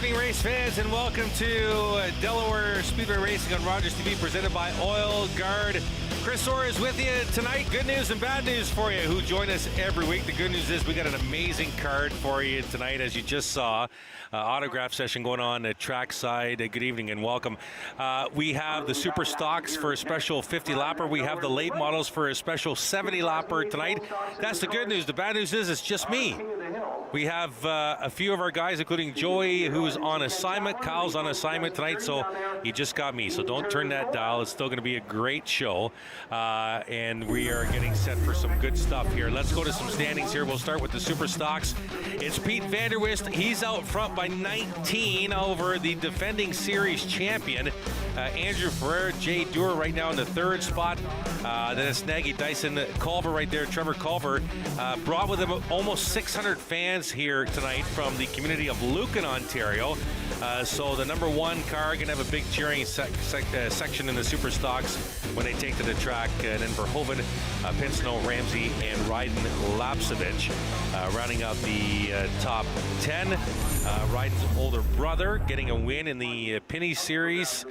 evening, race fans, and welcome to Delaware Speedway Racing on Rogers TV, presented by Oil Guard. Chris Orr is with you tonight. Good news and bad news for you who join us every week. The good news is we got an amazing card for you tonight, as you just saw. Autograph session going on at trackside. Good evening and welcome. We have the super stocks for a special 50 lapper. We have the late models for a special 70 lapper tonight. That's the good news. The bad news is it's just me. We have a few of our guys, including Joey, who's on assignment. Kyle's on assignment tonight, so he just got me. So don't turn that dial. It's still going to be a great show. And we are getting set for some good stuff here. Let's go to some standings here. We'll start with the super stocks. It's Pete Vanderwist. He's out front by 19 over the defending series champion, Andrew Ferrer. Jay Dewar right now in the third spot. Then it's Nagy Dyson Culver right there. Trevor Culver brought with him almost 600 fans here tonight from the community of Lucan, Ontario. So the number one car going to have a big cheering section in the super stocks when they take to the track. And then Verhoeven, Pinsno, Ramsey, and Ryden Lapsevich rounding out the top 10. Ryden's older brother getting a win in the Penny Series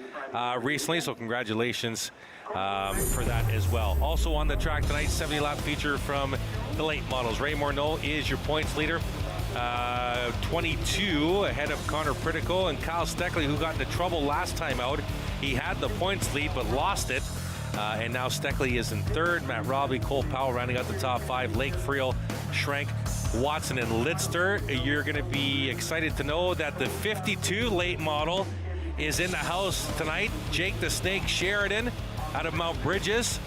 recently, so congratulations for that as well. Also on the track tonight, 70-lap feature from the late models. Ray Morneau is your points leader. 22 ahead of Connor Pritico and Kyle Steckley, who got into trouble last time out. He had the points lead but lost it. And now Steckley is in third. Matt Robley, Cole Powell rounding out the top five. Lake Friel, Schrenk, Watson, and Lidster. You're going to be excited to know that the 52 late model is in the house tonight. Jake the Snake Sheridan out of Mount Bridges,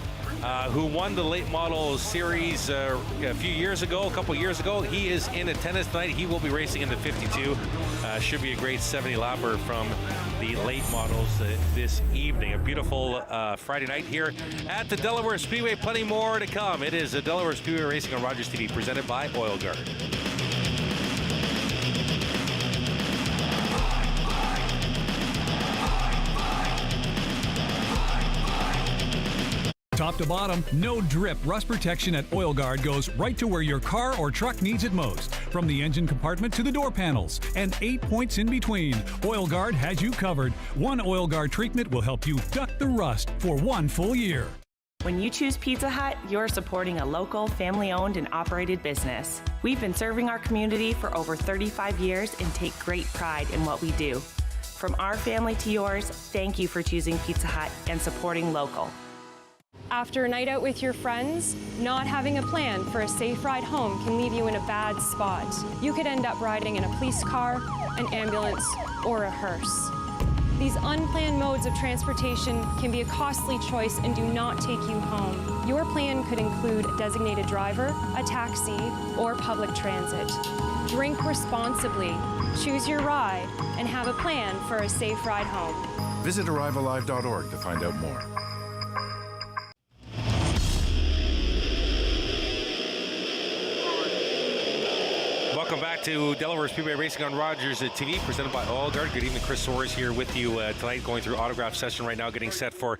who won the late model series a couple years ago. He is in attendance tonight. He will be racing in the 52. Should be a great 70 lapper from the late models this evening. A beautiful Friday night here at the Delaware Speedway. Plenty more to come. It is the Delaware Speedway Racing on Rogers TV, presented by Oil Guard. Top to bottom, no drip rust protection at Oil Guard goes right to where your car or truck needs it most. From the engine compartment to the door panels, and 8 points in between. Oil Guard has you covered. One Oil Guard treatment will help you duck the rust for 1 full year. When you choose Pizza Hut, you're supporting a local, family-owned and operated business. We've been serving our community for over 35 years and take great pride in what we do. From our family to yours, thank you for choosing Pizza Hut and supporting local. After a night out with your friends, not having a plan for a safe ride home can leave you in a bad spot. You could end up riding in a police car, an ambulance, or a hearse. These unplanned modes of transportation can be a costly choice and do not take you home. Your plan could include a designated driver, a taxi, or public transit. Drink responsibly, choose your ride, and have a plan for a safe ride home. Visit arrivealive.org to find out more. Welcome back to Delaware Speedway Racing on Rogers TV, presented by Oil Guard. Good evening, Chris Orr is here with you tonight, going through autograph session right now, getting set for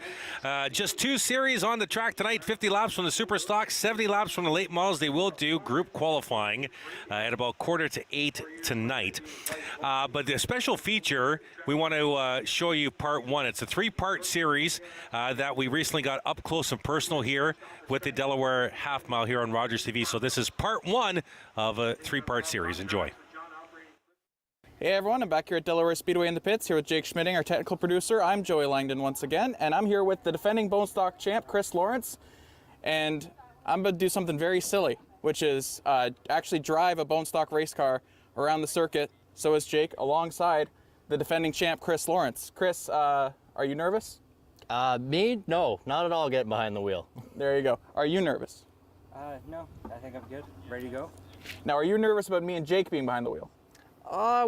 just 2 series on the track tonight. 50 laps from the super stock, 70 laps from the late models. They will do group qualifying at about 7:45 tonight. But the special feature, we want to show you part 1. It's a 3-part series that we recently got up close and personal here with the Delaware Half Mile here on Rogers TV. So this is part 1 of a 3-part series. Enjoy. Hey everyone, I'm back here at Delaware Speedway in the pits, here with Jake Schmitting, our technical producer. I'm Joey Langdon once again, and I'm here with the defending bone stock champ, Chris Lawrence, and I'm going to do something very silly, which is actually drive a bone stock race car around the circuit. So is Jake, alongside the defending champ, Chris Lawrence. Chris, are you nervous? Me? No, not at all getting behind the wheel. There you go. Are you nervous? No, I think I'm good. Ready to go? Now, are you nervous about me and Jake being behind the wheel?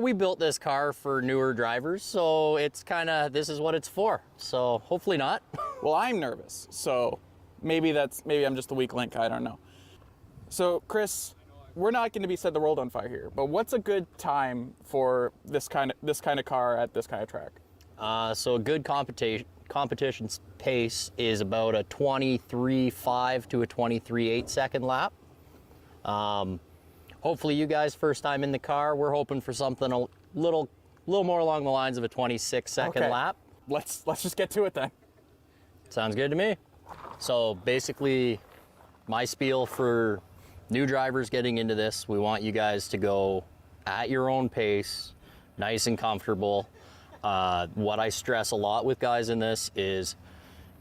We built this car for newer drivers, so it's kind of, this is what it's for. So hopefully not. Well, I'm nervous, so maybe I'm just a weak link, I don't know. So, Chris, we're not going to be set the world on fire here, but what's a good time for this kind of car at this kind of track? So a good competition pace is about a 23.5 to a 23.8 second lap. Hopefully you guys, first time in the car, we're hoping for something a little little more along the lines of a 26-second lap. Let's just get to it then. Sounds good to me. So basically, my spiel for new drivers getting into this, we want you guys to go at your own pace, nice and comfortable. What I stress a lot with guys in this is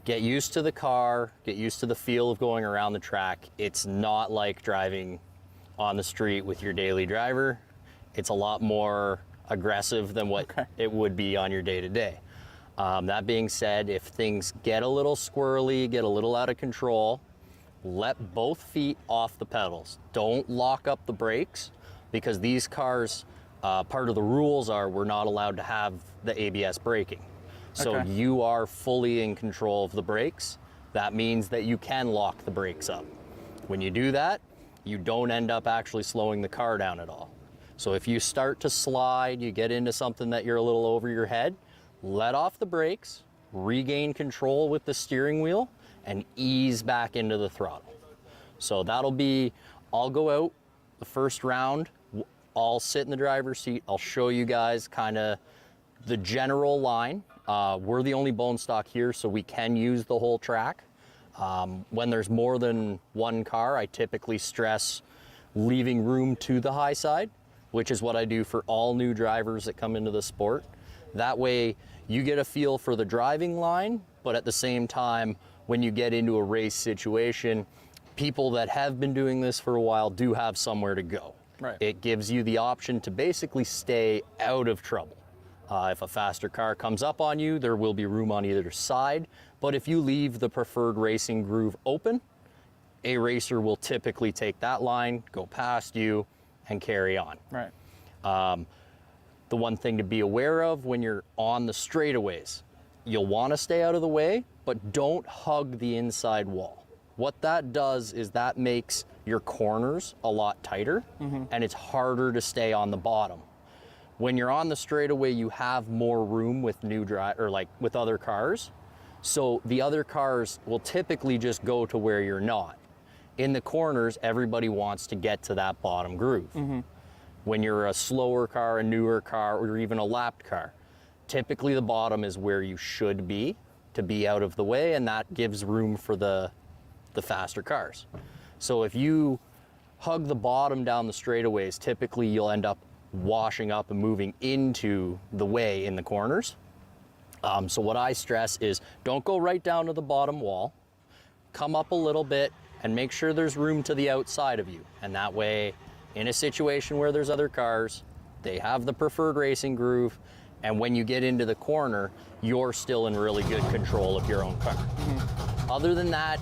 get used to the car, get used to the feel of going around the track. It's not like driving on the street with your daily driver. It's a lot more aggressive than what it would be on your day-to-day. That being said, if things get a little squirrely, get a little out of control, let both feet off the pedals. Don't lock up the brakes, because these cars, part of the rules are we're not allowed to have the ABS braking. So you are fully in control of the brakes. That means that you can lock the brakes up. When you do that, you don't end up actually slowing the car down at all. So if you start to slide, you get into something that you're a little over your head, let off the brakes, regain control with the steering wheel, and ease back into the throttle. So that'll be, I'll go out the first round, I'll sit in the driver's seat, I'll show you guys kind of the general line. We're the only bone stock here, so we can use the whole track. When there's more than one car, I typically stress leaving room to the high side, which is what I do for all new drivers that come into the sport. That way you get a feel for the driving line, but at the same time, when you get into a race situation, people that have been doing this for a while do have somewhere to go. Right. It gives you the option to basically stay out of trouble. If a faster car comes up on you, there will be room on either side. But if you leave the preferred racing groove open, a racer will typically take that line, go past you, and carry on. Right. The one thing to be aware of when you're on the straightaways, you'll want to stay out of the way, but don't hug the inside wall. What that does is that makes your corners a lot tighter, and it's harder to stay on the bottom. When you're on the straightaway, you have more room with with other cars. So the other cars will typically just go to where you're not. In the corners, everybody wants to get to that bottom groove. When you're a slower car, a newer car, or even a lapped car, typically the bottom is where you should be to be out of the way, and that gives room for the faster cars. So if you hug the bottom down the straightaways, typically you'll end up washing up and moving into the way in the corners. So what I stress is don't go right down to the bottom wall, come up a little bit and make sure there's room to the outside of you. And that way, in a situation where there's other cars, they have the preferred racing groove, and when you get into the corner, you're still in really good control of your own car. Other than that,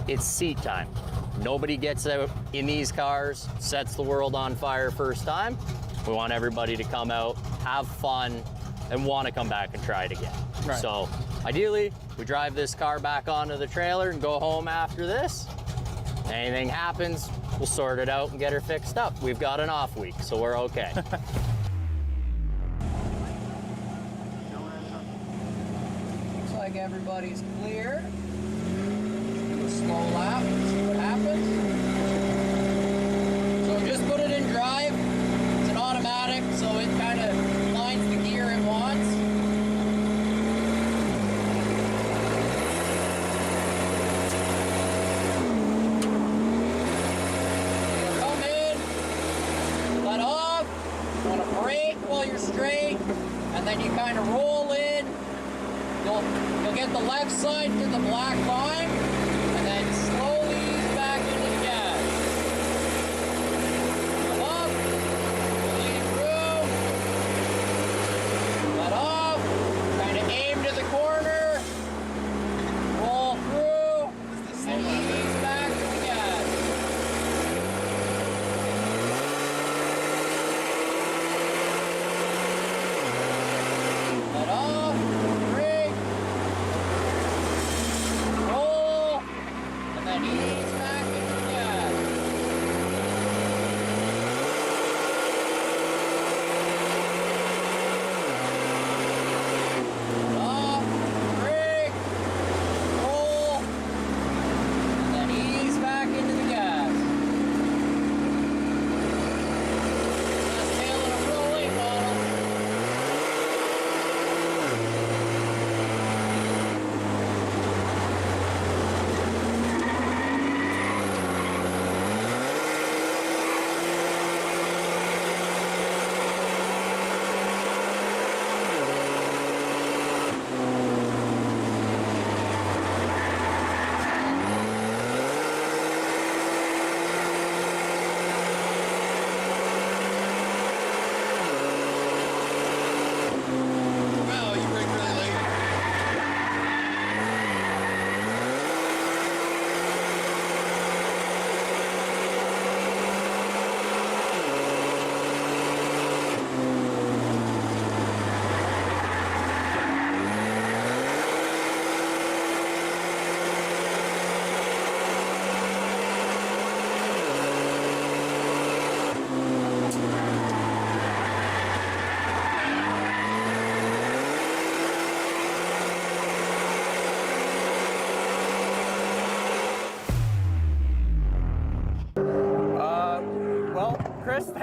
it's seat time. Nobody gets out in these cars, sets the world on fire first time. We want everybody to come out, have fun, and want to come back and try it again. Right. So ideally, we drive this car back onto the trailer and go home after this. Anything happens, we'll sort it out and get her fixed up. We've got an off week, so we're okay. Looks like everybody's clear. Do a slow lap, see what happens. So just put it in drive. It's an automatic, so it kind of finds the gear it wants. Come in, let off, you want to brake while you're straight, and then you kind of roll in. You'll get the left side to the black line, and then slowly ease back into the gas. Come up, lead through, let off, kind of aim to the corner, roll through, and ease back to the gas. Let off, brake, roll,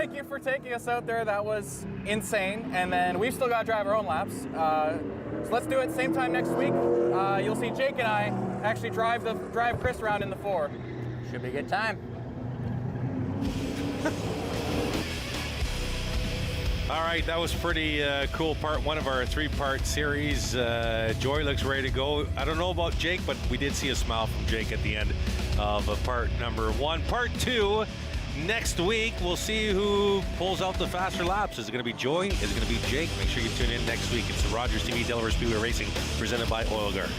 thank you for taking us out there. That was insane. And then we've still got to drive our own laps. So let's do it same time next week. You'll see Jake and I actually drive Chris around in the 4. Should be a good time. All right, that was pretty cool. Part 1 of our 3-part series. Joy looks ready to go. I don't know about Jake, but we did see a smile from Jake at the end of part number 1. Part 2 next week. We'll see who pulls out the faster laps. Is it going to be Joy? Is it going to be Jake? Make sure you tune in next week. It's the Rogers TV Delaware Speedway Racing presented by Oil Guard.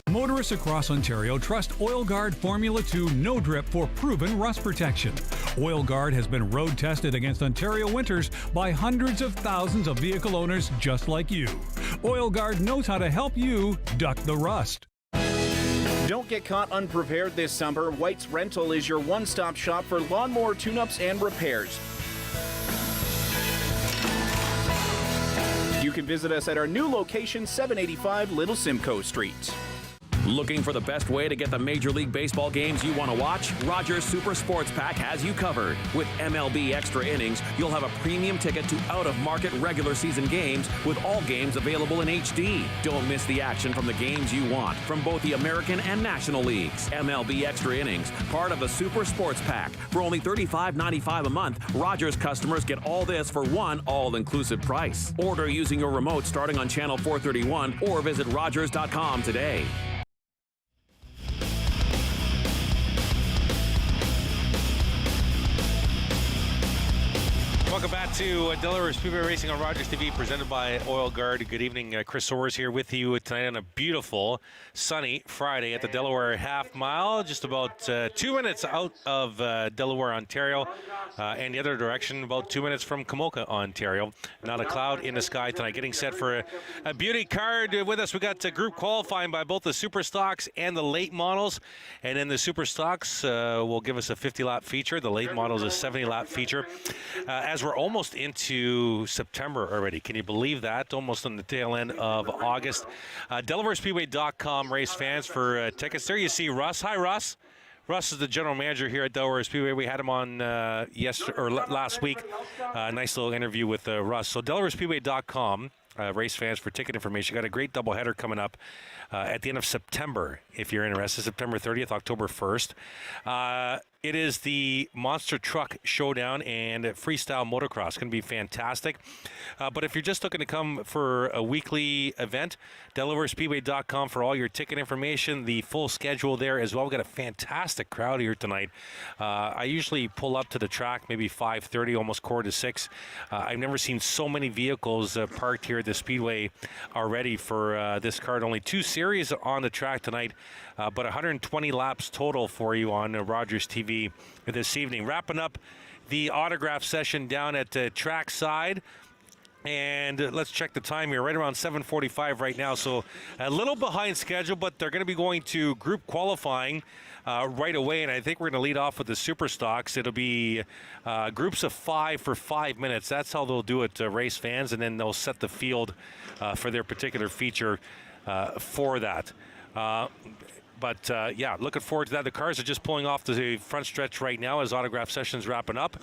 Motorists across Ontario trust Oil Guard Formula 2 No Drip for proven rust protection. Oil Guard has been road tested against Ontario winters by hundreds of thousands of vehicle owners just like you. Oil Guard knows how to help you duck the rust. Don't get caught unprepared this summer. White's Rental is your one-stop shop for lawnmower tune-ups and repairs. You can visit us at our new location, 785 Little Simcoe Street. Looking for the best way to get the Major League Baseball games you want to watch? Rogers Super Sports Pack has you covered. With MLB Extra Innings, you'll have a premium ticket to out-of-market regular season games with all games available in HD. Don't miss the action from the games you want from both the American and National Leagues. MLB Extra Innings, part of the Super Sports Pack. For only $35.95 a month, Rogers customers get all this for one all-inclusive price. Order using your remote starting on channel 431 or visit Rogers.com today. Welcome back to Delaware Speedway Racing on Rogers TV, presented by Oil Guard. Good evening. Chris Soares here with you tonight on a beautiful, sunny Friday at the Delaware Half Mile, just about 2 minutes out of Delaware, Ontario, and the other direction, about 2 minutes from Kamoka, Ontario. Not a cloud in the sky tonight. Getting set for a beauty card with us. We got group qualifying by both the Super Stocks and the late models, and then the Super Stocks will give us a 50-lap feature. The late models a 70-lap feature. As we're almost into September already. Can you believe that? Almost on the tail end of August. DelawareSpeedway.com race fans for tickets. There you see Russ. Hi, Russ. Russ is the general manager here at Delaware Speedway. We had him on last week. Nice little interview with Russ. So DelawareSpeedway.com. Race fans for ticket information. Got a great doubleheader coming up at the end of September, if you're interested. September 30th, October 1st. It is the Monster Truck Showdown and Freestyle Motocross. Going to be fantastic. But if you're just looking to come for a weekly event, DelawareSpeedway.com for all your ticket information, the full schedule there as well. We've got a fantastic crowd here tonight. I usually pull up to the track maybe 5:30, almost 5:45. I've never seen so many vehicles parked here at the Speedway already for this card. Only 2 series on the track tonight, but 120 laps total for you on Rogers TV this evening. Wrapping up the autograph session down at trackside. And let's check the time here, right around 7:45 right now. So a little behind schedule, but they're going to be going to group qualifying right away. And I think we're going to lead off with the Super Stocks. It'll be groups of 5 for 5 minutes. That's how they'll do it, race fans. And then they'll set the field for their particular feature for that. But, yeah, looking forward to that. The cars are just pulling off the front stretch right now as autograph session's wrapping up.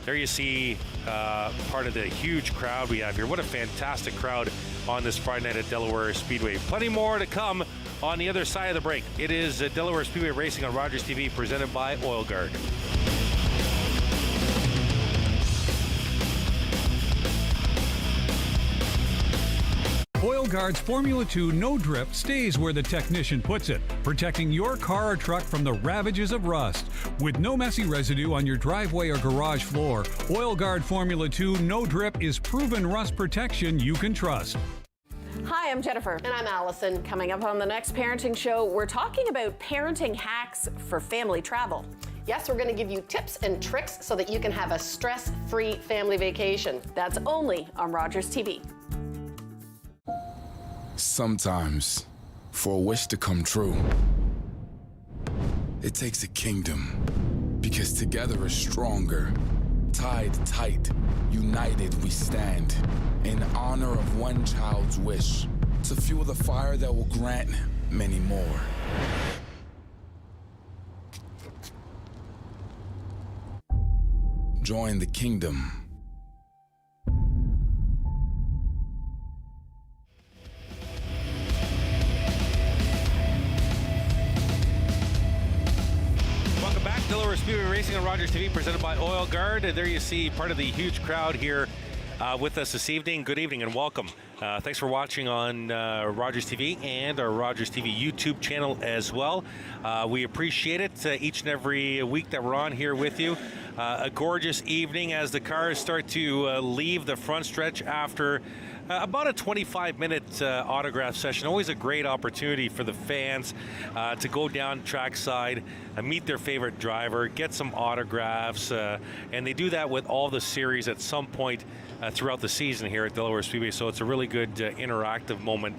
There you see part of the huge crowd we have here. What a fantastic crowd on this Friday night at Delaware Speedway. Plenty more to come on the other side of the break. It is Delaware Speedway Racing on Rogers TV, presented by Oil Guard. Oil Guard's Formula 2 No Drip stays where the technician puts it, protecting your car or truck from the ravages of rust. With no messy residue on your driveway or garage floor, Oil Guard Formula 2 No Drip is proven rust protection you can trust. Hi, I'm Jennifer. And I'm Allison. Coming up on the next parenting show, we're talking about parenting hacks for family travel. Yes, we're going to give you tips and tricks so that you can have a stress-free family vacation. That's only on Rogers TV. Sometimes, for a wish to come true, it takes a kingdom, because together is stronger. Tied tight, united we stand, in honor of one child's wish. to fuel the fire that will grant many more. Join the kingdom. Welcome back. Delaware Speedway Racing on Rogers TV, presented by Oil Guard. There you see part of the huge crowd here with us this evening. Good evening and welcome. Thanks for watching on Rogers TV and our Rogers TV YouTube channel as well. We appreciate it each and every week that we're on here with you. A gorgeous evening as the cars start to leave the front stretch after about a 25-minute autograph session. Always a great opportunity for the fans to go down trackside, meet their favorite driver, get some autographs, and they do that with all the series at some point throughout the season here at Delaware Speedway. So it's a really good interactive moment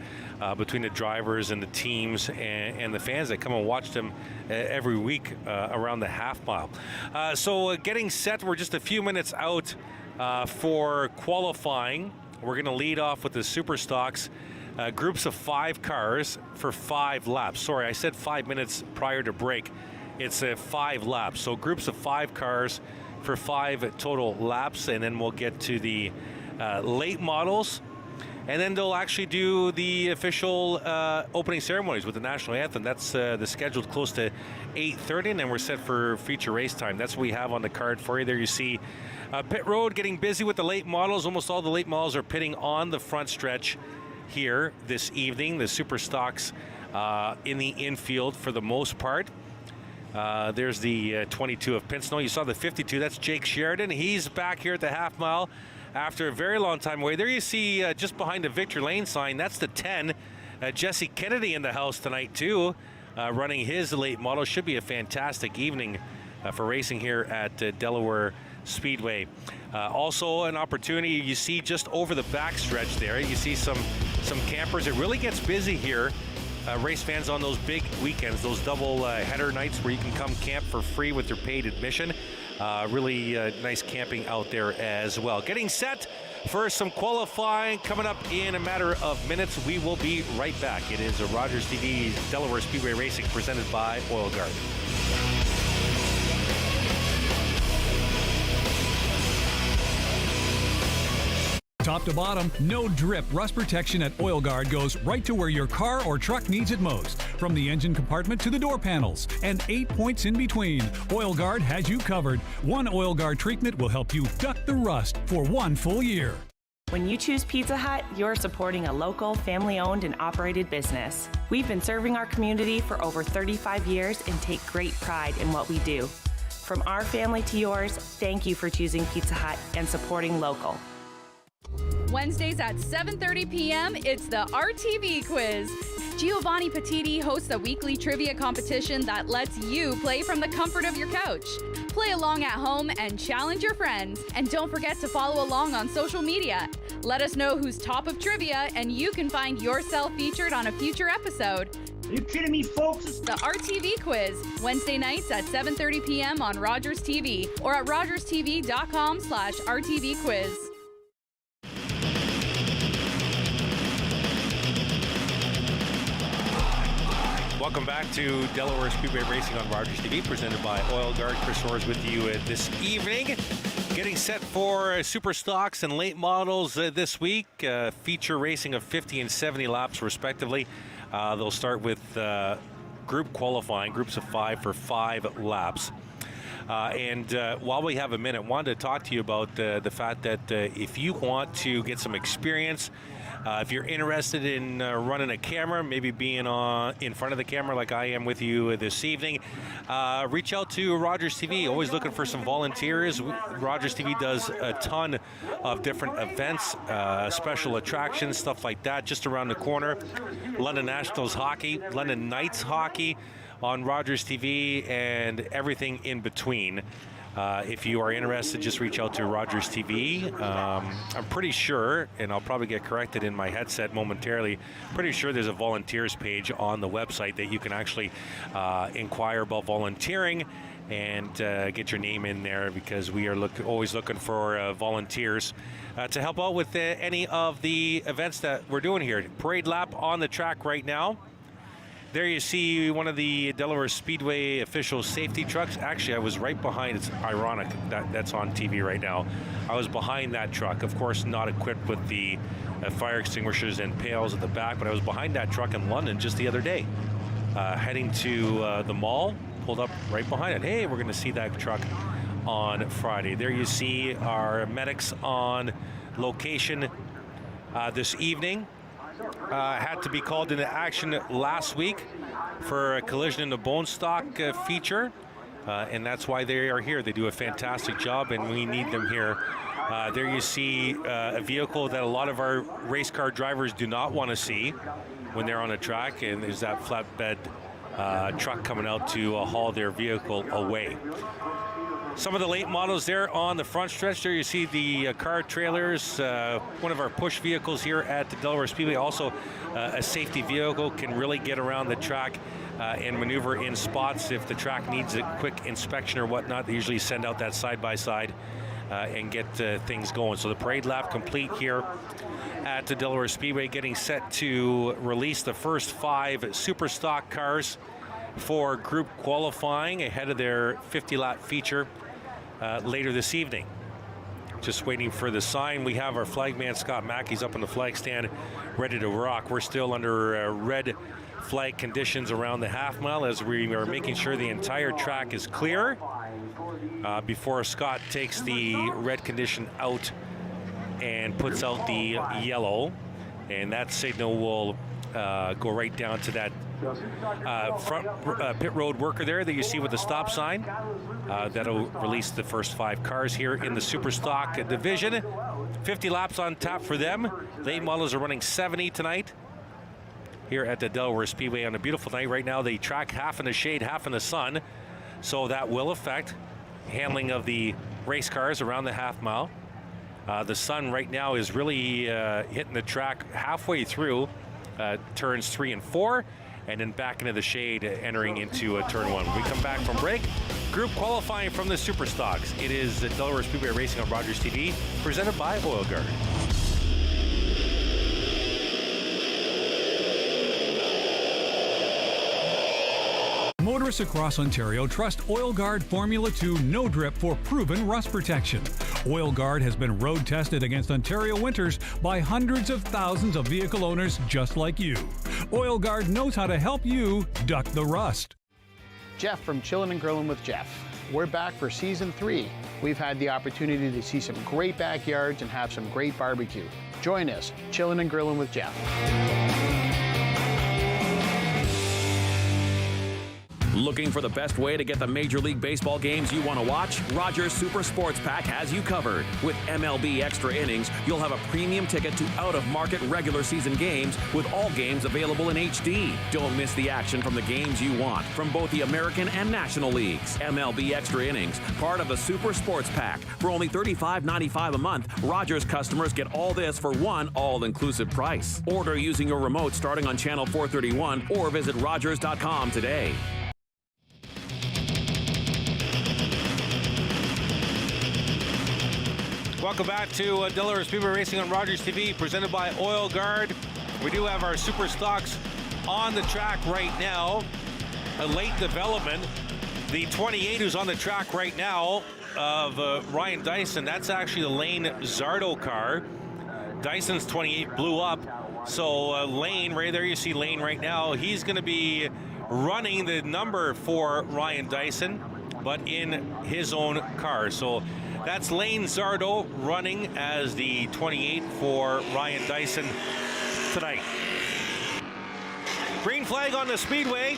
between the drivers and the teams and the fans that come and watch them every week around the half mile. So getting set, we're just a few minutes out for qualifying. We're going to lead off with the Super Stocks, groups of 5 cars for 5 laps. Sorry, I said 5 minutes prior to break. It's 5 laps. So groups of 5 cars for 5 total laps, and then we'll get to the late models. And then they'll actually do the official opening ceremonies with the national anthem. That's the scheduled close to 8:30, and then we're set for feature race time. That's what we have on the card for you. There you see pit road getting busy with the late models. Almost all the late models are pitting on the front stretch here this evening. The Super Stocks in the infield for the most part. There's the 22 of Pinsnow. You saw the 52. That's Jake Sheridan. He's back here at the half mile after a very long time away. There you see just behind the Victor Lane sign, that's the 10. Jesse Kennedy in the house tonight too, running his late model. Should be a fantastic evening for racing here at Delaware Speedway. Also an opportunity, you see just over the backstretch there, you see some campers. It really gets busy here. Race fans on those big weekends, those double header nights where you can come camp for free with your paid admission. Really nice camping out there as well. Getting set for some qualifying coming up in a matter of minutes. We will be right back. It is a Rogers TV's Delaware Speedway Racing presented by Oil Guard. Top to bottom, no drip rust protection at Oil Guard goes right to where your car or truck needs it most. From the engine compartment to the door panels, and 8 points in between, Oil Guard has you covered. One Oil Guard treatment will help you duck the rust for 1 full year. When you choose Pizza Hut, you're supporting a local, family-owned and operated business. We've been serving our community for over 35 years and take great pride in what we do. From our family to yours, thank you for choosing Pizza Hut and supporting local. Wednesdays at 7:30 p.m., it's the RTV Quiz. Giovanni Petiti hosts a weekly trivia competition that lets you play from the comfort of your couch. Play along at home and challenge your friends. And don't forget to follow along on social media. Let us know who's top of trivia, and you can find yourself featured on a future episode. Are you kidding me, folks? The RTV Quiz, Wednesday nights at 7:30 p.m. on Rogers TV or at rogerstv.com/RTV Quiz. Welcome back to Delaware Speedway Racing on Rogers TV, presented by Oil Guard. Chris Orr's with you this evening. Getting set for Super Stocks and late models this week. Feature racing of 50 and 70 laps, respectively. They'll start with group qualifying, groups of 5 for 5 laps. And while we have a minute, I wanted to talk to you about the fact that if you want to get some experience, if you're interested in running a camera, maybe being in front of the camera like I am with you this evening, reach out to Rogers TV. Always looking for some volunteers. Rogers TV does a ton of different events, special attractions, stuff like that, just around the corner. London Nationals hockey, London Knights hockey on Rogers TV, and everything in between. If you are interested, just reach out to Rogers TV. I'm pretty sure, and I'll probably get corrected in my headset momentarily, pretty sure there's a volunteers page on the website that you can actually inquire about volunteering and get your name in there, because we are always looking for volunteers to help out with any of the events that we're doing here. Parade lap on the track right now. There you see one of the Delaware Speedway official safety trucks. Actually, I was right behind. It's ironic that that's on TV right now. I was behind that truck, of course not equipped with the fire extinguishers and pails at the back, but I was behind that truck in London just the other day, heading to the mall, pulled up right behind it. Hey, we're going to see that truck on Friday. There you see our medics on location this evening. Had to be called into action last week for a collision in the bone stock feature, and that's why they are here. They do a fantastic job, and we need them here. There you see a vehicle that a lot of our race car drivers do not want to see when they're on a track, and there's that flatbed truck coming out to haul their vehicle away. Some of the late models there on the front stretch. There you see the car trailers, one of our push vehicles here at the Delaware Speedway. Also a safety vehicle, can really get around the track and maneuver in spots if the track needs a quick inspection or whatnot. They usually send out that side-by-side and get things going. So the parade lap complete here at the Delaware Speedway, getting set to release the first 5 super stock cars for group qualifying ahead of their 50-lap feature later this evening. Just waiting for the sign. We have our flagman Scott Mackey's up on the flag stand ready to rock. We're still under red flag conditions around the half mile as we are making sure the entire track is clear before Scott takes the red condition out and puts out the yellow, and that signal will go right down to that front pit road worker there that you see with the stop sign. That'll release the first 5 cars here in the super stock division. 50 laps on tap for them. Late models are running 70 tonight here at the Delaware Speedway on a beautiful night. Right now they track half in the shade, half in the sun, so that will affect handling of the race cars around the half mile. The sun right now is really hitting the track halfway through turns 3 and 4, and then back into the shade entering into turn 1. When we come back from break, group qualifying from the super stocks. It is Delaware Speedway Racing on Rogers TV, presented by Oil Guard. Motorists across Ontario trust Oil Guard Formula 2 No Drip for proven rust protection. Oil Guard has been road tested against Ontario winters by hundreds of thousands of vehicle owners just like you. Oil Guard knows how to help you duck the rust. Jeff from Chillin' and Grillin' with Jeff. We're back for season 3. We've had the opportunity to see some great backyards and have some great barbecue. Join us, Chillin' and Grillin' with Jeff. Looking for the best way to get the Major League Baseball games you want to watch? Rogers Super Sports Pack has you covered. With MLB Extra Innings, you'll have a premium ticket to out-of-market regular season games with all games available in HD. Don't miss the action from the games you want from both the American and National Leagues. MLB Extra Innings, part of the Super Sports Pack. For only $35.95 a month, Rogers customers get all this for one all-inclusive price. Order using your remote starting on channel 431 or visit Rogers.com today. Welcome back to Delaware Speedway Racing on Rogers TV, presented by Oil Guard. We do have our super stocks on the track right now. A late development. The 28 who's on the track right now of Ryan Dyson, that's actually the Lane Zardo car. Dyson's 28 blew up. So Lane, right there you see Lane right now. He's going to be running the number for Ryan Dyson, but in his own car. So that's Lane Zardo running as the 28 for Ryan Dyson tonight. Green flag on the speedway.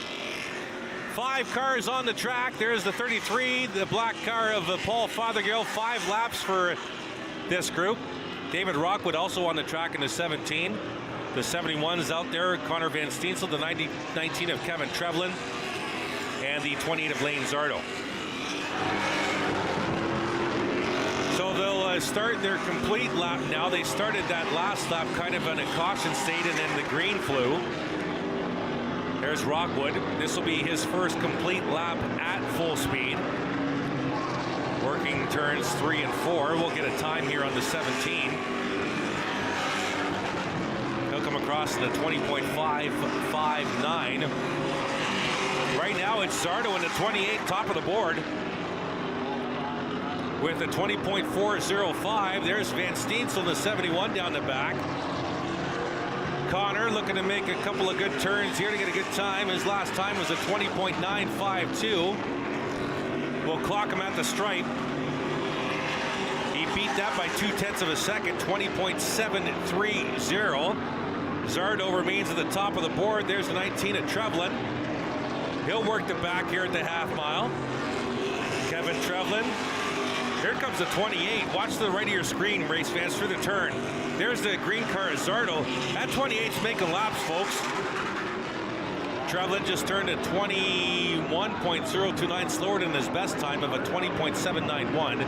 5 cars on the track. There's the 33, the black car of Paul Fothergill. 5 laps for this group. David Rockwood also on the track in the 17. The 71's out there, Connor Van Steensel. The 19 of Kevin Trevlin. And the 28 of Lane Zardo. So they'll start their complete lap now. They started that last lap kind of in a caution state, and then the green flew. There's There's Rockwood. This will be his first complete lap at full speed. Working turns 3 and 4. We'll get a time here on the 17. He'll come across in the 20.559. Right now it's Zardo in the 28, top of the board. With a 20.405. There's Van Steensel in the 71 down the back. Connor looking to make a couple of good turns here to get a good time. His last time was a 20.952. We'll clock him at the stripe. He beat that by 0.2 of a second, 20.730. Zardo remains at the top of the board. There's the 19 at Trevlin. He'll work the back here at the half mile. Kevin Trevlin. Here comes the 28. Watch the right of your screen, race fans, through the turn. There's the green car of Zardo. That 28's making laps, folks. Trevlin just turned a 21.029, slower than his best time of a 20.791.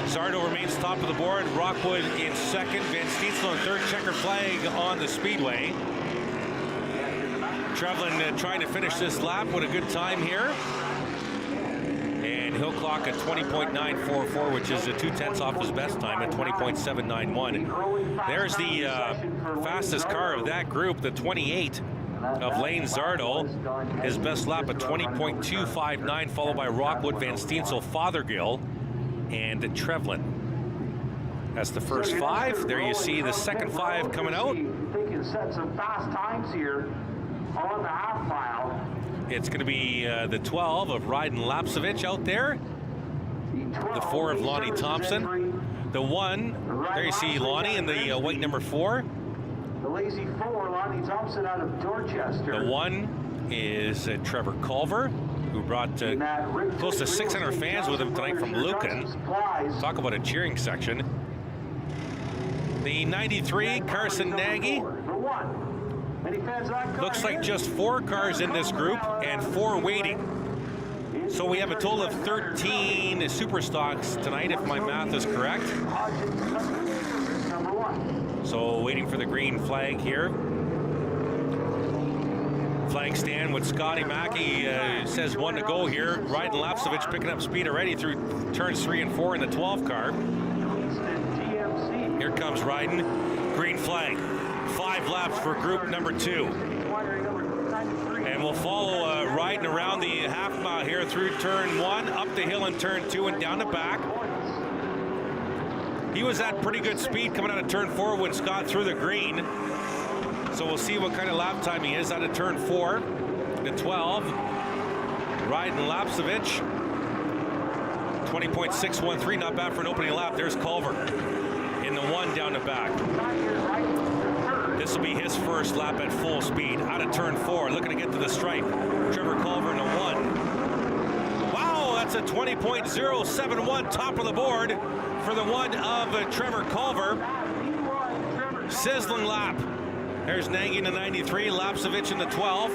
Zardo remains top of the board. Rockwood in second. Van Steensel in third. Checker flag on the speedway. Trevlin trying to finish this lap with a good time here. And he'll clock a 20.944, which is a 0.2 off his best time at 20.791. There's the fastest car of that group, the 28 of Lane Zardo. His best lap at 20.259, followed by Rockwood, Van Steensel, Fothergill, and Trevlin. That's the first 5. There you see the second 5 coming out. They can set some fast times here on the half mile. It's going to be the 12 of Ryden Lapsevich out there. The 4 of Lonnie Thompson. The 1, there you see Lonnie in the white number 4. The lazy 4, Lonnie Thompson out of Dorchester. The 1 is Trevor Culver, who brought close to 600 fans with him tonight from Lucan. Talk about a cheering section. The 93, Carson Nagy. Looks like just 4 cars in this group and 4 waiting. So we have a total of 13 super stocks tonight, if my math is correct. So waiting for the green flag here. Flag stand with Scotty Mackey, says 1 to go here. Ryden Lapsevich picking up speed already through turns 3 and 4 in the 12 car. Here comes Ryden. Green flag. 5 laps for group number 2. And we'll follow Ryden around the half mile here through turn 1, up the hill in turn 2 and down the back. He was at pretty good speed coming out of turn 4 when Scott threw the green. So we'll see what kind of lap time he is out of turn 4. The 12, Ryden Lapsevich. 20.613, not bad for an opening lap. There's Culver in the 1 down the back. This will be his first lap at full speed out of turn 4, looking to get to the stripe. Trevor Culver in the 1. Wow, that's a 20.071, top of the board for the 1 of Trevor Culver. Sizzling lap. There's Nagy in the 93, Lapsevich in the 12.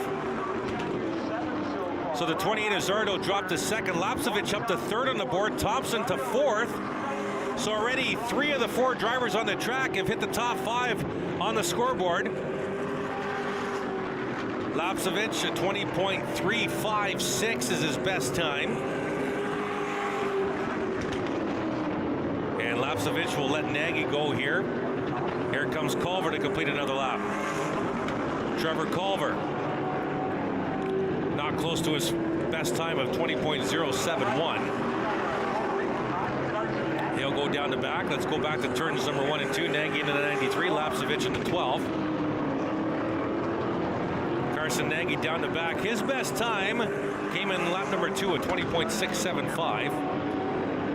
So the 28 of Zardo dropped to second. Lapsevich up to third on the board. Thompson to 4th. So already 3 of the 4 drivers on the track have hit the top 5 on the scoreboard. Lapsevich at 20.356 is his best time. And Lapsevich will let Nagy go here. Here comes Culver to complete another lap. Trevor Culver, not close to his best time of 20.071. He'll go down the back. Let's go back to turns number 1 and 2. Nagy into the 93, Lapsevich in the 12. Carson Nagy down the back. His best time came in lap number 2 at 20.675.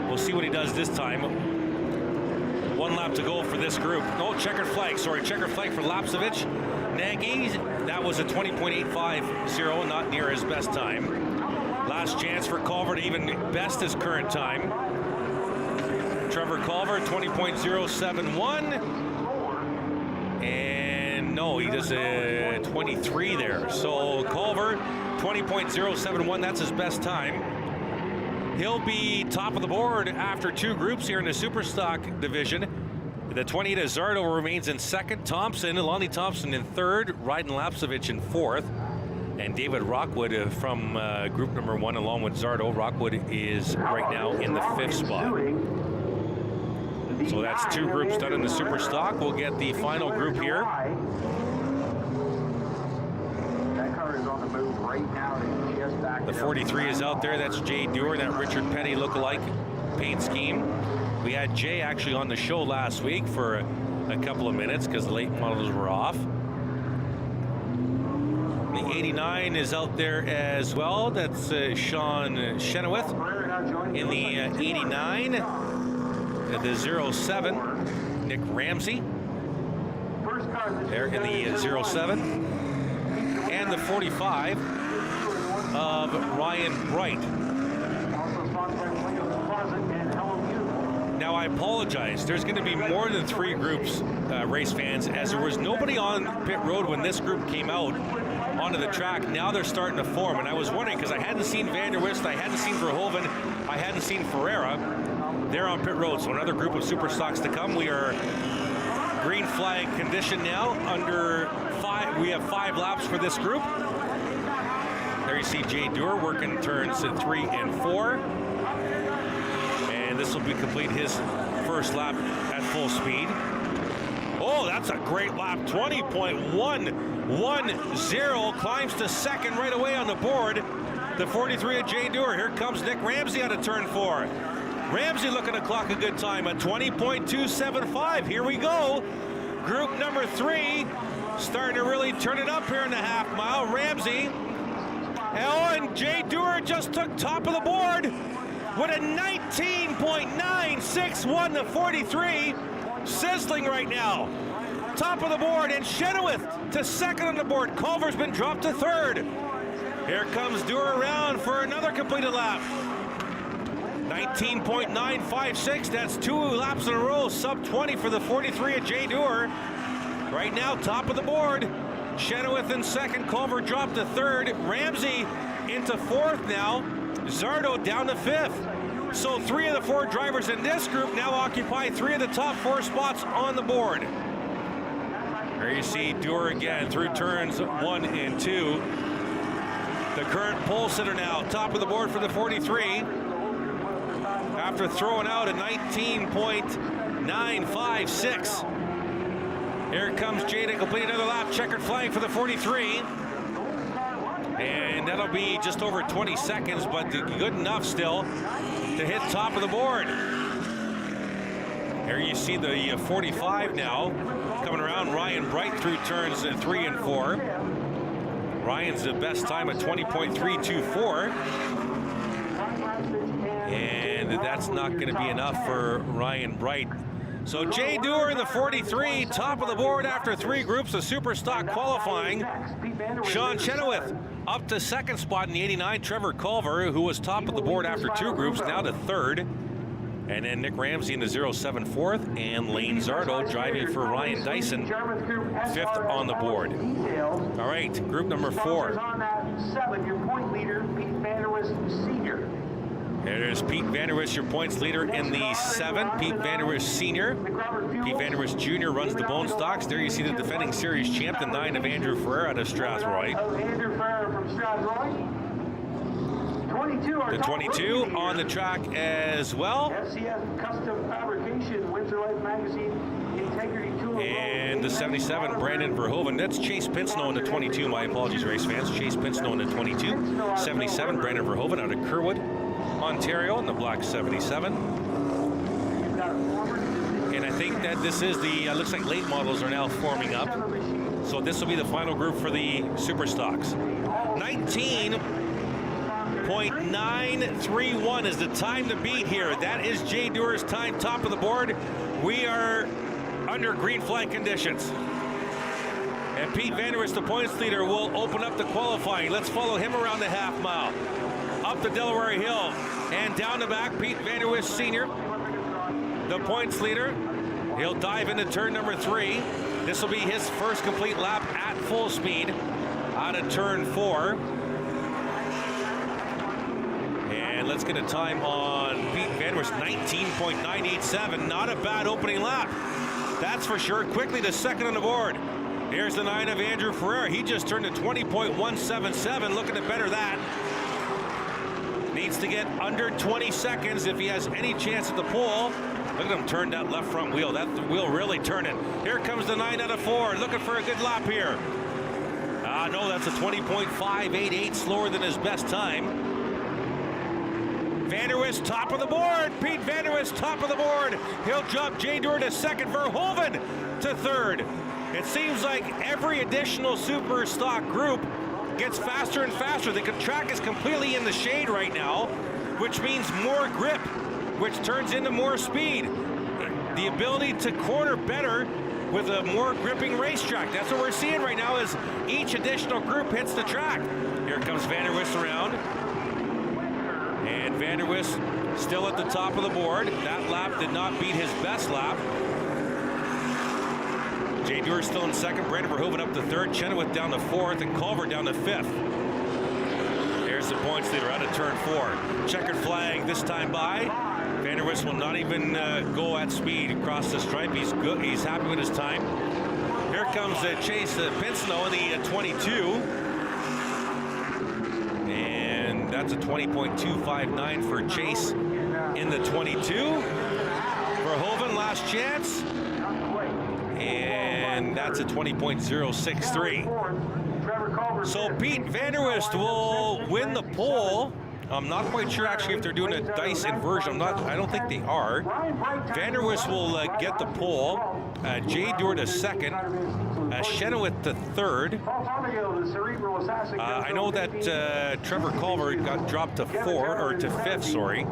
We'll see what he does this time. 1 lap to go for this group. No, checkered flag. Sorry, checkered flag for Lapsevich. Nagy, that was a 20.850, not near his best time. Last chance for Culver to even best his current time. Trevor Culver, 20.071. And no, he does a 23 there. So Culver, 20.071, that's his best time. He'll be top of the board after 2 groups here in the Superstock division. The 28 Zardo remains in second. Lonnie Thompson in third. Ryden Lapsevich in fourth. And David Rockwood from group number 1 along with Zardo. Rockwood is right now in the 5th spot. So that's 2 groups done in the Super Stock. We'll get the final group here. The 43 is out there. That's Jay Dewar, that Richard Petty lookalike paint scheme. We had Jay actually on the show last week for a couple of minutes because the late models were off. The 89 is out there as well. That's Sean Chenoweth in the 89. The 07, Nick Ramsey there in the 07. And the 45 of Ryan Bright. Now I apologize. There's going to be more than 3 groups, race fans, as there was nobody on pit road when this group came out onto the track. Now they're starting to form, and I was wondering because I hadn't seen Van der Wist, I hadn't seen Verhoeven, I hadn't seen Ferreira. They're on pit road, so another group of super stocks to come. We are green flag condition now. Under 5, we have 5 laps for this group. There you see Jay Dewar working turns 3 and 4. And this will complete his first lap at full speed. Oh, that's a great lap. 20.110. Climbs to second right away on the board. The 43 of Jay Dewar. Here comes Nick Ramsey out of turn 4. Ramsey looking to clock a good time at 20.275. Here we go. Group number 3 starting to really turn it up here in the half mile. Ramsey. And Jay Dewar just took top of the board with a 19.961 to 43. Sizzling right now. Top of the board, and Chenoweth to second on the board. Culver's been dropped to third. Here comes Dewar around for another completed lap. 19.956, that's 2 laps in a row, sub 20 for the 43 at Jay Dewar. Right now, top of the board. Chenoweth in second, Culver dropped to third. Ramsey into fourth now. Zardo down to 5th. So 3 of the 4 drivers in this group now occupy 3 of the top 4 spots on the board. There you see Dewar again through turns 1 and 2. The current pole sitter now, top of the board for the 43. After throwing out a 19.956. Here comes Jay to complete another lap. Checkered flag for the 43. And that'll be just over 20 seconds, but good enough still to hit top of the board. Here you see the 45 now coming around. Ryan Bright through turns 3 and 4. Ryan's the best time at 20.324. And that's not going to be enough for Ryan Bright. So Jay Dewar in the 43, top of the board after 3 groups of super stock qualifying. Sean Chenoweth up to second spot in the 89. Trevor Culver, who was top of the board after 2 groups, now to third. And then Nick Ramsey in the 07 fourth, and Lane Zardo driving for Ryan Dyson, 5th on the board. All right, group number 4. Your point leader, Pete Van der Wist Sr. There's Pete Van der Wist, your points leader in the 7. Pete Van der Wist Sr. Pete Van der Wist Jr. runs the bone stocks. There you see the defending series champ, the 9 of Andrew Ferrer out of Strathroy. Andrew Ferrer from Strathroy. The 22 on the track as well. FCF Custom Fabrication, Windsor Life Magazine, Integrity Tool. And the 77, Brandon Verhoeven. That's Chase Pinsnow in the 22. My apologies, race fans. Chase Pinsnow in the 22. 77, Brandon Verhoeven out of Kerwood, Ontario, in the black 77. And I think that this is the, looks like late models are now forming up. So this will be the final group for the super stocks. 19.931 is the time to beat here. That is Jay Dewar's time, top of the board. We are under green flag conditions. And Pete Van der Wist, the points leader, will open up the qualifying. Let's follow him around the half mile. Up the Delaware Hill and down the back, Pete Van der Wist Sr., the points leader. He'll dive into turn number 3. This will be his first complete lap at full speed out of turn 4. And let's get a time on Pete Van der Wist, 19.987. Not a bad opening lap. That's for sure. Quickly to second on the board. Here's the 9 of Andrew Ferrer. He just turned to 20.177, looking to better that. Needs to get under 20 seconds if he has any chance at the pole. Look at him turn that left front wheel. That wheel really turning. Here comes the 9 out of 4, looking for a good lap here. No, that's a 20.588, slower than his best time. Vanderwist, top of the board. Pete Vanderwist, top of the board. He'll jump Jay Dewar to second. Verhoeven to third. It seems like every additional super stock group gets faster and faster. The track is completely in the shade right now, which means more grip, which turns into more speed. The ability to corner better with a more gripping racetrack. That's what we're seeing right now as each additional group hits the track. Here comes Vanderwist around. And Vanderwist still at the top of the board. That lap did not beat his best lap. Jay Dewar still in second. Brandon Verhoeven up to third. Chenoweth down to fourth. And Culver down to fifth. There's the points leader out of turn 4. Checkered flag this time by. Vanderwist will not even go at speed across the stripe. He's good. He's happy with his time. Here comes Chase Pinsino in the 22. And that's a 20.259 for Chase in the 22. Verhoeven, last chance. And that's a 20.063. So Pete Vanderwist will win the pole. I'm not quite sure actually if they're doing a dice inversion. I don't think they are. Vanderwist will get the pole. Jay Dewar to second. Chenoweth to third. I know that Trevor Culver got dropped to fifth, sorry.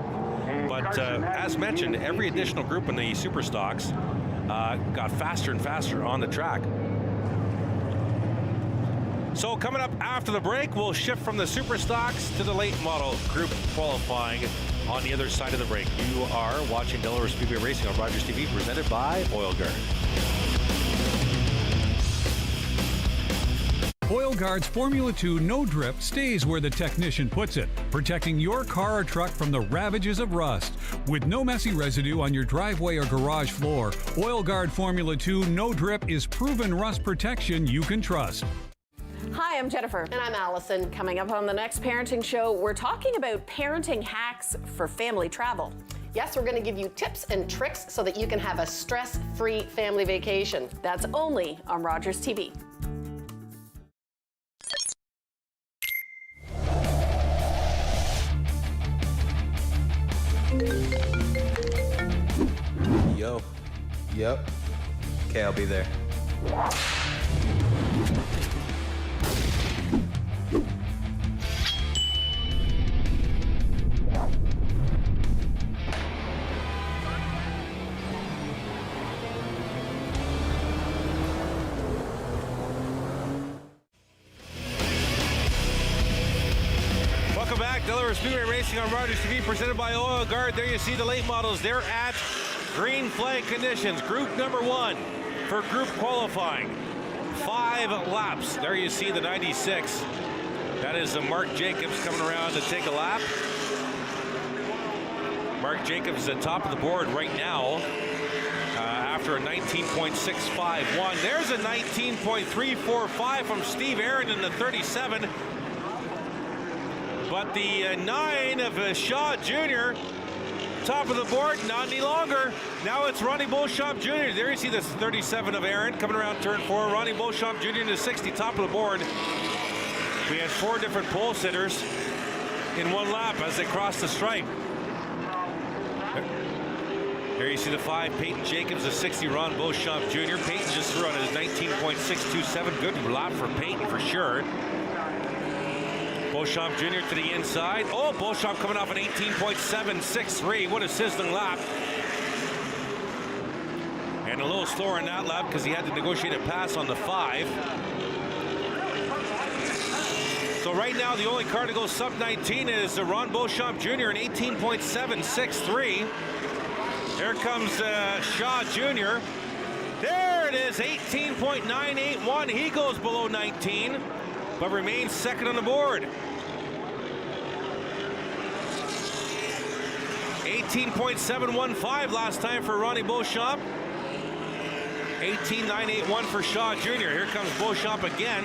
But as mentioned, every additional group in the super stocks got faster and faster on the track. So coming up after the break, we'll shift from the super stocks to the late model group qualifying on the other side of the break. You are watching Delaware Speedway Racing on Rogers TV, presented by Oil Guard. Oil Guard's Formula 2 No Drip stays where the technician puts it, protecting your car or truck from the ravages of rust. With no messy residue on your driveway or garage floor, Oil Guard Formula 2 No Drip is proven rust protection you can trust. Hi, I'm Jennifer. And I'm Allison. Coming up on the next parenting show, we're talking about parenting hacks for family travel. Yes, we're going to give you tips and tricks so that you can have a stress-free family vacation. That's only on Rogers TV. Yo. Yep. Okay, I'll be there. Welcome back. Delaware Speedway Racing on Rogers TV, presented by Oil Guard. There you see the late models. They're at green flag conditions. Group number 1 for group qualifying. 5 laps. There you see the 96. That is Mark Jacobs coming around to take a lap. Mark Jacobs is at top of the board right now after a 19.651. There's a 19.345 from Steve Aaron in the 37. But the 9 of Shaw Jr., top of the board, not any longer. Now it's Ronnie Beauchamp Jr. There you see the 37 of Aaron coming around turn 4. Ronnie Beauchamp Jr. in the 60, top of the board. We had 4 different pole sitters in one lap as they crossed the stripe. Here you see the 5, Peyton Jacobs, the 60, Ron Beauchamp Jr. Peyton just threw on his 19.627. Good lap for Peyton for sure. Beauchamp Jr. to the inside. Oh, Beauchamp coming off an 18.763. What a sizzling lap. And a little slower in that lap because he had to negotiate a pass on the 5. So right now, the only car to go sub-19 is Ron Beauchamp Jr. in 18.763. Here comes Shaw Jr. There it is, 18.981. He goes below 19, but remains second on the board. 18.715 last time for Ronnie Beauchamp. 18.981 for Shaw Jr. Here comes Beauchamp again.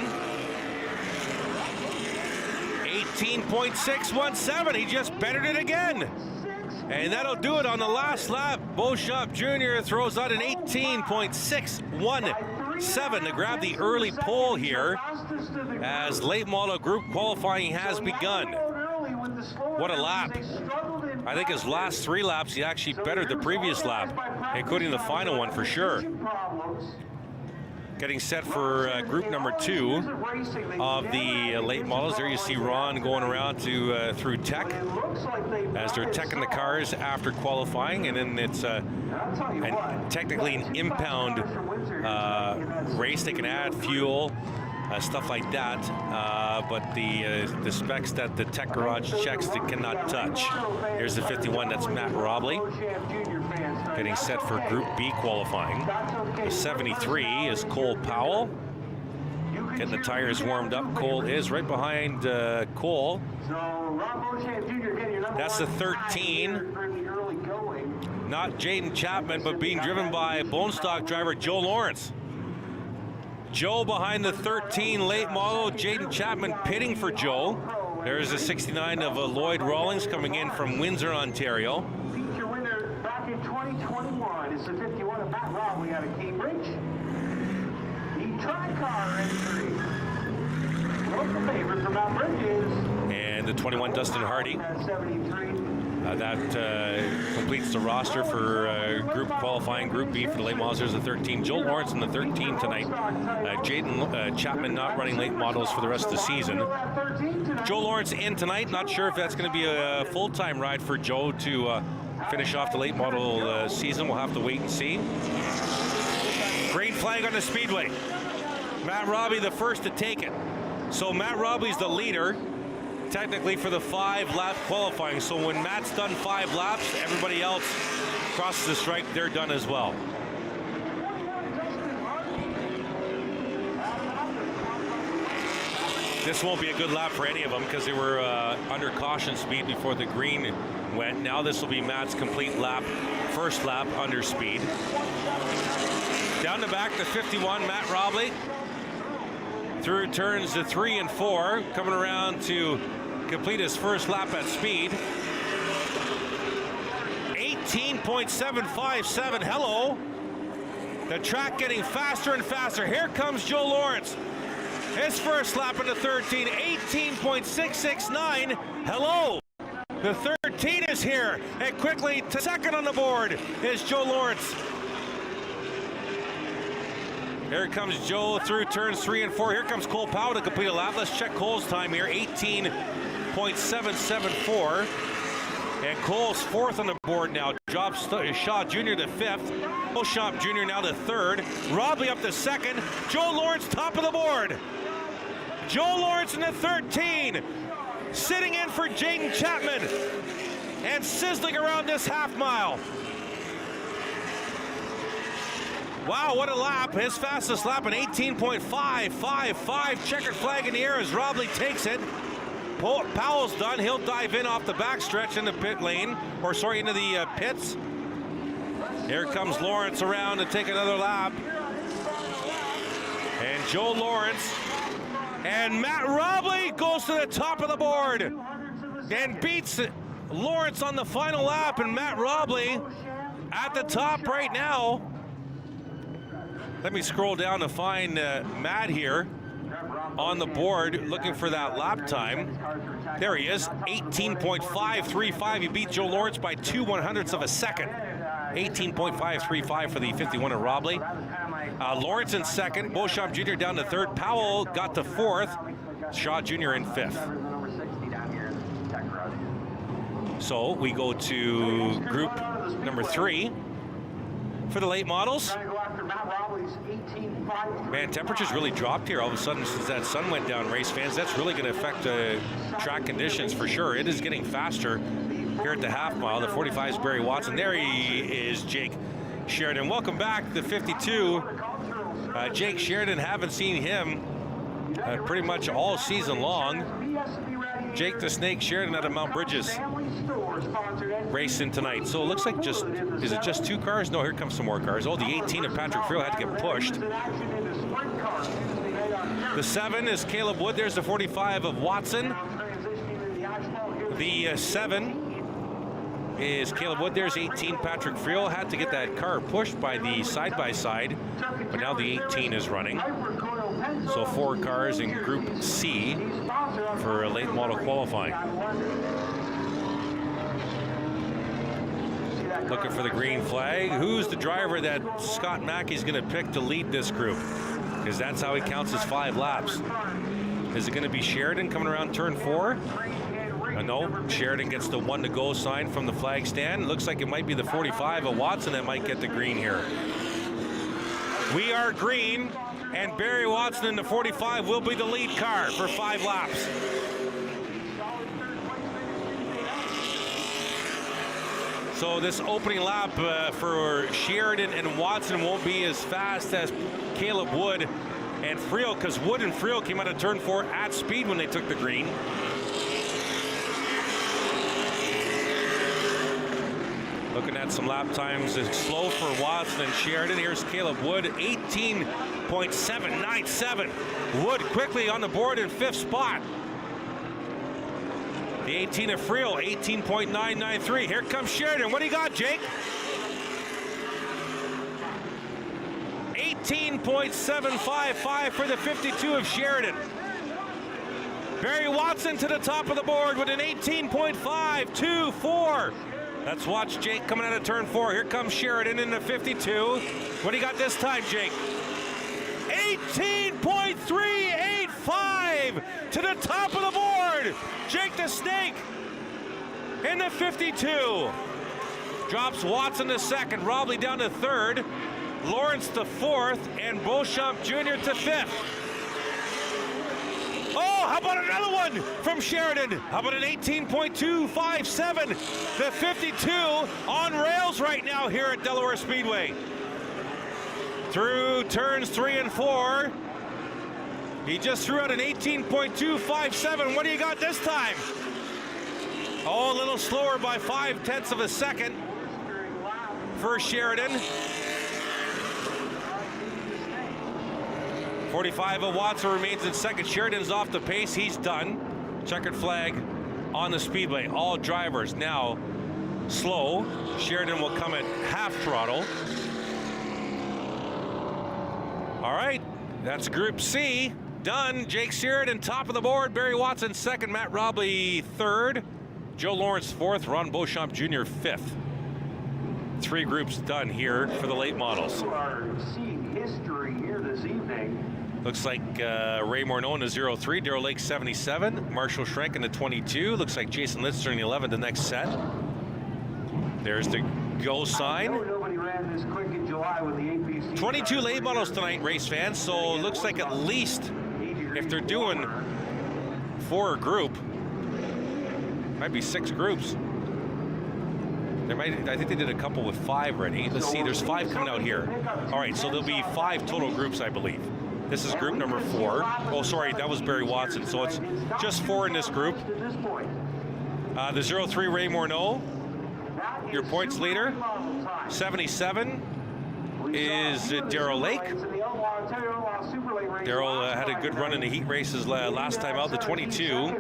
18.617. He just bettered it again. And that'll do it on the last lap. Beauchamp Jr. throws out an 18.617 to grab the early pole here as late model group qualifying has begun. What a lap. I think his last 3 laps, he actually bettered the previous lap, including the final one for sure. Getting set for group number 2 of the late models. There you see Ron going around to through tech as they're teching the cars after qualifying, and then it's technically an impound race. They can add fuel, stuff like that, but the specs that the tech garage checks they cannot touch. Here's the 51, that's Matt Robley, getting set for Group B qualifying. The 73 is Cole Powell, getting the tires warmed up. Cole is right behind Cole. That's the 13. Not Jaden Chapman, but being driven by Bone Stock driver Joe Lawrence. Joe behind the 13 late model. Jaden Chapman pitting for Joe. There's a 69 of Lloyd Rawlings coming in from Windsor, Ontario. Feature winner back in 2021 is the 51 of Matt Robley out of Cambridge. The tri-car entry. Local favorite for Mount Bridges. And the 21 Dustin Hardy. That completes the roster for group qualifying, Group B for the late models. There's the 13. Joel Lawrence in the 13 tonight. Jaden Chapman not running late models for the rest of the season. Joe Lawrence in tonight. Not sure if that's going to be a full-time ride for Joe to finish off the late model season. We'll have to wait and see. Green flag on the speedway. Matt Robbie the first to take it. So Matt Robbie's the leader, technically, for the 5-lap qualifying. So when Matt's done 5 laps, everybody else crosses the stripe, they're done as well. This won't be a good lap for any of them because they were under caution speed before the green went. Now this will be Matt's complete lap, first lap under speed. Down the back, the 51, Matt Robley. Through turns to 3 and 4, coming around to complete his first lap at speed. 18.757, hello. The track getting faster and faster. Here comes Joe Lawrence. His first lap into 13, 18.669, hello. The 13 is here, and quickly to second on the board is Joe Lawrence. Here comes Joe through turns 3 and 4. Here comes Cole Powell to complete a lap. Let's check Cole's time here, 18.774. And Cole's 4th on the board now. Shaw Jr. to 5th. Beauchamp Jr. now to 3rd. Robley up to 2nd. Joe Lawrence top of the board. Joe Lawrence in the 13. Sitting in for Jaden Chapman. And sizzling around this half mile. Wow, what a lap. His fastest lap, an 18.555. Checkered flag in the air as Robley takes it. Powell's done. He'll dive in off the backstretch in the pit lane, or sorry, into the pits. Here comes Lawrence around to take another lap. And Joe Lawrence. And Matt Robley goes to the top of the board and beats Lawrence on the final lap. And Matt Robley at the top right now. Let me scroll down to find Matt here on the board, looking for that lap time. There he is, 18.535. He beat Joe Lawrence by 2/100ths of a second. 18.535 for the 51 of Robley. Lawrence in 2nd, Beauchamp Jr. down to 3rd. Powell got to 4th. Shaw Jr. in 5th. So we go to group number 3 for the late models. Man, temperatures really dropped here all of a sudden since that sun went down, race fans. That's really going to affect track conditions for sure. It is getting faster here at the half mile. The 45's Barry Watson. There he is, Jake Sheridan. Welcome back, the 52. Jake Sheridan, haven't seen him pretty much all season long. Jake the Snake Sheridan out of Mount Bridges. racing tonight. So it looks like is it just 2 cars? No, here comes some more cars. Oh, the 18 of Patrick Friel had to get pushed. The 7 is Caleb Wood. There's the 45 of Watson. The 7 is Caleb Wood. There's 18 Patrick Friel. Had to get that car pushed by the side-by-side, but now the 18 is running. So 4 cars in Group C for late model qualifying. Looking for the green flag. Who's the driver that Scott Mackey's going to pick to lead this group? Because that's how he counts his 5 laps. Is it going to be Sheridan coming around turn 4? No, Sheridan gets the 1 to go sign from the flag stand. Looks like it might be the 45 of Watson that might get the green here. We are green, and Barry Watson in the 45 will be the lead car for 5 laps. So this opening lap for Sheridan and Watson won't be as fast as Caleb Wood and Friel, because Wood and Friel came out of turn 4 at speed when they took the green. Looking at some lap times, it's slow for Watson and Sheridan. Here's Caleb Wood, 18.797. Wood quickly on the board in 5th spot. The 18 of Friel, 18.993. Here comes Sheridan. What do you got, Jake? 18.755 for the 52 of Sheridan. Barry Watson to the top of the board with an 18.524. Let's watch Jake coming out of turn 4. Here comes Sheridan in the 52. What do you got this time, Jake? 18.385 to the top of the board. Jake the Snake in the 52. Drops Watson to 2nd, Robley down to 3rd, Lawrence to 4th, and Beauchamp Jr. to 5th. Oh, how about another one from Sheridan? How about an 18.257? The 52 on rails right now here at Delaware Speedway. Through turns 3 and 4. He just threw out an 18.257. What do you got this time? Oh, a little slower by 0.5 of a second for Sheridan. 45 of Watson remains in 2nd. Sheridan's off the pace. He's done. Checkered flag on the speedway. All drivers now slow. Sheridan will come at half throttle. All right, that's Group C done. Jake Sheridan top of the board. Barry Watson 2nd. Matt Robley 3rd. Joe Lawrence 4th. Ron Beauchamp Jr. 5th. 3 groups done here for the late models. You are seeing history here this evening. Looks like Ray Morneau in the 03, Darrell Lake 77, Marshall Schrenk in the 22. Looks like Jason Lister in the 11, the next set. There's the go sign. Nobody ran this quick in July with the APC. 22 late models tonight, race fans. So it looks like at least, if they're doing 4 a group, might be 6 groups. There might, I think they did a couple with 5 already. Let's see, there's 5 coming out here. All right, so there'll be 5 total groups, I believe. This is group number 4. Oh, sorry, that was Barry Watson. So it's just 4 in this group. The 03 Ray Morneau, your points leader. 77 is Darrell Lake. Darrell had a good run in the heat races last time out. The 22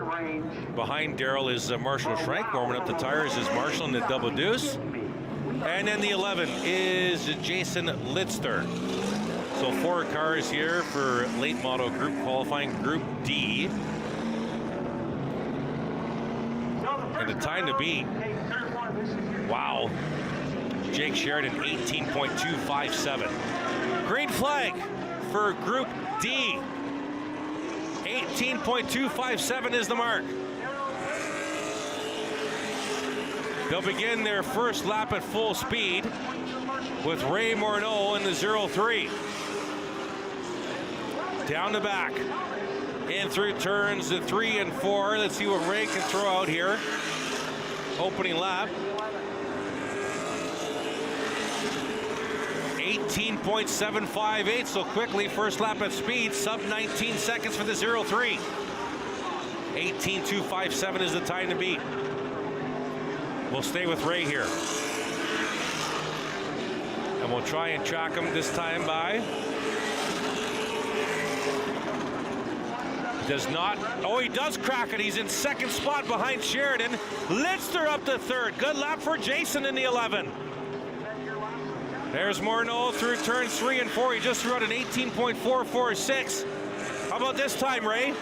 behind Darrell is Marshall Schrenk. Warming up the tires is Marshall in the double deuce. And then the 11 is Jason Lister. So 4 cars here for late model group qualifying, Group D. And the time to beat, wow, Jake Sheridan 18.257. Green flag for Group D. 18.257 is the mark. They'll begin their first lap at full speed with Ray Morneau in the 03. Down the back, in through turns 3 and 4. Let's see what Ray can throw out here. Opening lap. 18.758, so quickly, first lap at speed, sub 19 seconds for the 03. 18.257 is the time to beat. We'll stay with Ray here. And we'll try and track him this time by. Does not. Oh, he does crack it. He's in second spot behind Sheridan. Lister up to third. Good lap for Jason in the 11. There's Morneau through turns 3 and 4. He just threw out an 18.446. How about this time, Ray?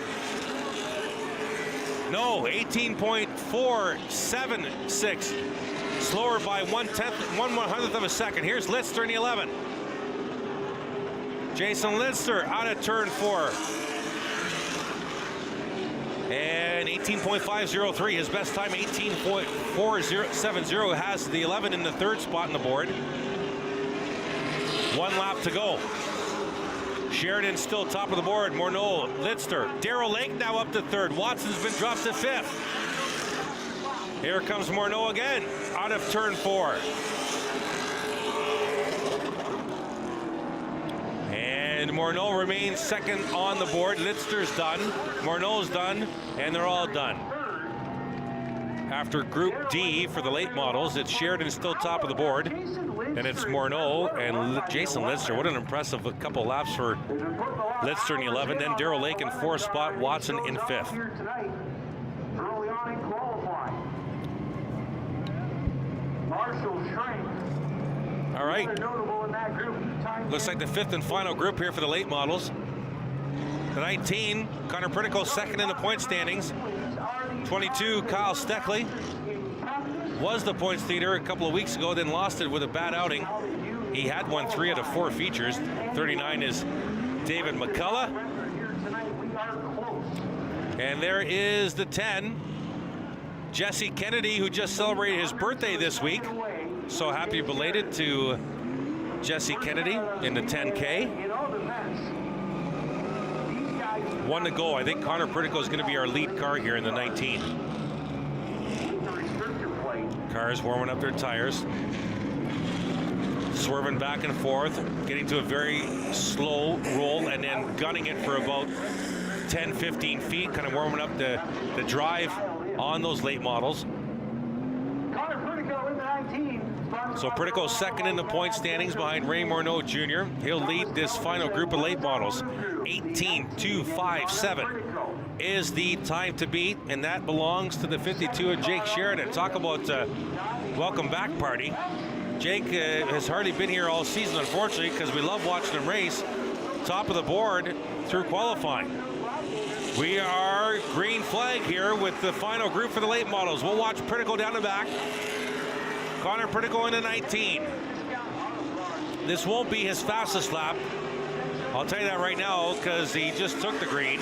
No, 18.476. Slower by 1/100th of a second. Here's Lister in the 11. Jason Lister out of turn 4. And 18.503, his best time, 18.470, has the 11 in the third spot on the board. 1 lap to go. Sheridan still top of the board. Morneau, Lister, Darrell Lake now up to third. Watson's been dropped to 5th. Here comes Morneau again, out of turn 4. And Morneau remains second on the board. Lister's done, Morneau's done, and they're all done. After Group D for the late models, it's Sheridan still top of the board. Then it's Morneau and Jason Lister. What an impressive couple laps for Lister in the 11. Then Darrell Lake in 4th spot, Watson in 5th. Early on in qualifying. Marshall Shrink. All right. Notable in that group. Looks like the 5th and final group here for the late models. The 19, Connor Pritico second in the point standings. 22, Kyle Steckley. Was the points leader a couple of weeks ago, then lost it with a bad outing. He had won 3 out of 4 features. 39 is David McCullough. And there is the 10, Jesse Kennedy, who just celebrated his birthday this week. So happy belated to Jesse Kennedy in the 10K. 1 to go. I think Connor Pritico is going to be our lead car here in the 19. Cars warming up their tires. Swerving back and forth, getting to a very slow roll and then gunning it for about 10-15 feet, kind of warming up the drive on those late models. So Pritico second in the point standings behind Ray Morneau Jr. He'll lead this final group of late models. 18.257 is the time to beat, and that belongs to the 52 of Jake Sheridan. Talk about welcome back party. Jake has hardly been here all season, unfortunately, because we love watching him race. Top of the board through qualifying. We are green flag here with the final group for the late models. We'll watch Pritico down the back. Connor Pritico in the 19. This won't be his fastest lap. I'll tell you that right now, because he just took the green.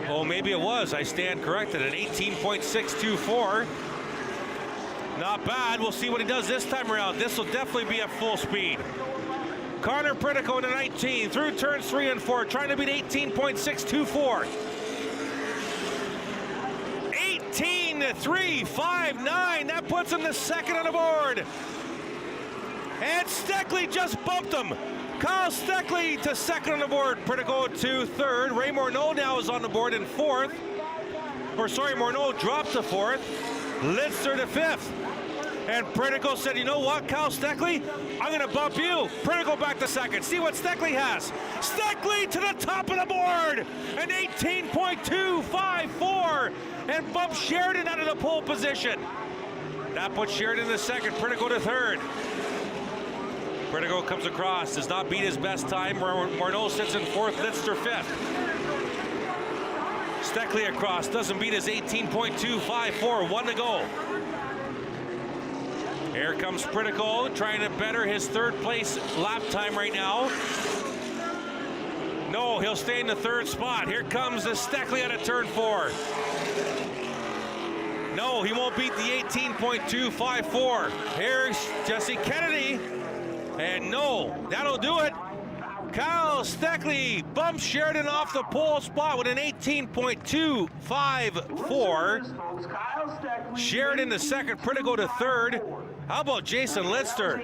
Oh, maybe it was. I stand corrected at 18.624. Not bad. We'll see what he does this time around. This will definitely be at full speed. Connor Pritico in the 19 through turns 3 and 4, trying to beat 18.624. 18.359. That puts him to second on the board. And Steckley just bumped him. Kyle Steckley to second on the board. Pritico to third. Ray Morneau now is on the board in 4th. Morneau dropped to 4th. Lister to 5th. And Pritico said, you know what, Kyle Steckley? I'm going to bump you. Pritico back to second. See what Steckley has. Steckley to the top of the board. An 18.254. And bumps Sheridan out of the pole position. That puts Sheridan to second. Pritico to third. Pritico comes across. Does not beat his best time. Morneau sits in 4th. Lister 5th. Steckley across. Doesn't beat his 18.254. 1 to go. Here comes Pritico, trying to better his 3rd place lap time right now. No, he'll stay in the 3rd spot. Here comes the Steckley out of turn 4. No, he won't beat the 18.254. Here's Jesse Kennedy. And no, that'll do it. Kyle Steckley bumps Sheridan off the pole spot with an 18.254. Sheridan to second, Pritico to third. How about Jason Lister?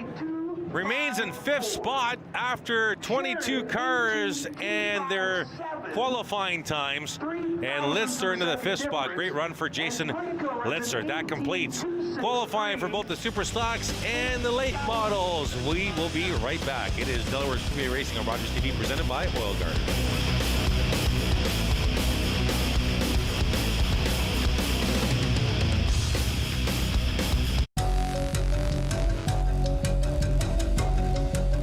Remains in 5th spot after 22 cars and their qualifying times. And Litzer into the 5th spot. Great run for Jason Litzer. That completes qualifying for both the Super Stocks and the late models. We will be right back. It is Delaware Speedway Racing on Rogers TV, presented by Oil Guard.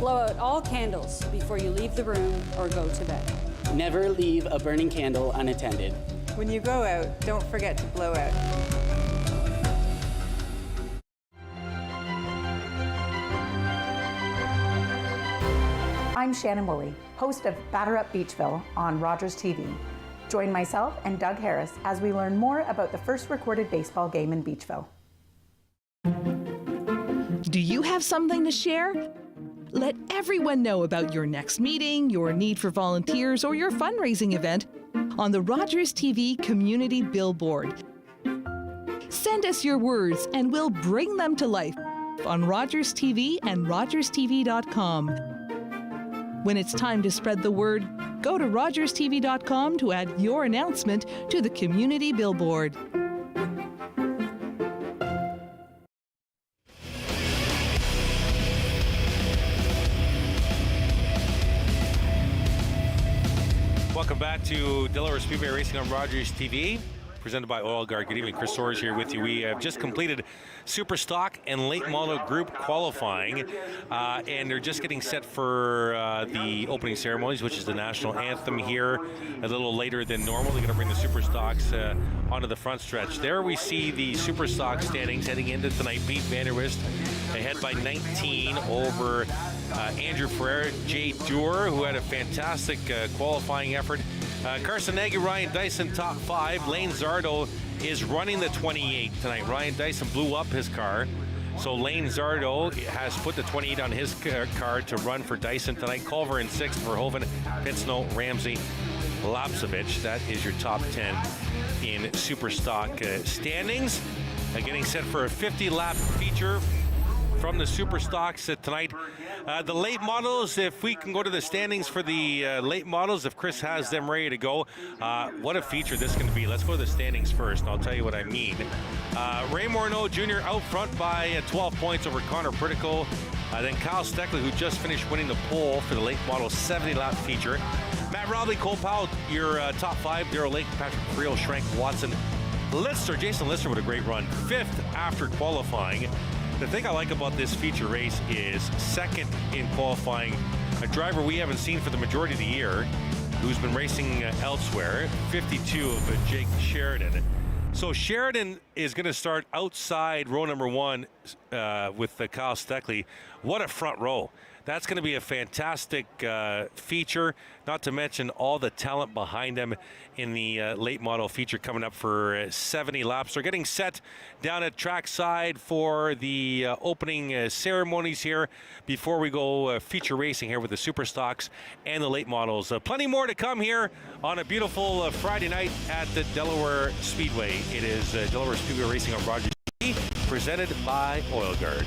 Blow out all candles before you leave the room or go to bed. Never leave a burning candle unattended. When you go out, don't forget to blow out. I'm Shannon Woolley, host of Batter Up Beachville on Rogers TV. Join myself and Doug Harris as we learn more about the first recorded baseball game in Beachville. Do you have something to share? Let everyone know about your next meeting, your need for volunteers, or your fundraising event on the Rogers TV Community Billboard. Send us your words and we'll bring them to life on Rogers TV and RogersTV.com. When it's time to spread the word, go to RogersTV.com to add your announcement to the Community Billboard. Welcome back to Delaware Speedway Racing on Rogers TV, presented by Oil Guard. Good evening, Chris Soares here with you. We have just completed Super Stock and Late Model Group qualifying, and they're just getting set for the opening ceremonies, which is the national anthem here a little later than normal. They're going to bring the Super Stocks onto the front stretch. There we see the Super Stock standings heading into tonight. Pete Vanderwist ahead by 19 over Andrew Ferrer, Jay Dewar, who had a fantastic qualifying effort. Carson Nagy, Ryan Dyson, top 5. Lane Zardo is running the 28 tonight. Ryan Dyson blew up his car, so Lane Zardo has put the 28 on his car to run for Dyson tonight. Culver in 6th for Verhoeven, Pinsno, Ramsey, Lapsevich. That is your top 10 in Super Stock standings. Getting set for a 50-lap feature from the Super Stocks tonight. The late models, if we can go to the standings for the late models, if Chris has them ready to go, what a feature this is going to be. Let's go to the standings first, and I'll tell you what I mean. Ray Morneau Jr. out front by 12 points over Connor Pritico. Then Kyle Steckley, who just finished winning the pole for the late model 70-lap feature. Matt Rowley, Cole Powell, your top 5. Darrell Lake, Patrick Friel, Schrank, Watson, Litzer. Jason Litzer with a great run. 5th after qualifying. The thing I like about this feature race is 2nd in qualifying, a driver we haven't seen for the majority of the year, who's been racing elsewhere, 52 of Jake Sheridan. So Sheridan is going to start outside row number 1 with Kyle Steckley. What a front row. That's going to be a fantastic feature, not to mention all the talent behind them in the late model feature coming up for 70 laps. They're getting set down at trackside for the opening ceremonies here before we go feature racing here with the Super Stocks and the late models. Plenty more to come here on a beautiful Friday night at the Delaware Speedway. It is Delaware Speedway Racing on Rogers TV, presented by Oil Guard.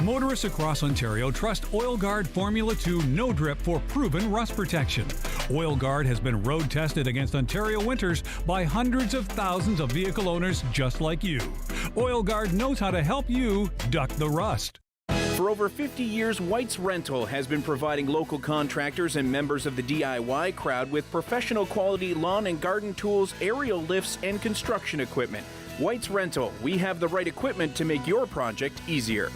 Motorists across Ontario trust Oil Guard Formula 2 No Drip for proven rust protection. Oil Guard has been road tested against Ontario winters by hundreds of thousands of vehicle owners just like you. Oil Guard knows how to help you duck the rust. For over 50 years, White's Rental has been providing local contractors and members of the DIY crowd with professional quality lawn and garden tools, aerial lifts, and construction equipment. White's Rental, we have the right equipment to make your project easier.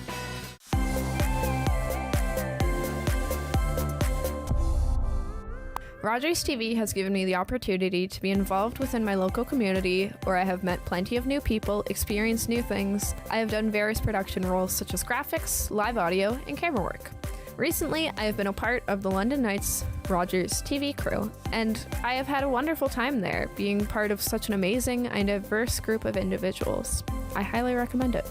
Rogers TV has given me the opportunity to be involved within my local community, where I have met plenty of new people, experienced new things. I have done various production roles such as graphics, live audio, and camera work. Recently, I have been a part of the London Knights Rogers TV crew, and I have had a wonderful time there, being part of such an amazing and diverse group of individuals. I highly recommend it.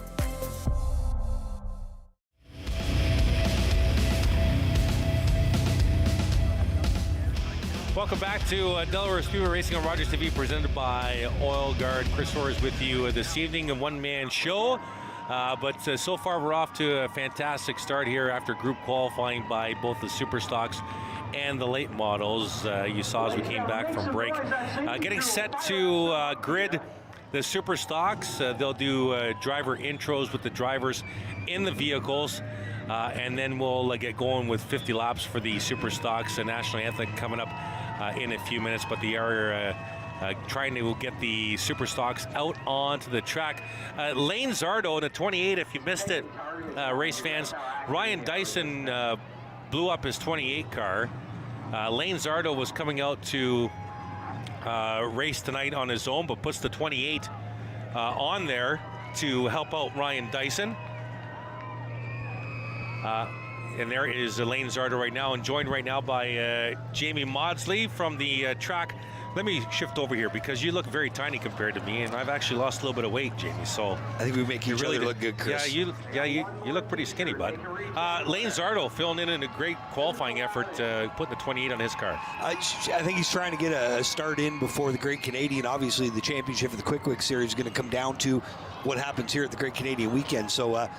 Welcome back to Delaware Speedway Racing on Rogers TV, presented by Oil Guard. Chris Orr is with you this evening, a one-man show. But so far we're off to a fantastic start here after group qualifying by both the Super Stocks and the late models. You saw as we came back from break. Getting set to grid the Super Stocks. They'll do driver intros with the drivers in the vehicles. And then we'll get going with 50 laps for the Super Stocks. The National Anthem coming up in a few minutes, but they are trying to get the Super Stocks out onto the track. Lane Zardo in the 28, if you missed it, race fans, Ryan Dyson blew up his 28 car. Lane Zardo was coming out to race tonight on his own, but puts the 28 on there to help out Ryan Dyson. And there is Lane Zardo right now, and joined right now by Jamie Maudsley from the track. Let me shift over here because you look very tiny compared to me, and I've actually lost a little bit of weight, Jamie. So I think we make each other look good, Chris. Yeah, you look pretty skinny, bud. Lane Zardo filling in a great qualifying effort, putting the 28 on his car. I think he's trying to get a start in before the Great Canadian. Obviously, the championship of the Quick Series is going to come down to what happens here at the Great Canadian Weekend. So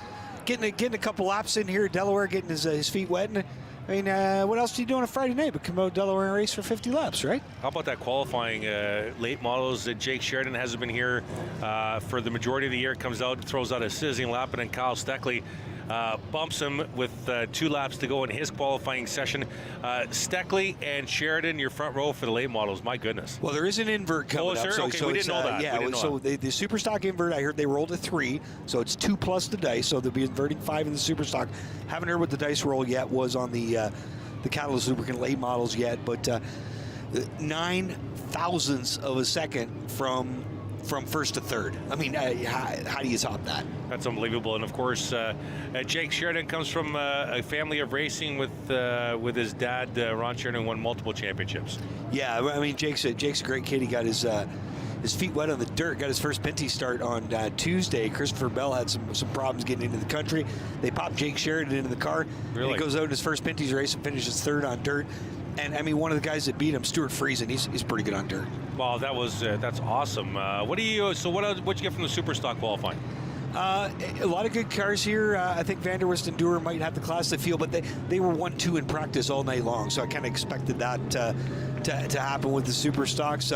getting a couple laps in here at Delaware, getting his feet wet. And I mean, what else do you do on a Friday night but come out to Delaware and race for 50 laps, right? How about that qualifying late models? Jake Sheridan hasn't been here for the majority of the year. Comes out, throws out a sizzling lap, and then Kyle Steckley bumps him with 2 laps to go in his qualifying session. Steckley and Sheridan, your front row for the late models. My goodness. Well, there is an invert coming up. So we didn't know that. Yeah, the Super Stock invert, I heard they rolled a 3, so it's 2 plus the dice, so they'll be inverting 5 in the Super Stock. Haven't heard what the dice roll yet was on the Catalyst Lubricant late models yet, but 9 thousandths of a second from first to third. I mean, how do you top that? That's unbelievable. And of course, Jake Sheridan comes from a family of racing with his dad. Ron Sheridan won multiple championships. Yeah, I mean, Jake's a great kid. He got his feet wet on the dirt. Got his first Pinty start on Tuesday. Christopher Bell had some problems getting into the country. They popped Jake Sheridan into the car. Really? And he goes out in his first Pinty's race and finishes third on dirt. And I mean, one of the guys that beat him, Stuart Friesen, he's pretty good on dirt. Wow, that's awesome. What you get from the Super Stock qualifying? A lot of good cars here. I think Vander West and Dewar might have the class to field, but they were 1-2 in practice all night long, so I kind of expected that to happen with the Super Stocks.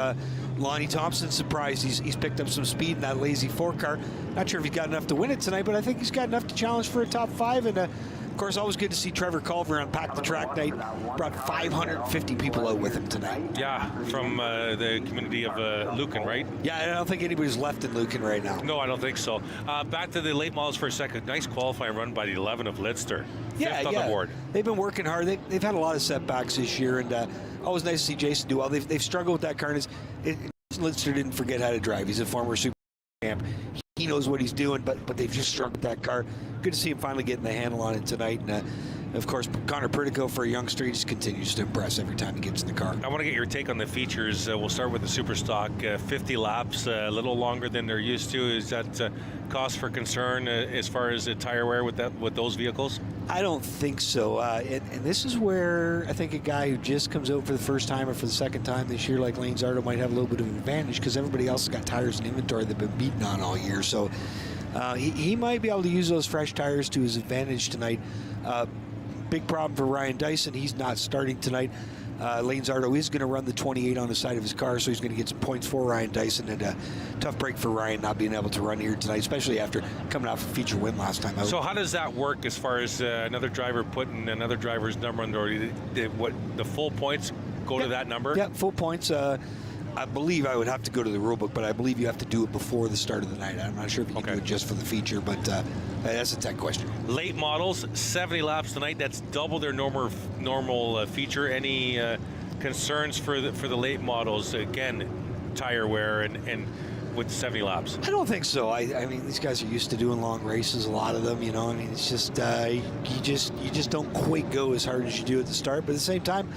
Lonnie Thompson surprised. He's picked up some speed in that Lazy 4 car. Not sure if he's got enough to win it tonight, but I think he's got enough to challenge for a top 5. And of course, always good to see Trevor Culver unpack the track night. Brought 550 people out with him tonight. Yeah, from the community of Lucan, right? Yeah, I don't think anybody's left in Lucan right now. No, I don't think so. Back to the late models for a second. Nice qualifying run by the 11 of Lidster. Fifth on the board. They've been working hard. They've had a lot of setbacks this year, and always nice to see Jason do well. They've struggled with that car. Lidster didn't forget how to drive. He's a former Super champ. He knows what he's doing, but they've just struggled with that car. Good to see him finally getting the handle on it tonight. And of course, Connor Pertico, for a youngster, he just continues to impress every time he gets in the car. I want to get your take on the features. We'll start with the Super Stock. 50 laps, a little longer than they're used to. Is that cause for concern as far as tire wear with those vehicles? I don't think so. And this is where I think a guy who just comes out for the first time or for the second time this year, like Lane Zardo, might have a little bit of an advantage because everybody else has got tires in inventory they've been beaten on all year. So he might be able to use those fresh tires to his advantage tonight. Big problem for Ryan Dyson. He's not starting tonight. Lane Zardo is going to run the 28 on the side of his car, so he's going to get some points for Ryan Dyson. And a tough break for Ryan not being able to run here tonight, especially after coming off a feature win last time out. So how does that work as far as another driver putting another driver's number on the full points go to that number? Yeah, full points. I believe I would have to go to the rule book, but I believe you have to do it before the start of the night. I'm not sure if you can do it just for the feature, but that's a tech question. Late models, 70 laps tonight. That's double their normal feature. Any concerns for the late models? Again, tire wear and with 70 laps. I don't think so. I mean, these guys are used to doing long races, a lot of them, you know. I mean, it's just you just don't quite go as hard as you do at the start, but at the same time,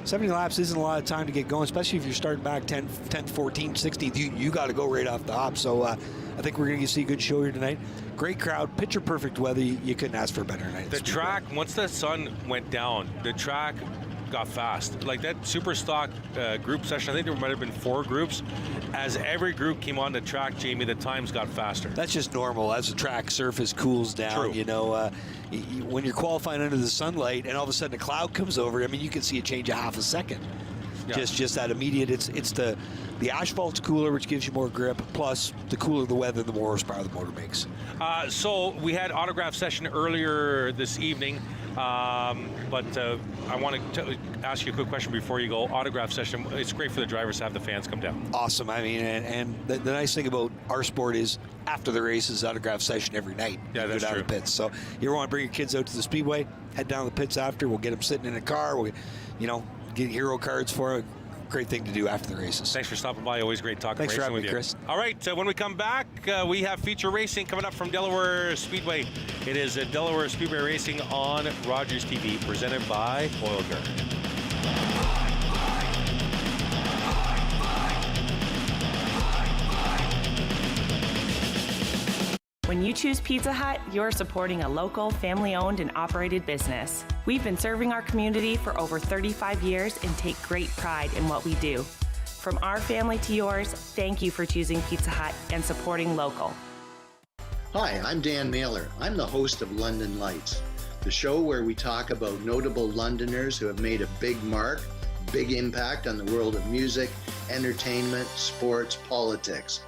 70 laps isn't a lot of time to get going, especially if you're starting back 10th, 14th, 16th. You got to go right off the hop. So I think we're going to see a good show here tonight. Great crowd, picture perfect weather. You couldn't ask for a better night. The track, once the sun went down, the track got fast. Like that super stock group session, I think there might have been 4 groups. As every group came on the track, Jamie, the times got faster. That's just normal as the track surface cools down. True. You know, when you're qualifying under the sunlight and all of a sudden a cloud comes over, I mean, you can see a change of half a second. Yeah. Just that immediate. It's the asphalt's cooler, which gives you more grip. Plus, the cooler the weather, the more horsepower the motor makes. So we had autograph session earlier this evening, but I want to ask you a quick question before you go. Autograph session. It's great for the drivers to have the fans come down. Awesome. I mean, and the nice thing about our sport is after the race is autograph session every night. Yeah, you that's go down true. to the pits. So you want to bring your kids out to the speedway, head down to the pits after. We'll get them sitting in a car. We'll, get hero cards for them. Great thing to do after the races. Thanks for stopping by. Always great talking Thanks for racing having with me, you. Chris. All right, when we come back, we have feature racing coming up from Delaware Speedway. It is Delaware Speedway Racing on Rogers TV, presented by Oil Guard. When you choose Pizza Hut, you're supporting a local, family-owned and operated business. We've been serving our community for over 35 years and take great pride in what we do. From our family to yours, thank you for choosing Pizza Hut and supporting local. Hi, I'm Dan Naylor. I'm the host of London Lights, the show where we talk about notable Londoners who have made a big mark, big impact on the world of music, entertainment, sports, politics.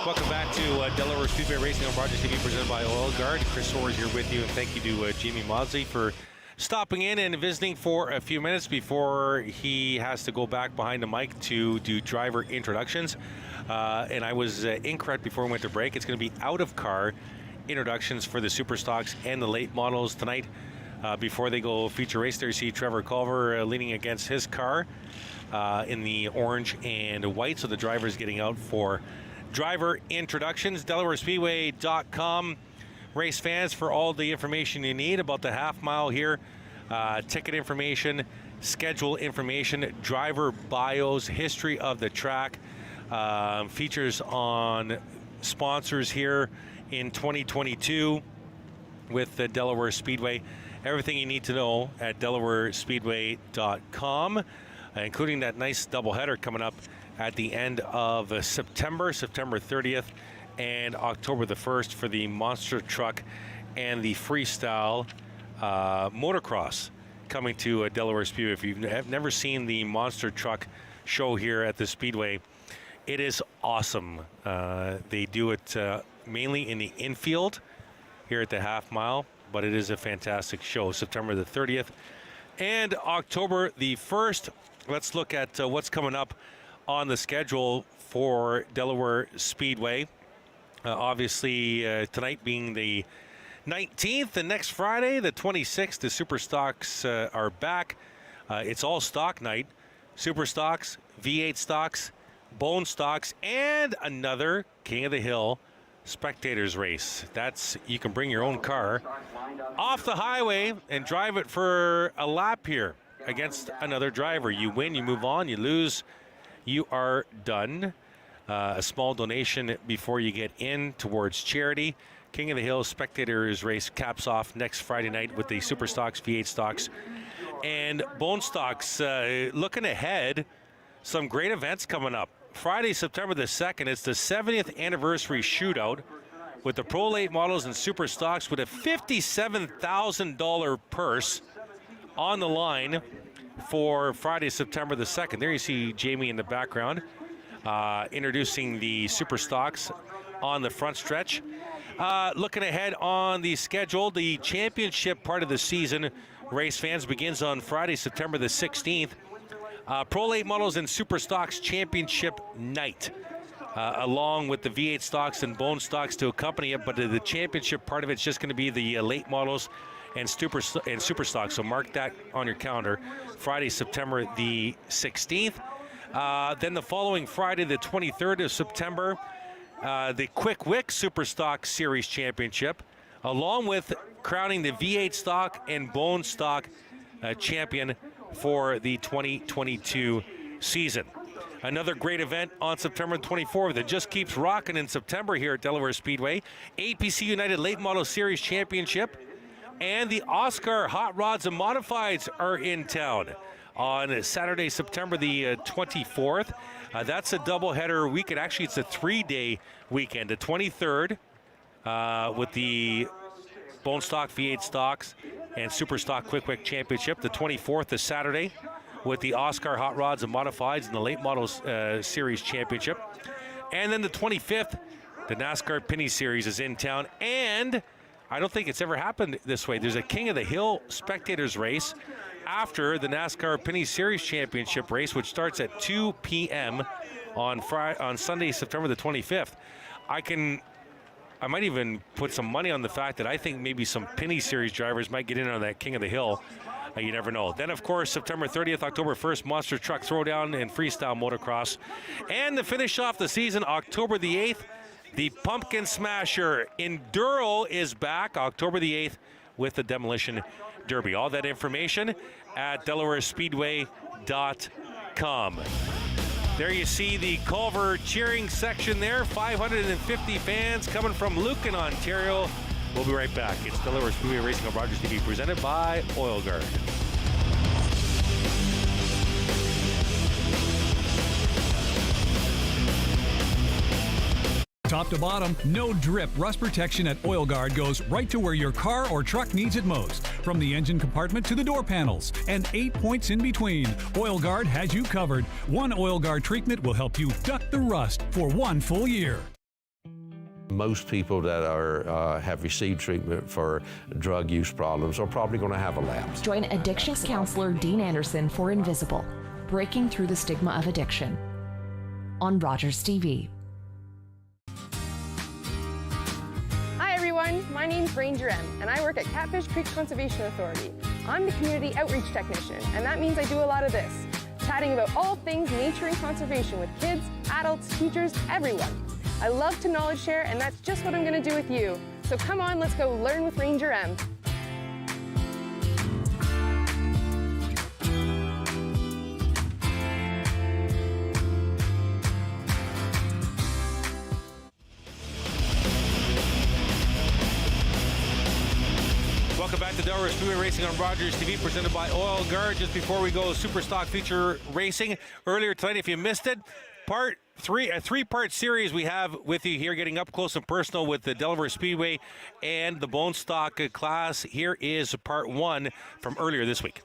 Welcome back to Delaware Speedway Racing on Rogers TV, presented by Oil Guard. Chris Orr is here with you, and thank you to Jamie Maudsley for stopping in and visiting for a few minutes before he has to go back behind the mic to do driver introductions. And I was incorrect before we went to break. It's going to be out-of-car introductions for the super stocks and the late models tonight. Before they go feature race, there you see Trevor Culver leaning against his car in the orange and white, so the driver is getting out for driver introductions. DelawareSpeedway.com. Race fans, for all the information you need about the half mile here, ticket information, schedule information, driver bios, history of the track, features on sponsors here in 2022 with the Delaware Speedway. Everything you need to know at DelawareSpeedway.com, including that nice doubleheader coming up at the end of September 30th and October the 1st for the monster truck and the freestyle motocross coming to Delaware Speedway. If you've never seen the monster truck show here at the Speedway, it is awesome. They do it mainly in the infield here at the half mile, but it is a fantastic show. September the 30th and October the 1st. Let's look at what's coming up on the schedule for Delaware Speedway. Obviously, tonight being the 19th, and next Friday, the 26th, the Super Stocks are back. It's all stock night. Super Stocks, V8 Stocks, Bone Stocks, and another King of the Hill spectators race. You can bring your own car off the highway and drive it for a lap here against another driver. You win, you move on, you lose, you are done. A small donation before you get in towards charity. King of the Hill Spectators Race caps off next Friday night with the Super Stocks, V8 Stocks, and Bone Stocks. Looking ahead, some great events coming up. Friday, September the 2nd, it's the 70th anniversary shootout with the Pro Late Models and Super Stocks with a $57,000 purse on the line for Friday, September the 2nd. There you see Jamie in the background introducing the Super Stocks on the front stretch. Looking ahead on the schedule, the championship part of the season, race fans, begins on Friday, September the 16th. Pro Late Models and Super Stocks Championship Night. along with the V8 stocks and bone stocks to accompany it. But the championship part of it's just going to be the late models and super stocks. So mark that on your calendar. Friday, September the 16th. Then the following Friday, the 23rd of September, the Quick Wick Super Stock Series Championship, along with crowning the V8 stock and bone stock champion for the 2022 season. Another great event on September 24th that just keeps rocking in September here at Delaware Speedway. APC United Late Model Series Championship and the Oscar Hot Rods and Modifieds are in town on Saturday, September the 24th. That's a doubleheader weekend. Actually, it's a 3-day weekend. The 23rd with the bone stock, V8 stocks, and super stock Quick Wick Championship. The 24th is Saturday with the Oscar Hot Rods and Modifieds and the Late Models Series Championship. And then the 25th, the NASCAR Penny Series is in town. And I don't think it's ever happened this way. There's a King of the Hill spectators race after the NASCAR Penny Series Championship race, which starts at 2 p.m. on Sunday, September the 25th. I might even put some money on the fact that I think maybe some Penny Series drivers might get in on that King of the Hill. You never know. Then, of course, September 30th, October 1st, Monster Truck Throwdown and Freestyle Motocross. And to finish off the season, October the 8th, the Pumpkin Smasher Enduro is back October the 8th with the Demolition Derby. All that information at DelawareSpeedway.com. There you see the Culver cheering section there. 550 fans coming from Lucan, Ontario. We'll be right back. It's Delaware Speedway Racing on Rogers TV, presented by Oil Guard. Top to bottom, no drip rust protection at Oil Guard goes right to where your car or truck needs it most. From the engine compartment to the door panels and 8 points in between, Oil Guard has you covered. One Oil Guard treatment will help you duck the rust for 1 full year. Most people that have received treatment for drug use problems are probably going to have a lapse. Join addictions counselor Dean Anderson for Invisible, Breaking Through the Stigma of Addiction on Rogers TV. Hi everyone, my name's Ranger M, and I work at Catfish Creek Conservation Authority. I'm the community outreach technician, and that means I do a lot of this, chatting about all things nature and conservation with kids, adults, teachers, everyone. I love to knowledge share, and that's just what I'm going to do with you. So come on, let's go learn with Ranger M. Welcome back to Delaware Speedway Racing on Rogers TV, presented by Oil Guard. Just before we go Super Stock Feature Racing, earlier tonight, if you missed it, a three-part series we have with you here, getting up close and personal with the Delaware Speedway and the bone stock class. Here is part one from earlier this week.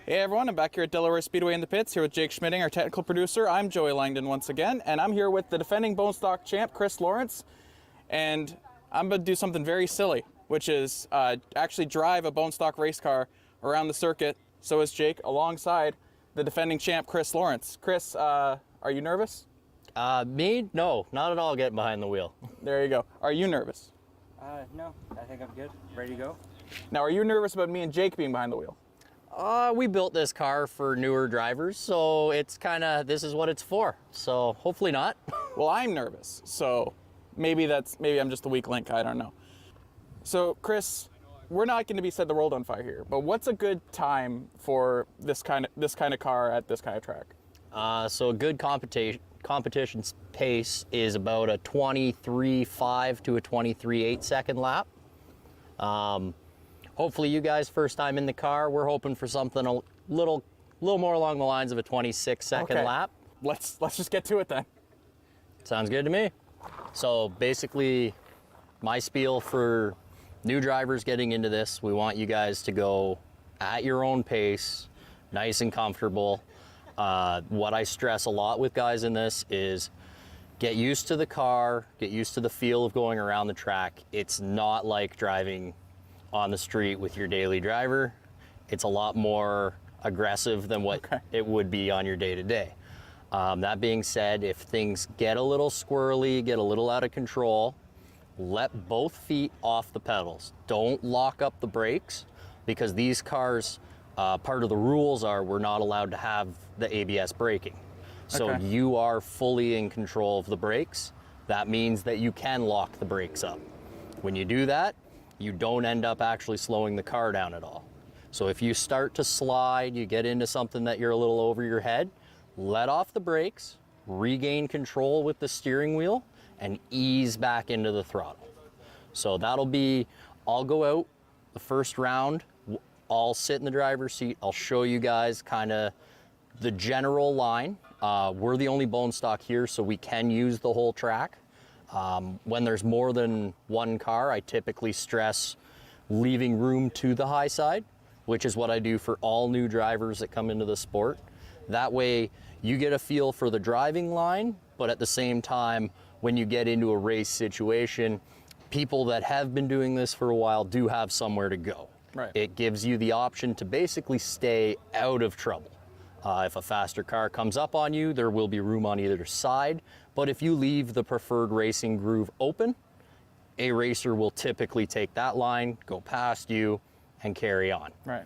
Hey everyone, I'm back here at Delaware Speedway in the pits, here with Jake Schmitting, our technical producer. I'm Joey Langdon once again, and I'm here with the defending bone stock champ, Chris Lawrence, and I'm going to do something very silly, which is actually drive a bone stock race car around the circuit. So is Jake, alongside the defending champ, Chris Lawrence. Chris, are you nervous? Me? No, not at all getting behind the wheel. There you go. Are you nervous? No, I think I'm good. Ready to go? Now, are you nervous about me and Jake being behind the wheel? We built this car for newer drivers, so it's this is what it's for. So hopefully not. Well, I'm nervous, so maybe I'm just a weak link, I don't know. So, Chris, we're not going to be set the world on fire here, but what's a good time for this kind of car at this kind of track? So a good competition pace is about a 23.5 to a 23.8 second lap. Hopefully you guys, first time in the car, we're hoping for something a little more along the lines of a 26 second lap. Let's just get to it then. Sounds good to me. So basically, my spiel for new drivers getting into this, we want you guys to go at your own pace, nice and comfortable. What I stress a lot with guys in this is get used to the car, get used to the feel of going around the track. It's not like driving on the street with your daily driver. It's a lot more aggressive than what it would be on your day-to-day. That being said, if things get a little squirrely, get a little out of control, let both feet off the pedals. Don't lock up the brakes, because these cars, part of the rules are we're not allowed to have the ABS braking. So Okay. you are fully in control of the brakes. That means that you can lock the brakes up. When you do that, you don't end up actually slowing the car down at all. So if you start to slide, you get into something that you're a little over your head, let off the brakes, regain control with the steering wheel, and ease back into the throttle. So that'll be, I'll go out the first round, I'll sit in the driver's seat, I'll show you guys kind of the general line. We're the only bone stock here, so we can use the whole track. When there's more than one car, I typically stress leaving room to the high side, which is what I do for all new drivers that come into the sport. That way you get a feel for the driving line, but at the same time, when you get into a race situation, people that have been doing this for a while do have somewhere to go. Right. It gives you the option to basically stay out of trouble. If a faster car comes up on you, there will be room on either side. But if you leave the preferred racing groove open, a racer will typically take that line, go past you, and carry on. Right.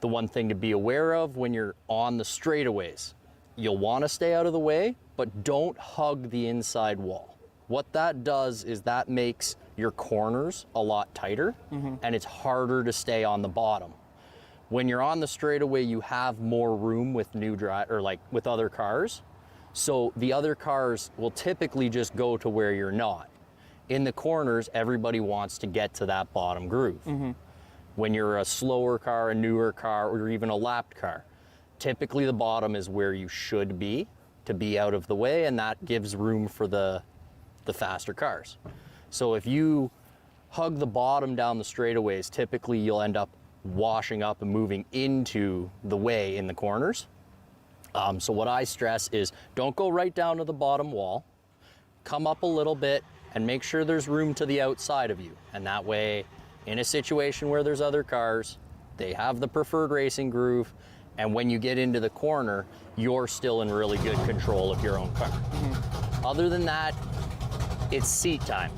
The one thing to be aware of when you're on the straightaways, you'll want to stay out of the way, but don't hug the inside wall. What that does is that makes your corners a lot tighter, and it's harder to stay on the bottom. When you're on the straightaway, you have more room with with other cars. So the other cars will typically just go to where you're not. In the corners, everybody wants to get to that bottom groove. When you're a slower car, a newer car, or even a lapped car, typically the bottom is where you should be to be out of the way, and that gives room for the faster cars. So if you hug the bottom down the straightaways, typically you'll end up washing up and moving into the way in the corners. So what I stress is don't go right down to the bottom wall, come up a little bit and make sure there's room to the outside of you. And that way, in a situation where there's other cars, they have the preferred racing groove, and when you get into the corner, you're still in really good control of your own car. Other than that, it's seat time.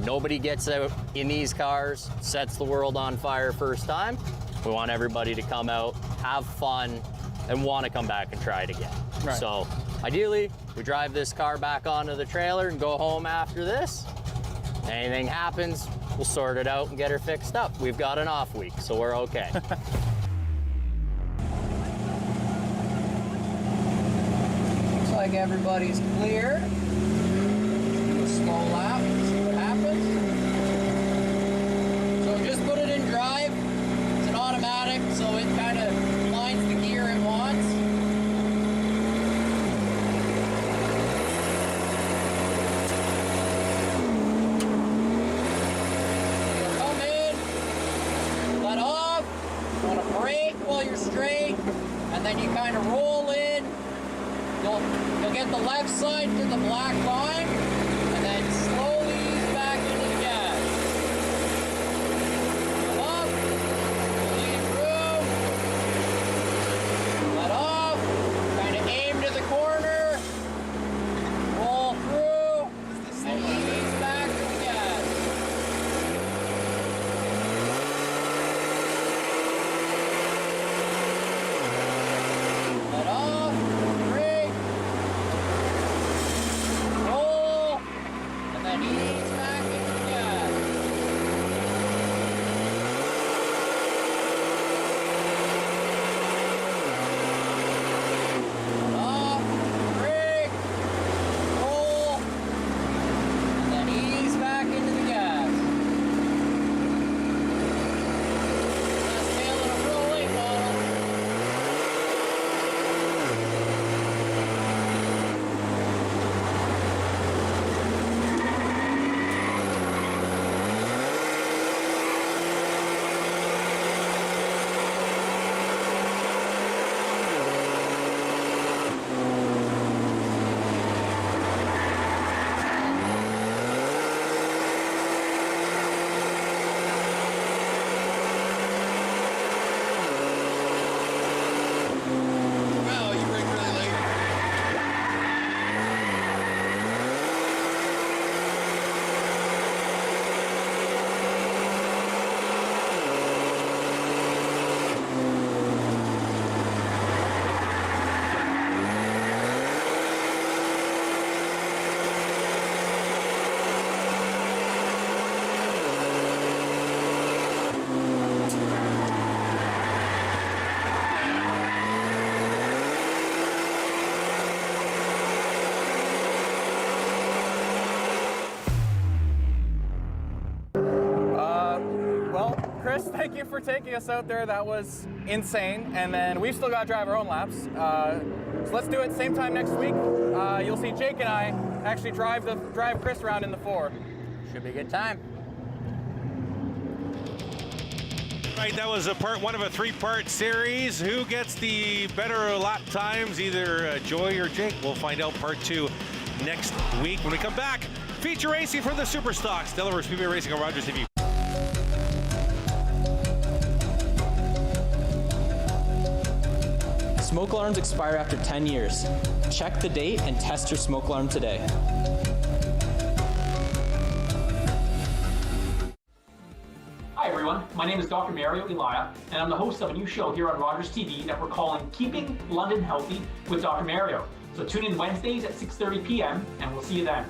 Nobody gets out in these cars, sets the world on fire first time. We want everybody to come out, have fun, and want to come back and try it again. Right. So ideally, we drive this car back onto the trailer and go home after this. Anything happens, we'll sort it out and get her fixed up. We've got an off week, so we're okay. Looks like everybody's clear. Do a slow lap, see what happens. So just put it in drive. It's an automatic, so it kind of finds the gear it wants. So come in, let off, you want to brake while you're straight, and then you kind of roll in. You'll get the left side to the black line, and then slowly ease back into the gas. Come up, lead through, let off, kind of aim to the corner, roll through, and ease back to the gas. Let off, brake, roll, Chris, thank you for taking us out there. That was insane. And then we've still got to drive our own laps. So let's do it same time next week. You'll see Jake and I actually drive Chris around in the 4. Should be a good time. Right, that was a part 1 of a 3-part series. Who gets the better lap times, either Joy or Jake? We'll find out part 2 next week when we come back. Feature racing from the Super Stocks, Delaware Speedway Racing on Rogers TV. Smoke alarms expire after 10 years. Check the date and test your smoke alarm today. Hi everyone, my name is Dr. Mario Elia, and I'm the host of a new show here on Rogers TV that we're calling Keeping London Healthy with Dr. Mario. So tune in Wednesdays at 6:30 p.m. and we'll see you then.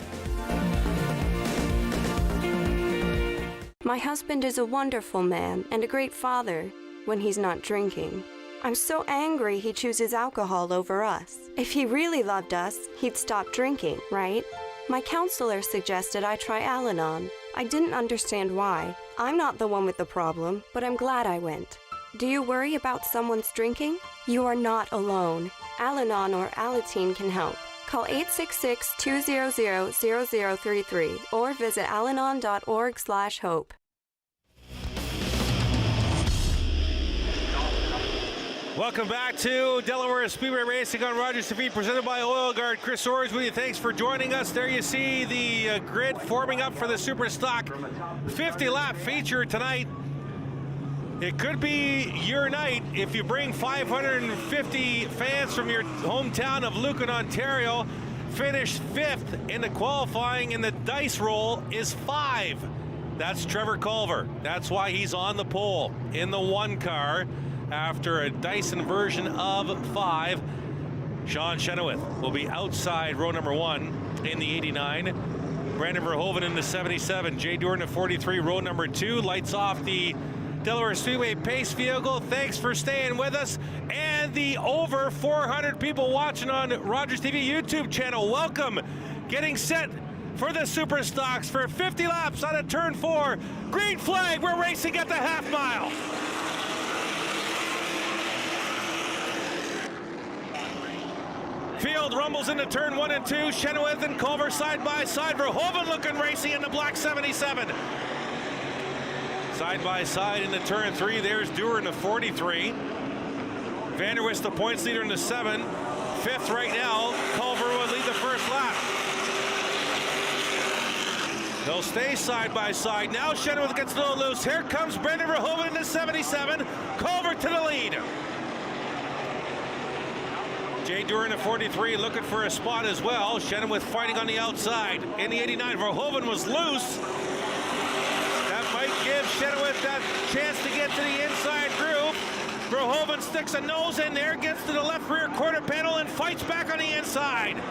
My husband is a wonderful man and a great father when he's not drinking. I'm so angry he chooses alcohol over us. If he really loved us, he'd stop drinking, right? My counselor suggested I try Al-Anon. I didn't understand why. I'm not the one with the problem, but I'm glad I went. Do you worry about someone's drinking? You are not alone. Al-Anon or Alateen can help. Call 866-200-0033 or visit alanon.org/hope. Welcome back to Delaware Speedway Racing on Rogers TV, presented by Oil Guard. Chris Orrs with you. Thanks for joining us. There you see the grid forming up for the Super Stock 50-lap feature tonight. It could be your night if you bring 550 fans from your hometown of Lucan, Ontario. Finish 5th in the qualifying, and the dice roll is 5. That's Trevor Culver. That's why he's on the pole in the 1 car. After a Dyson version of 5, Sean Chenoweth will be outside row number 1 in the 89. Brandon Verhoeven in the 77. Jay Dewar in the 43, row number 2. Lights off the Delaware Speedway pace vehicle. Thanks for staying with us. And the over 400 people watching on Rogers TV YouTube channel, welcome. Getting set for the Super Stocks for 50 laps out of turn 4. Green flag, we're racing at the half mile. Field rumbles into turn 1 and 2. Chenoweth and Culver side by side. Verhoeven looking racing in the black 77. Side by side into turn 3. There's Dewar in the 43. Vanderwist, the points leader, in the 7. 5th right now. Culver will lead the first lap. They'll stay side by side. Now Chenoweth gets a little loose. Here comes Brendan Verhoeven in the 77. Culver to the lead. Jay Dewar in the 43 looking for a spot as well. Chenoweth fighting on the outside. In the 89, Verhoeven was loose. That might give Chenoweth that chance to get to the inside groove. Verhoeven sticks a nose in there, gets to the left rear quarter panel, and fights back on the inside.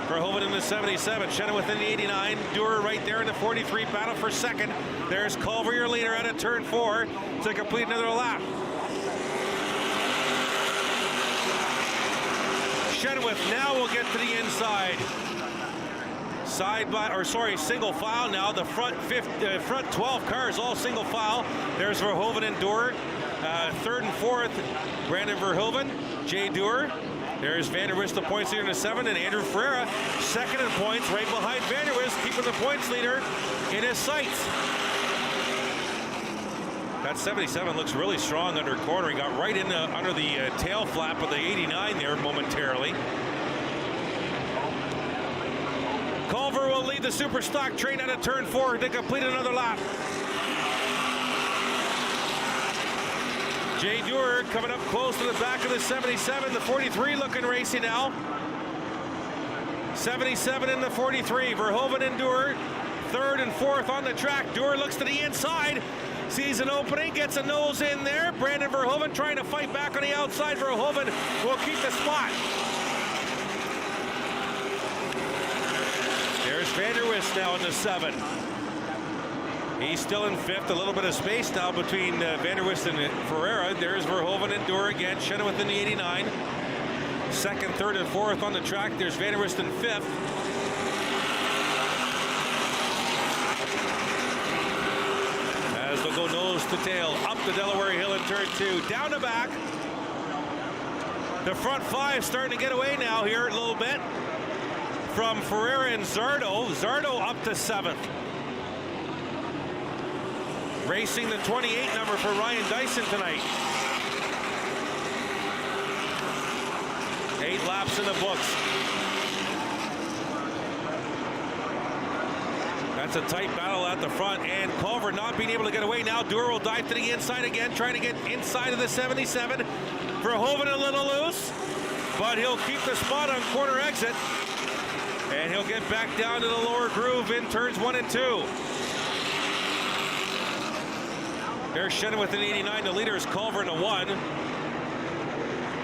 Verhoeven in the 77, Chenoweth in the 89, Dewar right there in the 43, battle for second. There's Culver, your leader, out of turn 4 to complete another lap. Chenoweth now will get to the inside. Single file now. The front 12 cars all single file. There's Verhoeven and Dewar. 3rd and 4th, Brandon Verhoeven, Jay Dewar. There's Vanderwist, the points leader in the 7, and Andrew Ferreira, 2nd in points, right behind Vanderwist, keeping the points leader in his sights. That 77 looks really strong under corner. He got right in under the tail flap of the 89 there momentarily. Culver will lead the Super Stock train out of turn 4 to complete another lap. Jay Dewar coming up close to the back of the 77, the 43 looking racy now. 77 in the 43, Verhoeven and Dewar, 3rd and 4th on the track. Dewar looks to the inside. Sees an opening, gets a nose in there. Brandon Verhoeven trying to fight back on the outside. Verhoeven will keep the spot. There's Vanderwist now in the 7. He's still in 5th. A little bit of space now between Vanderwist and Ferreira. There's Verhoeven and Dewar again. Chenoweth in the 89. 2nd, 3rd, and 4th on the track. There's Vanderwist in 5th. go nose to tail, up the Delaware Hill in turn 2, down the back. The front 5 starting to get away now here a little bit from Ferreira and Zardo. Zardo up to 7th. Racing the 28 number for Ryan Dyson tonight. 8 laps in the books. That's a tight battle at the front, and Culver not being able to get away. Now Dewar will dive to the inside again, trying to get inside of the 77. Verhoeven a little loose, but he'll keep the spot on corner exit, and he'll get back down to the lower groove in turns 1 and 2. There's Chenoweth in 89. The leader is Culver in a 1.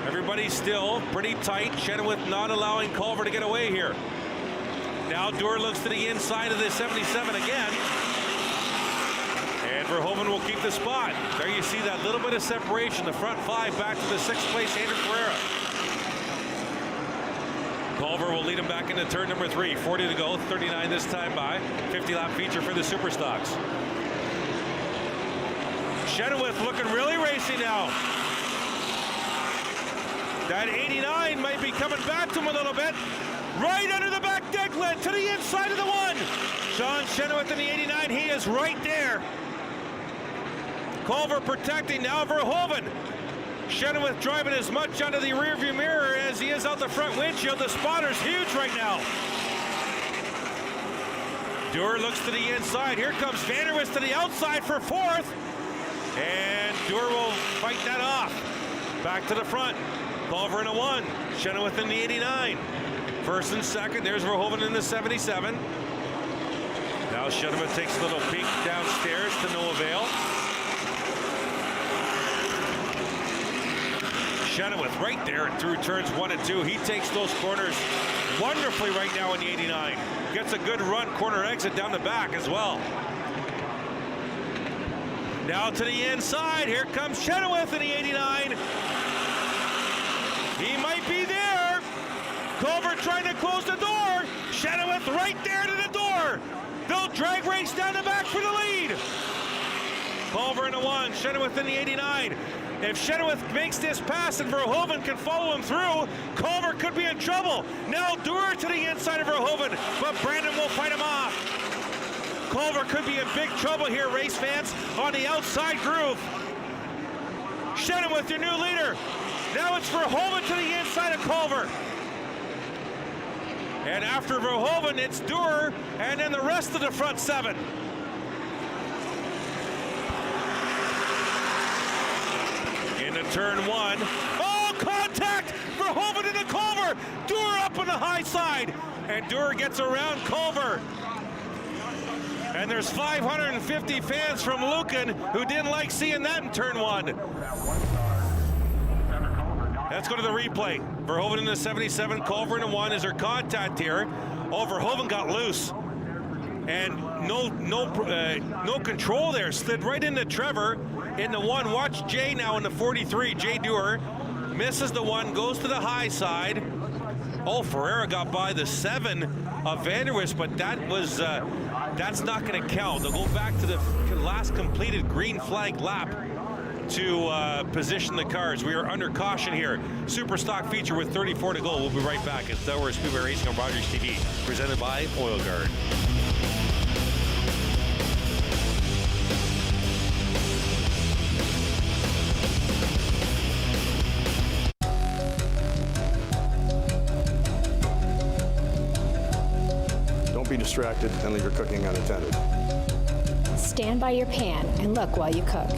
Everybody's still pretty tight. Chenoweth not allowing Culver to get away here. Now Dewar looks to the inside of the 77 again. And Verhoeven will keep the spot. There you see that little bit of separation. The front 5 back to the 6th place, Andrew Ferreira. Culver will lead him back into turn number 3. 40 to go, 39 this time by. 50-lap feature for the Superstocks. Chenoweth looking really racy now. That 89 might be coming back to him a little bit. Right under the back deck lid to the inside of the 1. Sean Chenoweth in the 89, he is right there. Culver protecting now Verhoeven. Chenoweth driving as much out of the rearview mirror as he is out the front windshield. The spotter's huge right now. Dewar looks to the inside. Here comes Vanderwist to the outside for 4th. And Dewar will fight that off. Back to the front. Culver in a 1. Chenoweth in the 89. 1st and 2nd. There's Verhoeven in the 77. Now Chenoweth takes a little peek downstairs to no avail. Chenoweth right there through turns 1 and 2. He takes those corners wonderfully right now in the 89. Gets a good run corner exit down the back as well. Now to the inside. Here comes Chenoweth in the 89. He might be there. Culver trying to close the door. Chenoweth right there to the door. They'll drag race down the back for the lead. Culver in the 1, Chenoweth in the 89. If Chenoweth makes this pass and Verhoeven can follow him through, Culver could be in trouble. Now Dewar to the inside of Verhoeven, but Brandon will fight him off. Culver could be in big trouble here, race fans, on the outside groove. Chenoweth, your new leader. Now it's Verhoeven to the inside of Culver. And after Verhoeven, it's Dewar, and then the rest of the front 7. Into turn 1. Oh, contact! Verhoeven into Culver! Dewar up on the high side, and Dewar gets around Culver. And there's 550 fans from Lucan who didn't like seeing that in turn 1. Let's go to the replay. Verhoeven in the 77, Culver in the 1. Is there contact here? Oh, Verhoeven got loose. And no control there. Slid right into Trevor in the 1. Watch Jay now in the 43. Jay Dewar misses the 1, goes to the high side. Oh, Ferreira got by the 7 of Vanderwist, but that was that's not going to count. They'll go back to the last completed green flag lap to position the cars. We are under caution here. Super stock feature with 34 to go. We'll be right back. It's Delaware Speedway Racing on Rogers TV, presented by Oil Guard. Don't be distracted and leave your cooking unattended. Stand by your pan and look while you cook.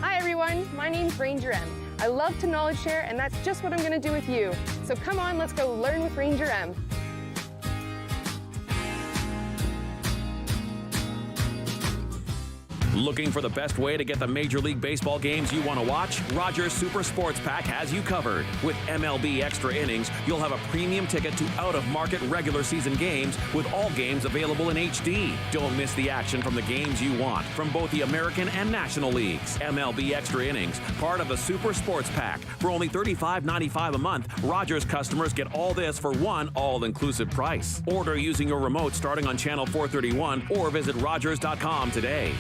Hi everyone, my name's Ranger M. I love to knowledge share, and that's just what I'm going to do with you. So come on, let's go learn with Ranger M. Looking for the best way to get the Major League Baseball games you want to watch? Rogers Super Sports Pack has you covered. With MLB Extra Innings, you'll have a premium ticket to out-of-market regular season games with all games available in HD. Don't miss the action from the games you want from both the American and National Leagues. MLB Extra Innings, part of the Super Sports Pack. For only $35.95 a month, Rogers customers get all this for one all-inclusive price. Order using your remote starting on channel 431 or visit Rogers.com today.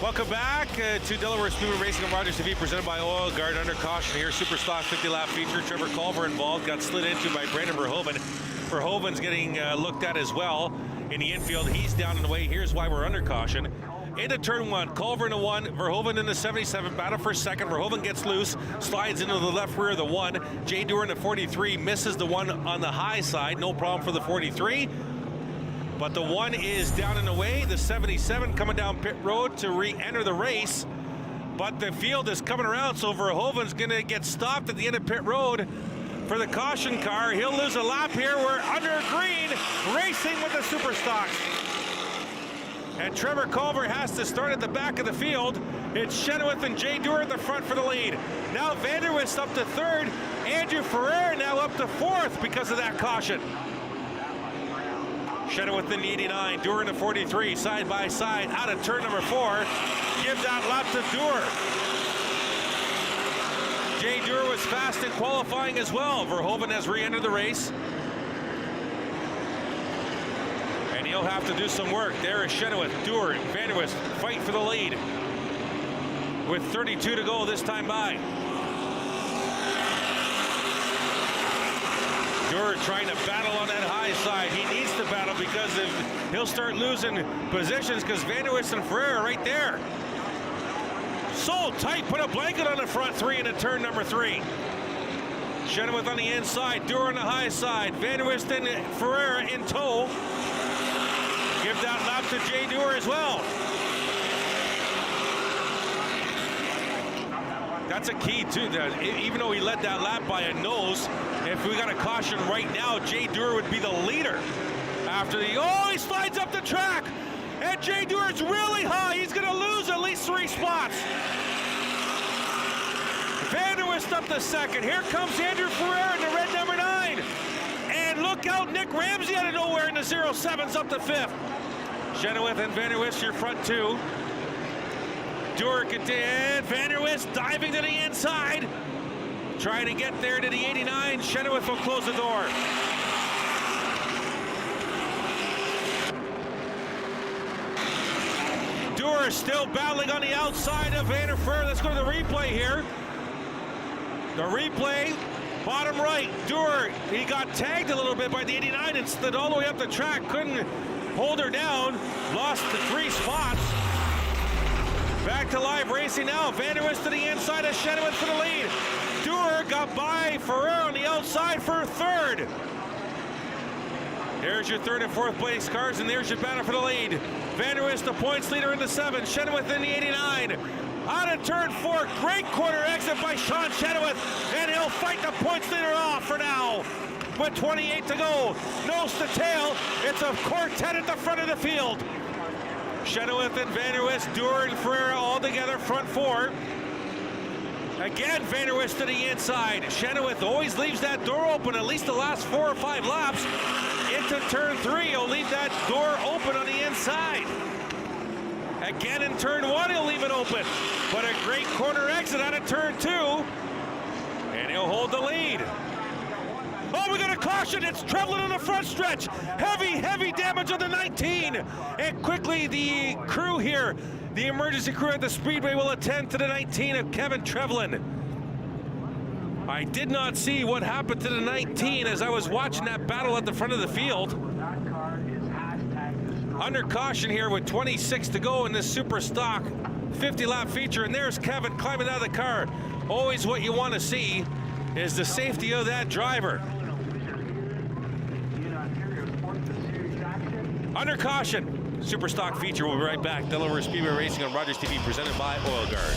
Welcome back to Delaware Speedway Racing on Rogers TV, presented by Oil Guard. Under caution here, Super Stock 50-lap feature. Trevor Culver involved, got slid into by Brandon Verhoeven. Verhoeven's getting looked at as well in the infield. He's down in the way. Here's why we're under caution. Into turn one, Culver into one, Verhoeven into 77, battle for second. Verhoeven gets loose, slides into the left rear of the one. Jay Dewar into 43, misses the one on the high side. No problem for the 43. But the one is down in the way. The 77 coming down pit road to re-enter the race. But the field is coming around, so Verhoeven's going to get stopped at the end of pit road for the caution car. He'll lose a lap here. We're under green, racing with the Super Stocks. And Trevor Culver has to start at the back of the field. It's Chenoweth and Jay Dewar at the front for the lead. Now Vanderwist up to third. Andrew Ferrer now up to fourth because of that caution. Chenoweth in the 89, Dewar in the 43, side by side, out of turn number 4. Give that lap to Dewar. Jay Dewar was fast in qualifying as well. Verhoeven has re-entered the race. And he'll have to do some work. There is Chenoweth, Dewar, Vanderwist fight for the lead. With 32 to go this time by. Dewar trying to battle on that high side. He needs to battle because he'll start losing positions because Vanderwist and Ferrer are right there. So tight, put a blanket on the front three into turn number 3. Chenoweth on the inside, Dewar on the high side, Vanderwist and Ferrer in tow. Give that lap to Jay Dewar as well. That's a key too. Even though he led that lap by a nose, if we got a caution right now, Jay Dewar would be the leader. After the, he slides up the track, and Jay Dewar's really high. He's going to lose at least 3 spots. Vanderwist up to second. Here comes Andrew Ferrer in the red number 9. And look out, Nick Ramsey out of nowhere in the 07's up to 5th. Chenoweth and Vanderwist, your front 2. Dewar and Vanderwist diving to the inside. Trying to get there to the 89. Chenoweth will close the door. Dewar still battling on the outside of Vander Ferrer. Let's go to the replay here. The replay, bottom right. Dewar, he got tagged a little bit by the 89 and slid all the way up the track. Couldn't hold her down. Lost the 3 spots. Back to live racing now. Vanderwist to the inside of Chenoweth for the lead. Dewar got by Ferrer on the outside for 3rd. There's your 3rd and 4th place cars, and there's your battle for the lead. Vanderwist, the points leader in the 7. Chenoweth in the 89. Out of turn 4, great corner exit by Sean Chenoweth, and he'll fight the points leader off for now. With 28 to go, nose to tail, it's a quartet at the front of the field. Chenoweth and Vanderwist, Dewar and Ferrer all together, front 4. Again, Vanderwist to the inside. Chenoweth always leaves that door open at least the last 4 or 5 laps. Into turn 3, he'll leave that door open on the inside. Again in turn 1, he'll leave it open. But a great corner exit out of turn 2. And he'll hold the lead. Oh, we got a caution. It's Trevlin on the front stretch. Heavy damage on the 19. And quickly the crew here, the emergency crew at the Speedway will attend to the 19 of Kevin Trevlin. I did not see what happened to the 19 as I was watching that battle at the front of the field. Under caution here with 26 to go in this super stock 50-lap feature. And there's Kevin climbing out of the car. Always what you want to see is the safety of that driver. Under caution, super stock feature. We'll be right back. Delaware Speedway Racing on Rogers TV, presented by Oil Guard.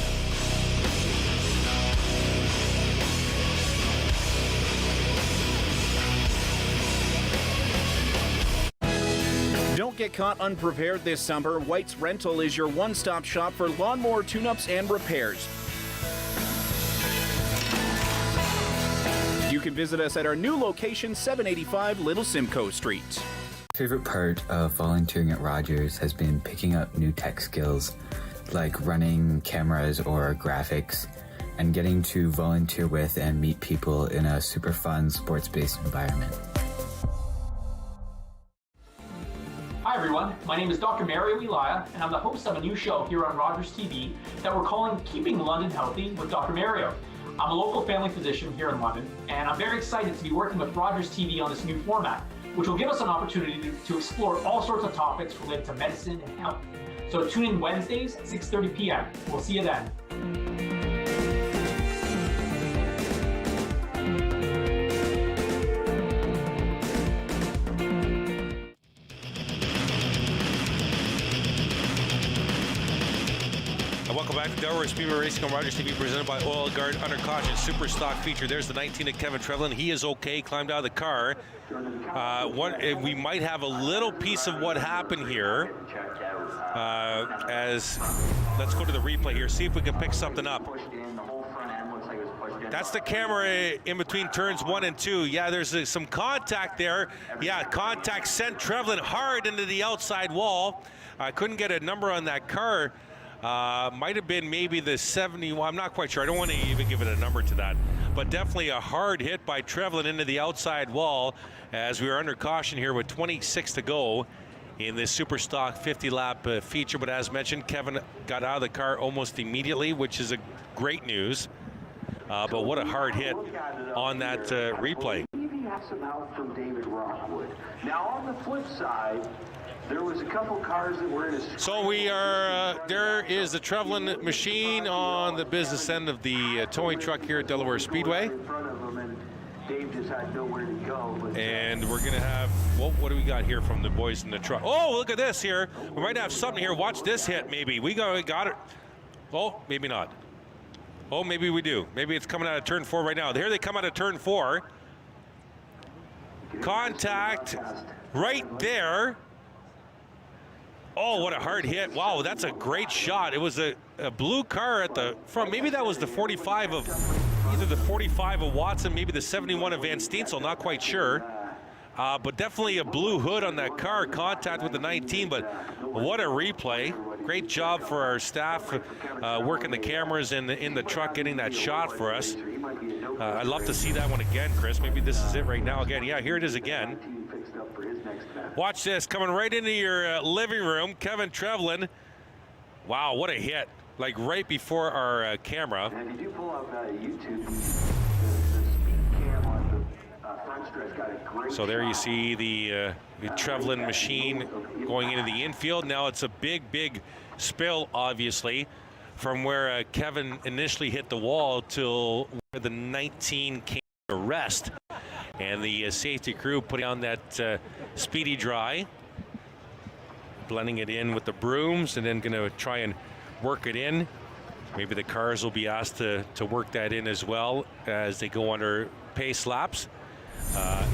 get caught unprepared this summer, White's Rental is your one-stop shop for lawnmower tune-ups and repairs. You can visit us at our new location, 785 Little Simcoe Street. My favorite part of volunteering at Rogers has been picking up new tech skills, like running cameras or graphics, and getting to volunteer with and meet people in a super fun sports-based environment. Hi everyone, my name is Dr. Mario Elia, and I'm the host of a new show here on Rogers TV that we're calling Keeping London Healthy with Dr. Mario. I'm a local family physician here in London, and I'm very excited to be working with Rogers TV on this new format, which will give us an opportunity to explore all sorts of topics related to medicine and health. So tune in Wednesdays at 6:30 p.m. We'll see you then. Welcome back to Delaware Speedway Racing on Rogers TV, presented by Oil Guard Under Caution Super Stock Feature. There's the 19 of Kevin Trevlin. He is okay, climbed out of the car. We might have a little piece of what happened here. Let's go to the replay here, see if we can pick something up. That's the camera in between turns 1 and 2. Yeah, there's some contact there. Yeah, contact sent Trevlin hard into the outside wall. I couldn't get a number on that car. Might have been maybe the 71. I'm not quite sure. I don't want to even give it a number to that. But definitely a hard hit by Trevlin into the outside wall as we are under caution here with 26 to go in this Super Stock 50-lap feature. But as mentioned, Kevin got out of the car almost immediately, which is a great news. But what a hard hit on that replay. Maybe have some help from David Rockwood. Now on the flip side, there was a couple cars that were in a... So we are, there is the Trevlin machine on the business end of the towing truck here at Delaware Speedway. Dave just had nowhere to go. And we're gonna have, well, what do we got here from the boys in the truck? Oh, look at this here. We might have something here. Watch this hit, maybe. We got it. Oh, maybe not. Oh, maybe we do. Maybe it's coming out of turn 4 right now. Here they come out of turn 4. Contact right there. Oh, what a hard hit. Wow, that's a great shot. It was a blue car at the front. Maybe that was the 45 of, either the 45 of Watson, maybe the 71 of Van Steensel, not quite sure. But definitely a blue hood on that car, contact with the 19, but what a replay. Great job for our staff working the cameras in the truck, getting that shot for us. I'd love to see that one again, Chris. Maybe this is it right now again. Yeah, here it is again. Watch this, coming right into your living room, Kevin Trevlin. Wow, what a hit. Like right before our camera. And if you do pull up YouTube, the speed cam on the front stretch got a great So there you shot. see the Trevlin machine going into the infield. Now it's a big spill, obviously, from where Kevin initially hit the wall till where the 19 came to rest. And the safety crew putting on that speedy dry, blending it in with the brooms, and then going to try and work it in. Maybe the cars will be asked to work that in as well as they go under pace laps.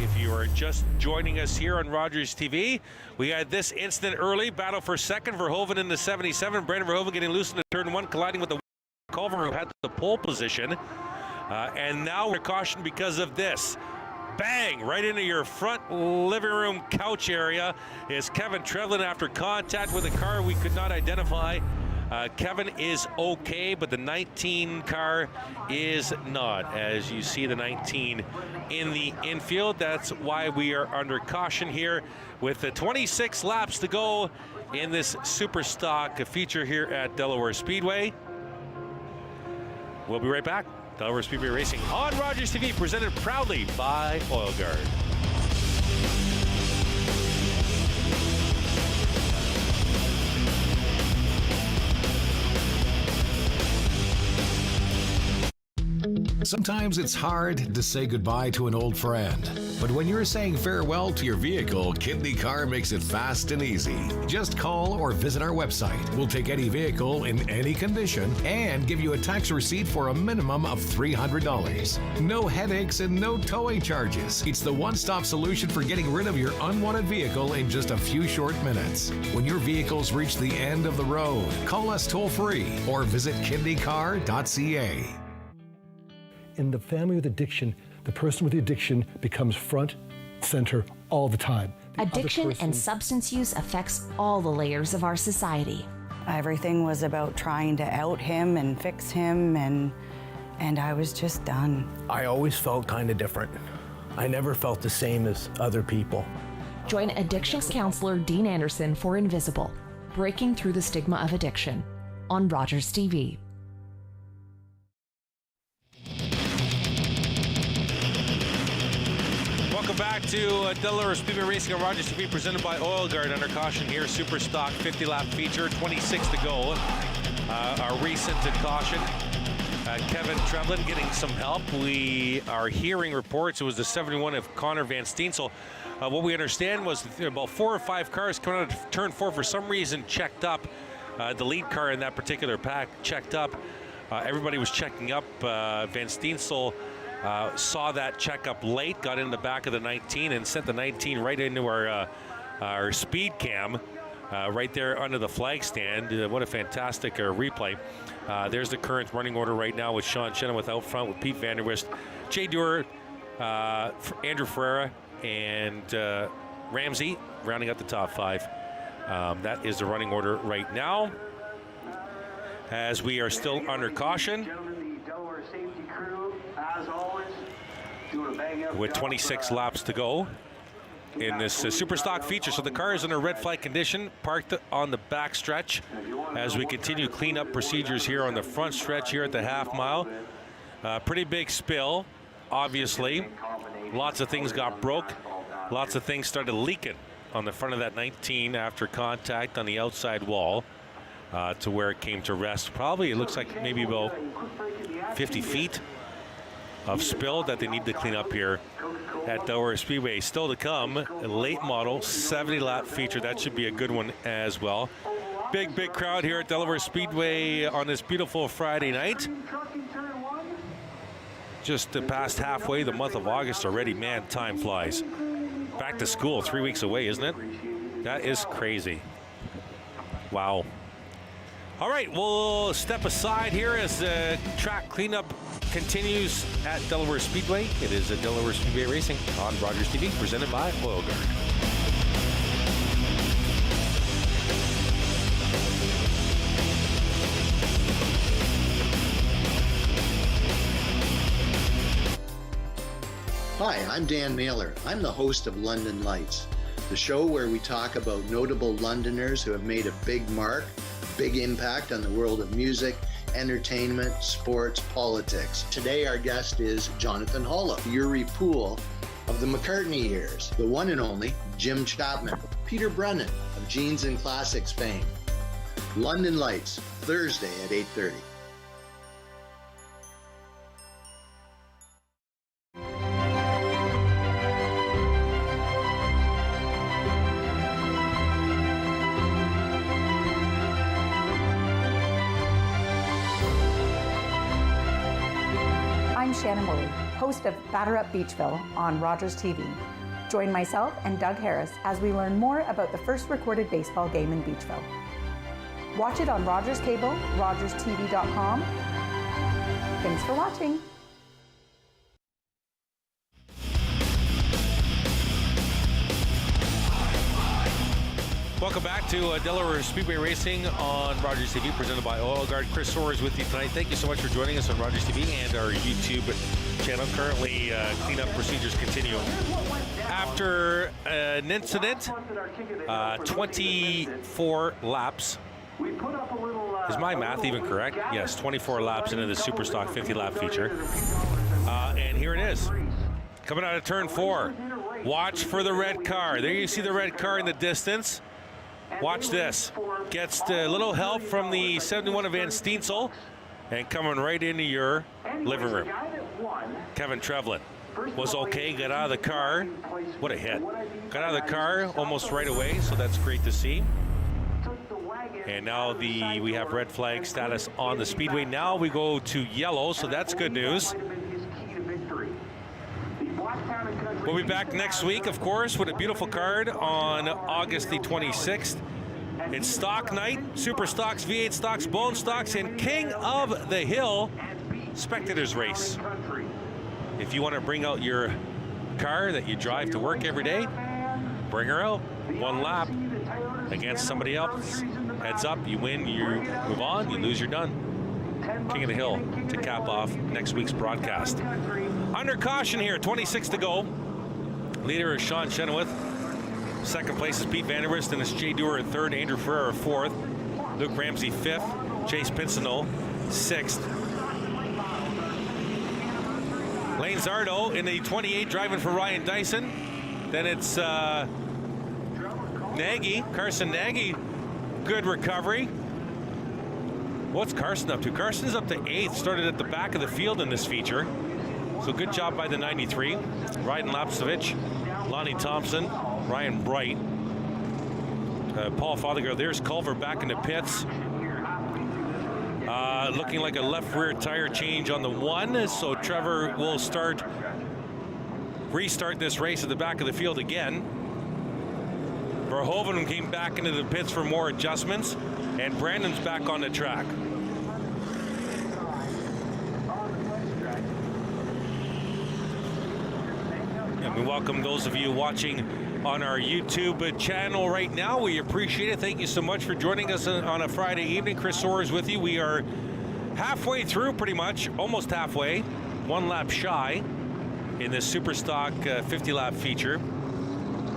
If you are just joining us here on Rogers TV, we had this incident early. Battle for second. Verhoeven in the 77. Brandon Verhoeven getting loose into turn 1, colliding with the Culver, who had the pole position. And now we're cautioned because of this. Bang! Right into your front living room couch area is Kevin Trevlin after contact with a car we could not identify. Kevin is okay, but the 19 car is not. As you see the 19 in the infield, that's why we are under caution here with the 26 laps to go in this Super Stock feature here at Delaware Speedway. We'll be right back. Delaware Speedway Racing on Rogers TV, presented proudly by Oil Guard. Sometimes it's hard to say goodbye to an old friend. But when you're saying farewell to your vehicle, Kidney Car makes it fast and easy. Just call or visit our website. We'll take any vehicle in any condition and give you a tax receipt for a minimum of $300. No headaches and no towing charges. It's the one-stop solution for getting rid of your unwanted vehicle in just a few short minutes. When your vehicles reach the end of the road, call us toll-free or visit kidneycar.ca. In the family with addiction, the person with the addiction becomes front, center all the time. Addiction and substance use affects all the layers of our society. Everything was about trying to out him and fix him, and I was just done. I always felt kind of different. I never felt the same as other people. Join addictions counselor Dean Anderson for Invisible, Breaking Through the Stigma of Addiction, on Rogers TV. Welcome back to Delaware Speedway Racing on Rogers TV, presented by Oil Guard. Under caution here, Super Stock 50-lap feature, 26 to go. Our recent caution, Kevin Treblin getting some help. We are hearing reports it was the 71 of Connor Van Steensel. What we understand was about 4 or 5 cars coming out of turn 4 for some reason checked up. The lead car in that particular pack checked up. Everybody was checking up. Van Steensel saw that checkup late, got in the back of the 19 and sent the 19 right into our speed cam right there under the flag stand. What a fantastic replay. There's the current running order right now with Sean Chenoweth out front with Pete Vanderwist, Jay Dewar, Andrew Ferreira, and Ramsey rounding out the top 5. That is the running order right now, as we are still under caution. With 26 laps to go in this super stock feature. So the car is in a red flag condition, parked on the back stretch as we continue cleanup procedures here on the front stretch here at the half mile. Pretty big spill, obviously. Lots of things got broke. Lots of things started leaking on the front of that 19 after contact on the outside wall to where it came to rest. Probably, it looks like maybe about 50 feet of spill that they need to clean up here at Delaware Speedway. Still to come, a late model 70-lap feature. That should be a good one as well. Big crowd here at Delaware Speedway on this beautiful Friday night. Just past halfway the month of August already. Man, time flies. Back to school, 3 weeks away, isn't it? That is crazy. Wow. All right, we'll step aside here as the track cleanup continues at Delaware Speedway. It is a Delaware Speedway Racing on Rogers TV, presented by Oil Guard. Hi, I'm Dan Naylor. I'm the host of London Lights, the show where we talk about notable Londoners who have made a big mark, big impact on the world of music, entertainment, sports, politics. Today our guest is Jonathan Hollow, Yuri Poole of the McCartney years, the one and only Jim Chapman, Peter Brennan of Jeans and Classics fame. London Lights, Thursday at 8:30. I'm Shannon Woolley, host of Batter Up Beachville on Rogers TV. Join myself and Doug Harris as we learn more about the first recorded baseball game in Beachville. Watch it on Rogers Cable, rogerstv.com. Thanks for watching. Welcome back to Delaware Speedway Racing on Rogers TV, presented by Oil Guard. Chris Soares with you tonight. Thank you so much for joining us on Rogers TV and our YouTube channel. Currently, cleanup procedures continue. After an incident, 24 laps. Is my math even correct? Yes, 24 laps into the Super Stock 50-lap feature. And here it is. Coming out of turn 4. Watch for the red car. There you see the red car in the distance. Watch this. Gets a little help from the 71 of Van Steensel. And coming right into your living room, Kevin Trevlin was okay, got out of the car. What a hit. Got out of the car almost right away, so that's great to see. And now we have red flag status on the speedway. Now we go to yellow, so that's good news. We'll be back next week, of course, with a beautiful card on August the 26th. It's stock night, super stocks, V8 stocks, bone stocks, and King of the Hill spectators race. If you want to bring out your car that you drive to work every day, bring her out. One lap against somebody else. Heads up, you win, you move on, you lose, you're done. King of the Hill to cap off next week's broadcast. Under caution here, 26 to go. Leader is Sean Chenoweth. Second place is Pete Vanderwist, and it's Jay Dewar at third, Andrew Ferrer fourth, Luke Ramsey fifth, Chase Pincinel sixth. Lane Zardo in the 28 driving for Ryan Dyson. Then it's Nagy, Carson Nagy. Good recovery. What's Carson up to? Carson's up to 8th, started at the back of the field in this feature. So good job by the 93. Ryden Lapsevich, Lonnie Thompson, Ryan Bright, Paul Fothergill. There's Culver back in the pits. Looking like a left rear tire change on the 1. So Trevor will restart this race at the back of the field again. Verhoeven came back into the pits for more adjustments, and Brandon's back on the track. And we welcome those of you watching on our YouTube channel right now. We appreciate it. Thank you so much for joining us on a Friday evening. Chris Soar is with you. We are halfway through, pretty much, almost halfway, one lap shy in this Super Stock 50-lap feature,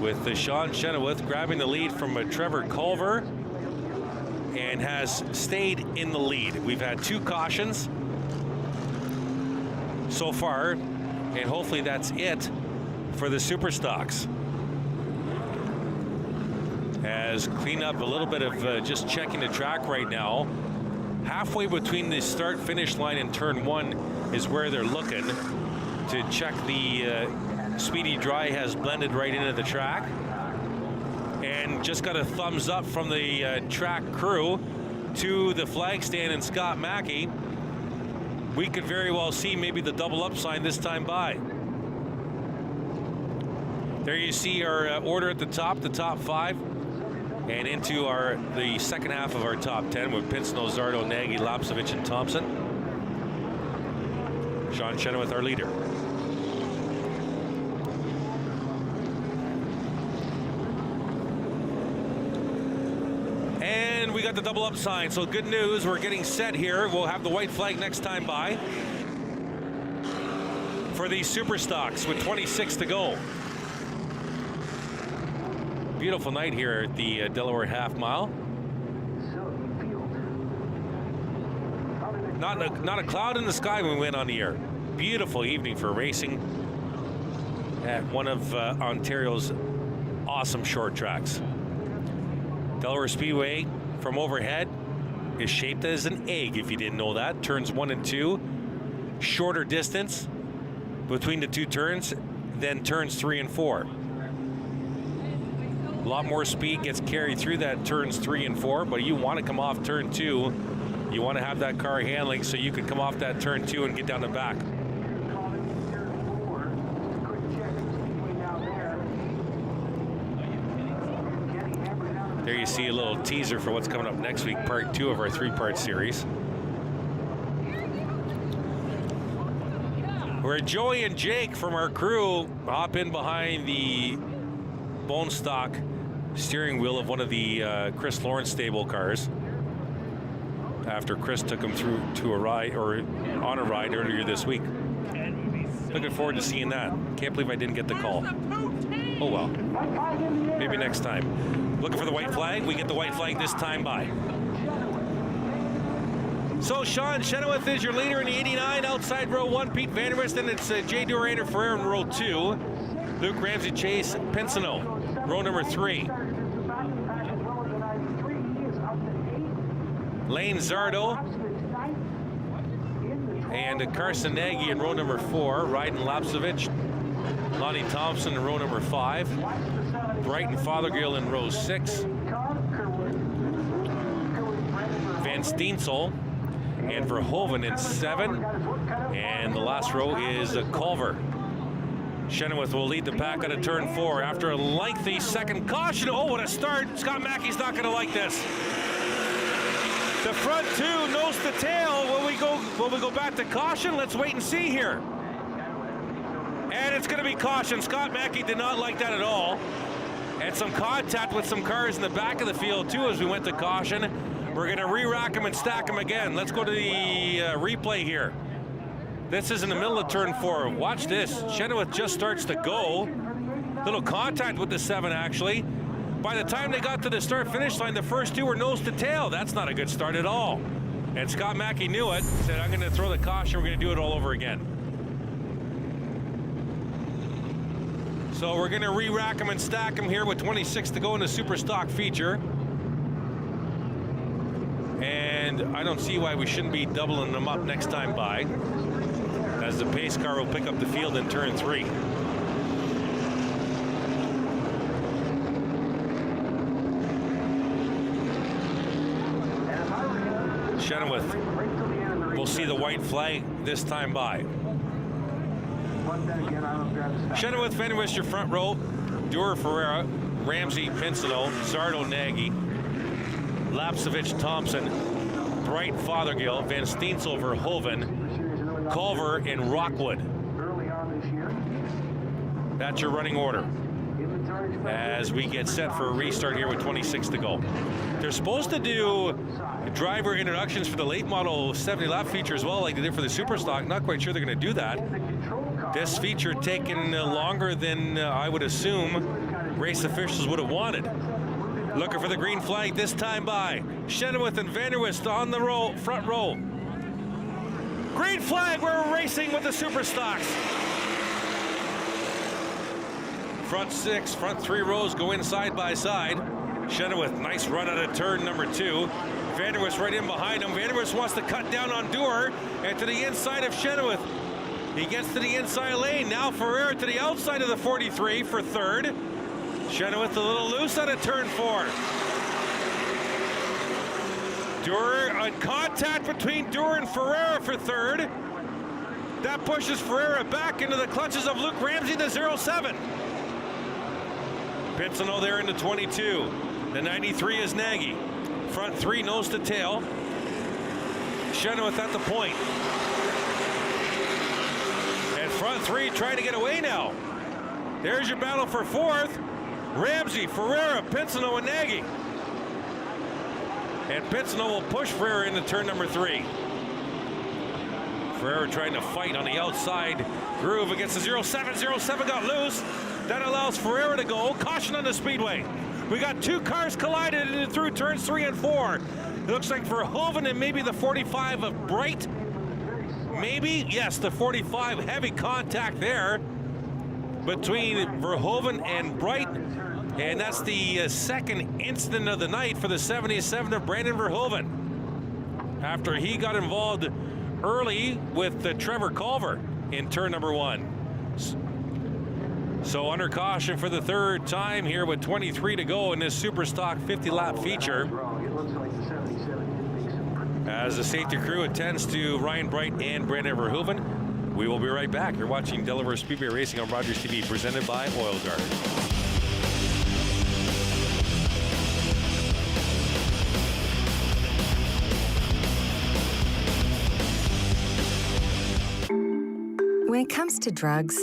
with Sean Chenoweth grabbing the lead from Trevor Culver and has stayed in the lead. We've had 2 cautions so far, and hopefully that's it for the Super Stocks. As clean up a little bit of just checking the track right now. Halfway between the start-finish line and turn 1 is where they're looking to check the Speedy Dry has blended right into the track. And just got a thumbs up from the track crew to the flag stand and Scott Mackey. We could very well see maybe the double up sign this time by. There you see our order at the top 5, and into the second half of our top 10 with Pincinel, Zardo, Nagy, Lapsevich, and Thompson. Sean Chenoweth, our leader. And we got the double up sign, so good news. We're getting set here. We'll have the white flag next time by for these Super Stocks with 26 to go. Beautiful night here at the Delaware half mile. Not a cloud in the sky when we went on the air. Beautiful evening for racing at one of Ontario's awesome short tracks. Delaware Speedway from overhead is shaped as an egg, if you didn't know that. Turns 1 and 2, shorter distance between the 2 turns than turns 3 and 4. A lot more speed gets carried through that turns 3 and 4, but you want to come off turn 2. You want to have that car handling so you can come off that turn 2 and get down the back. There you see a little teaser for what's coming up next week, part 2 of our 3-part series. Where Joey and Jake from our crew hop in behind the bone stock steering wheel of one of the Chris Lawrence stable cars after Chris took him through to a ride, or on a ride earlier this week. Looking forward to seeing that. Can't believe I didn't get the call. Oh well, maybe next time. Looking for the white flag. We get the white flag this time by. So Sean Chenoweth is your leader in the 89, outside row 1, Pete Vanderwist, and it's Jay Dewar, Andrew Ferrer in row 2. Luke Ramsey, Chase Pincinel, row number 3. Lane Zardo And Carson Nagy in row number 4. Ryden Lapsevich. Lonnie Thompson in row number 5. Brighton Fothergill in row 6. Van Steensel and Verhoeven in 7. And the last row is Culver. Chenoweth will lead the pack out of turn 4 after a lengthy second caution. Oh, what a start. Scott Mackey's not going to like this. The front two nose to tail. Will we go back to caution? Let's wait and see here. And it's going to be caution. Scott Mackey did not like that at all. And some contact with some cars in the back of the field too as we went to caution. We're going to re-rack them and stack them again. Let's go to the replay here. This is in the middle of turn 4. Watch this. Chenoweth just starts to go. Little contact with the 7 actually. By the time they got to the start-finish line, the first two were nose to tail. That's not a good start at all. And Scott Mackey knew it. Said, I'm going to throw the caution. We're going to do it all over again. So we're going to re-rack them and stack them here with 26 to go in the super stock feature. And I don't see why we shouldn't be doubling them up next time by, as the pace car will pick up the field in turn 3. Chenoweth will see the white flag this time by. Chenoweth, Van Wischer front row, Durer Ferreira, Ramsey Pinsino, Zardo Nagy, Lapsevich Thompson, Bright Fothergill, Van Steensel Verhoeven, Culver, and Rockwood. That's your running order as we get set for a restart here with 26 to go. They're supposed to do driver introductions for the late model 70 lap feature as well, like they did for the super stock. Not quite sure they're going to do that. This feature taken longer than I would assume race officials would have wanted. Looking for the green flag this time by Chenoweth and Vanderwist on the row, front row. Green flag, we're racing with the super stocks. Front 6, front 3 rows go in side by side. Chenoweth, nice run out of turn number 2. Vanderwist right in behind him. Vanderwist wants to cut down on Durer and to the inside of Chenoweth. He gets to the inside lane. Now Ferreira to the outside of the 43 for third. Chenoweth a little loose out of turn 4. Durer on contact between Durer and Ferreira for third. That pushes Ferreira back into the clutches of Luke Ramsey, the 07. Pinsino there in the 22. The 93 is Nagy. Front 3 nose to tail. Chenoweth at the point. And front 3 trying to get away now. There's your battle for 4th. Ramsey, Ferreira, Pinsino, and Nagy. And Pinsino will push Ferreira into turn number 3. Ferreira trying to fight on the outside groove against the 07. 07 got loose. That allows Ferreira to go. Caution on the speedway. We got 2 cars collided through turns 3 and 4. It looks like Verhoeven and maybe the 45 of Bright. Maybe, yes, the 45, heavy contact there between Verhoeven and Bright. And that's the second incident of the night for the 77 of Brandon Verhoeven, after he got involved early with Trevor Culver in turn number 1. So under caution for the third time here with 23 to go in this super stock 50 lap feature, as the safety crew attends to Ryan Bright and Brandon Verhoeven. We will be right back. You're watching Delaware Speedway Racing on Rogers TV, presented by Oil Guard. When it comes to drugs,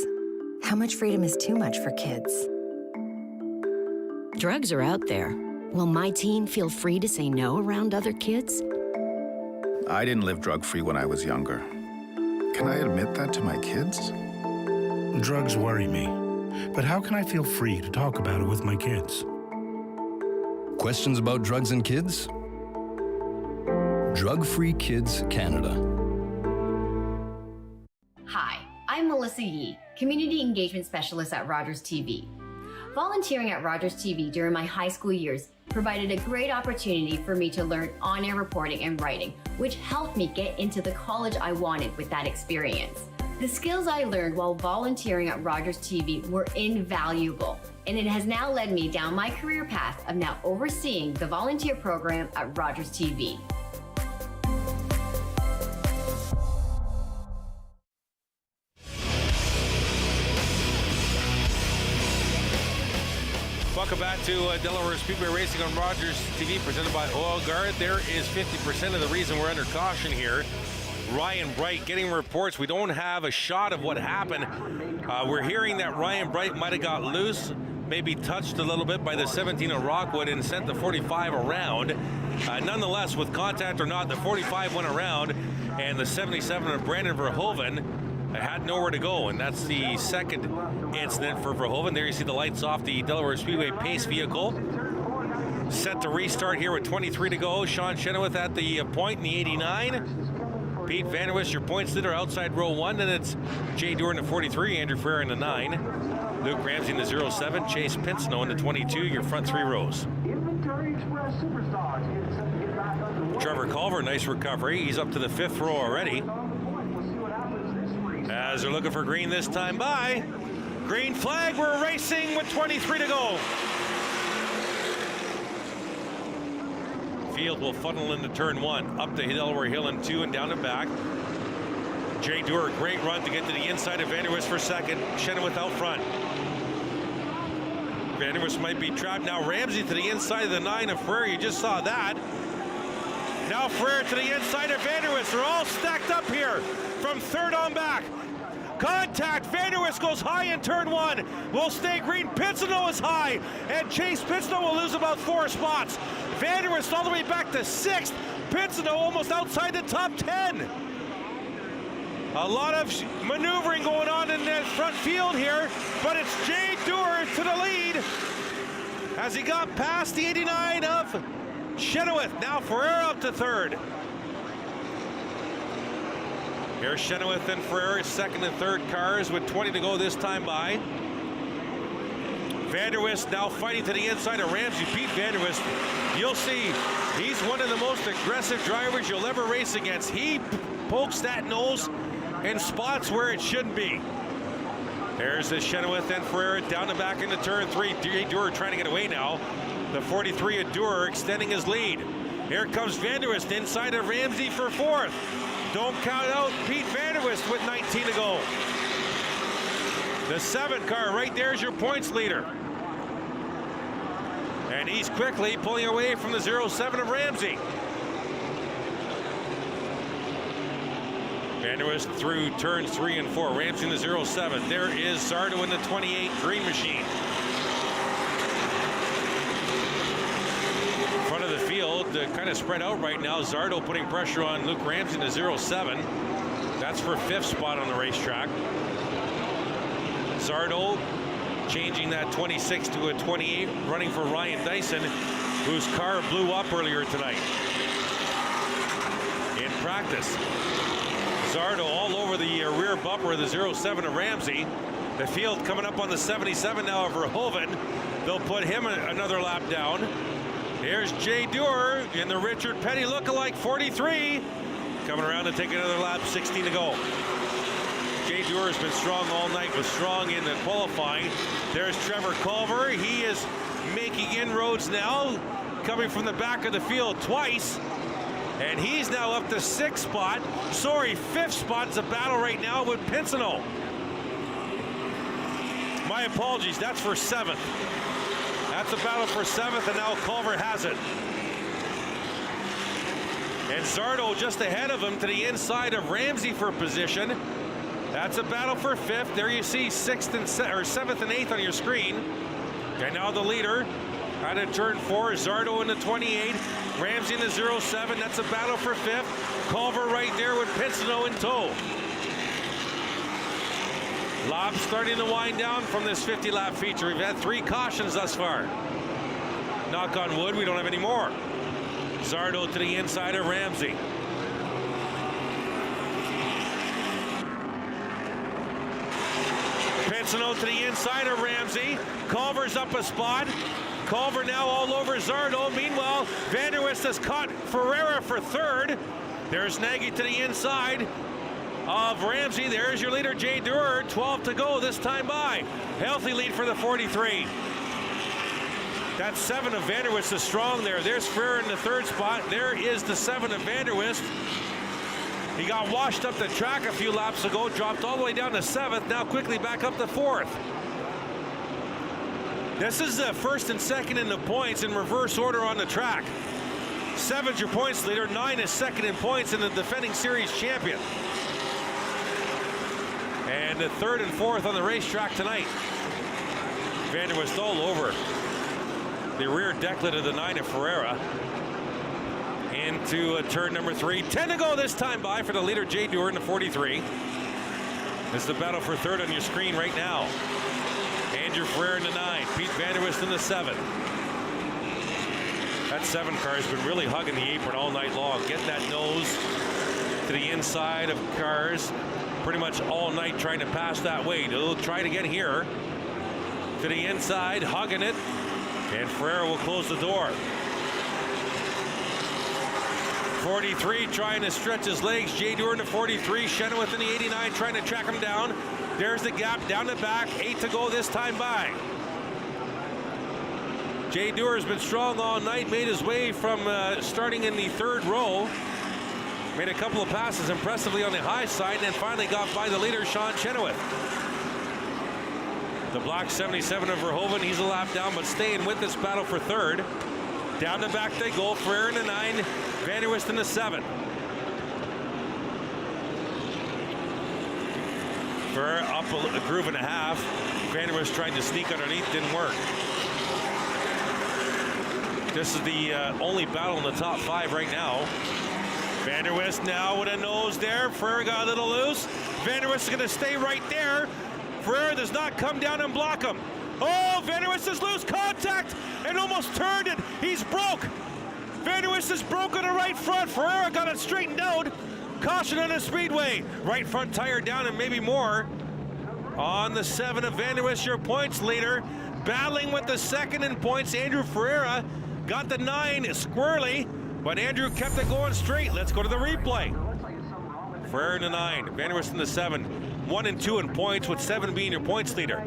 how much freedom is too much for kids? Drugs are out there. Will my teen feel free to say no around other kids? I didn't live drug-free when I was younger. Can I admit that to my kids? Drugs worry me, but how can I feel free to talk about it with my kids? Questions about drugs and kids? Drug-Free Kids Canada. Hi, I'm Melissa Yee, Community Engagement Specialist at Rogers TV. Volunteering at Rogers TV during my high school years provided a great opportunity for me to learn on-air reporting and writing, which helped me get into the college I wanted with that experience. The skills I learned while volunteering at Rogers TV were invaluable, and it has now led me down my career path of now overseeing the volunteer program at Rogers TV. Welcome back to Delaware Speedway Racing on Rogers TV, presented by Oil Guard. There is 50% of the reason we're under caution here. Ryan Bright getting reports. We don't have a shot of what happened. We're hearing that Ryan Bright might have got loose, maybe touched a little bit by the 17 of Rockwood and sent the 45 around. Nonetheless, with contact or not, the 45 went around, and the 77 of Brandon Verhoeven had nowhere to go, and that's the second incident for Verhoeven. There you see the lights off the Delaware Speedway pace vehicle. Set to restart here with 23 to go. Sean Chenoweth at the point in the 89. Pete Vanderwist, your points leader, outside row 1. Then it's Jay Dewar in the 43, Andrew Ferrer in the 9. Luke Ramsey in the 07, Chase Pinsino in the 22, your front 3 rows. Trevor Culver, nice recovery. He's up to the 5th row already. As they're looking for green this time by. Green flag, we're racing with 23 to go. Field will funnel into turn 1, up to Delaware Hill in 2 and down and back. Jay Dewar, great run to get to the inside of Vanderwist for second. Chenoweth out front. Vanderwist might be trapped. Now Ramsey to the inside of the 9 of Frere. You just saw that. Now Frere to the inside of Vanderwist. They're all stacked up here from 3rd on back. Contact. Vanderwist goes high in turn 1. Will stay green. Pinsino is high. And Chase Pinsino will lose about 4 spots. Vanderwist all the way back to 6th. Pinsino almost outside the top 10. A lot of maneuvering going on in that front field here, but it's Jay Dewar to the lead as he got past the 89 of Chenoweth. Now Ferrer up to 3rd. Here's Chenoweth and Ferrer, 2nd and 3rd cars with 20 to go this time by. Vanderwist now fighting to the inside of Ramsey. Pete Vanderwist, you'll see he's one of the most aggressive drivers you'll ever race against. He pokes that nose in spots where it shouldn't be. There's the Chenoweth and Ferrer down and back into turn 3. Dewar trying to get away now. The 43 of Dewar extending his lead. Here comes Vanderwist inside of Ramsey for 4th. Don't count out Pete Vanderwist with 19 to go. The 7 car right there is your points leader. And he's quickly pulling away from the 07 of Ramsey. Vanderwist through turns 3 and 4. Ramsey in the 07. There is Zardo in the 28 Green Machine. Front of the field, kind of spread out right now. Zardo putting pressure on Luke Ramsey in the 07. That's for 5th spot on the racetrack. Zardo changing that 26 to a 28, running for Ryan Dyson, whose car blew up earlier tonight in practice. Zardo all over the rear bumper of the 07 of Ramsey. The field coming up on the 77 now of Verhoeven. They'll put him another lap down. Here's Jay Dewar in the Richard Petty lookalike 43. Coming around to take another lap, 16 to go. Jay Dewar has been strong all night, was strong in the qualifying. There's Trevor Culver. He is making inroads now, coming from the back of the field twice. And he's now up to 6th spot. Sorry, 5th spot. It's a battle right now with Pinsino. My apologies, that's for 7th. That's a battle for 7th, and now Culver has it. And Zardo just ahead of him to the inside of Ramsey for position. That's a battle for 5th. There you see 7th and 8th on your screen. And now the leader out of turn 4, Zardo in the 28, Ramsey in the 07. That's a battle for 5th. Culver right there with Pinsino in tow. Lob starting to wind down from this 50-lap feature. We've had 3 cautions thus far. Knock on wood, we don't have any more. Zardo to the inside of Ramsey. Pinsino to the inside of Ramsey. Culver's up a spot. Culver now all over Zardo. Meanwhile, Vanderwist has caught Ferreira for third. There's Nagy to the inside of Ramsey. There's your leader, Jay Dewar. 12 to go this time by. Healthy lead for the 43. That 7 of Vanderwist is strong there. There's Ferreira in the third spot. There is the 7 of Vanderwist. He got washed up the track a few laps ago, dropped all the way down to 7th, now quickly back up to 4th. This is the first and second in the points in reverse order on the track. 7's your points leader, 9 is second in points and the defending series champion. And the 3rd and 4th on the racetrack tonight. Vanderwist all over the rear decklet of the 9 of Ferreira. Into turn number 3. 10 to go this time by for the leader, Jay Dewar in the 43. This is the battle for 3rd on your screen right now. Andrew Ferreira in the 9, Pete Vanderwist in the 7. That 7 car has been really hugging the apron all night long, getting that nose to the inside of cars pretty much all night, trying to pass that way. They'll try to get here to the inside, hugging it, and Ferreira will close the door. 43 trying to stretch his legs. Jay Dewar in the 43. Chenoweth in the 89 trying to track him down. There's the gap down the back. 8 to go this time by. Jay Dewar has been strong all night. Made his way from starting in the 3rd row. Made a couple of passes impressively on the high side and then finally got by the leader, Sean Chenoweth. The black 77 of Verhoeven. He's a lap down but staying with this battle for 3rd. Down the back they go. Ferreira in the 9, Vanderwist in the 7. Ferreira up a groove and a half. Vanderwist tried to sneak underneath, didn't work. This is the only battle in the top 5 right now. Vanderwist now with a nose there. Ferreira got a little loose. Vanderwist is going to stay right there. Ferreira does not come down and block him. Oh, Vanderwist is loose. Contact and almost turned it. He's broke. Vanderwist is broke on the right front. Ferreira got it straightened out. Caution on the Speedway. Right front tire down and maybe more. On the 7 of Vanderwist, your points leader. Battling with the 2nd in points, Andrew Ferreira. Got the 9 squirrely, but Andrew kept it going straight. Let's go to the replay. Ferreira in the 9, Vanderwist in the 7. 1 and 2 in points, with 7 being your points leader.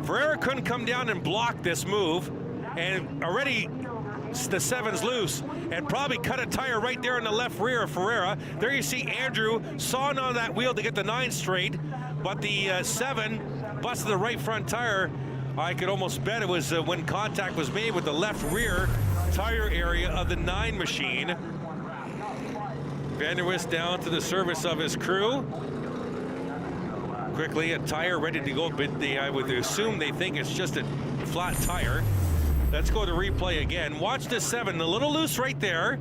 Ferreira couldn't come down and block this move, and already the 7's loose, and probably cut a tire right there in the left rear of Ferreira. There you see Andrew sawing on that wheel to get the 9 straight, but the 7 busted the right front tire. I could almost bet it was when contact was made with the left rear tire area of the 9 machine. Vanderwist down to the service of his crew. Quickly, a tire ready to go, but I would assume they think it's just a flat tire. Let's go to replay again. Watch this 7, a little loose right there.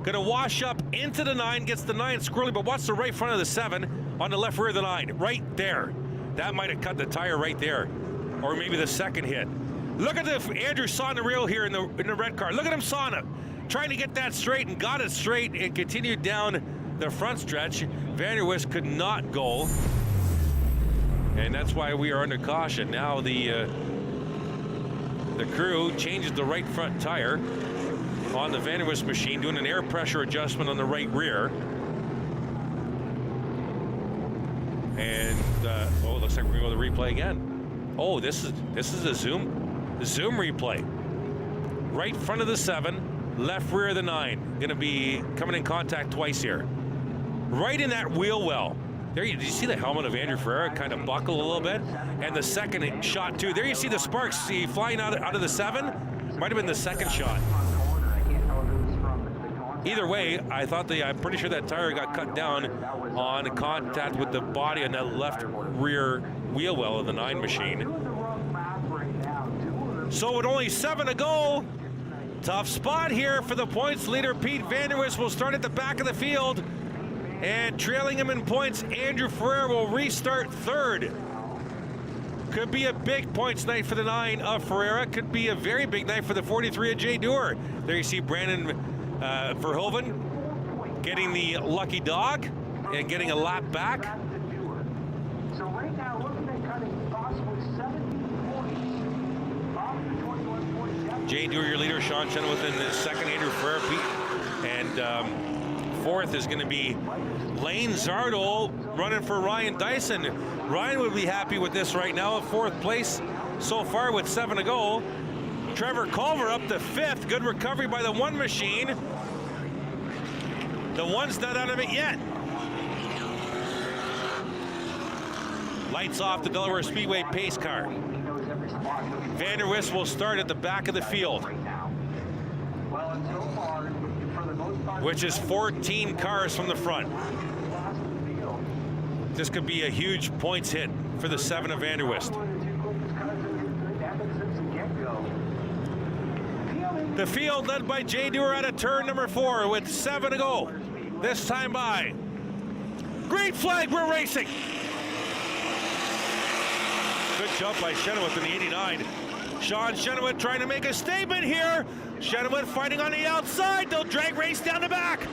Gonna wash up into the 9, gets the 9 squirrely, but watch the right front of the 7 on the left rear of the 9, right there. That might have cut the tire right there, or maybe the 2nd hit. Look at Andrew sawing the rail here in the red car. Look at him sawing it, trying to get that straight, and got it straight and continued down the front stretch. Vanderwist could not go. And that's why we are under caution. Now the crew changes the right front tire on the Vanderwist machine, doing an air pressure adjustment on the right rear. And oh, it looks like we're going to go to the replay again. Oh, this is a zoom replay. Right front of the 7, left rear of the 9. Going to be coming in contact twice here. Right in that wheel well. There, did you see the helmet of Andrew Ferreira kind of buckle a little bit? And the 2nd shot too. There you see the sparks flying out of the 7. Might have been the 2nd shot. Either way, I'm pretty sure that tire got cut down on contact with the body on that left rear wheel well of the 9 machine. So with only 7 to go, tough spot here for the points leader. Pete Vanderwist will start at the back of the field. And trailing him in points, Andrew Ferreira will restart 3rd. Could be a big points night for the 9 of Ferreira. Could be a very big night for the 43 of Jay Dewar. There you see Brandon Verhoeven getting the lucky dog and getting a lap back. So right now, looking at cutting possibly 70 points off the 21 points. Jay Dewar, your leader. Sean Chenoweth in the second. Andrew Ferrer, and fourth is going to be Lane Zardo running for Ryan Dyson. Ryan would be happy with this right now at fourth place so far with 7 to go. Trevor Culver up to fifth. Good recovery by the one machine. The one's not out of it yet. Lights off the Delaware Speedway pace car. Vander Wist will start at the back of the field, which is 14 cars from the front. This could be a huge points hit for the 7 of Vander Wist. The field led by Jay Dewar out of turn number 4 with 7 to go. This time by. Green flag, we're racing. Good jump by Chenoweth in the 89. Sean Chenoweth trying to make a statement here. Chenoweth fighting on the outside. They'll drag race down the back.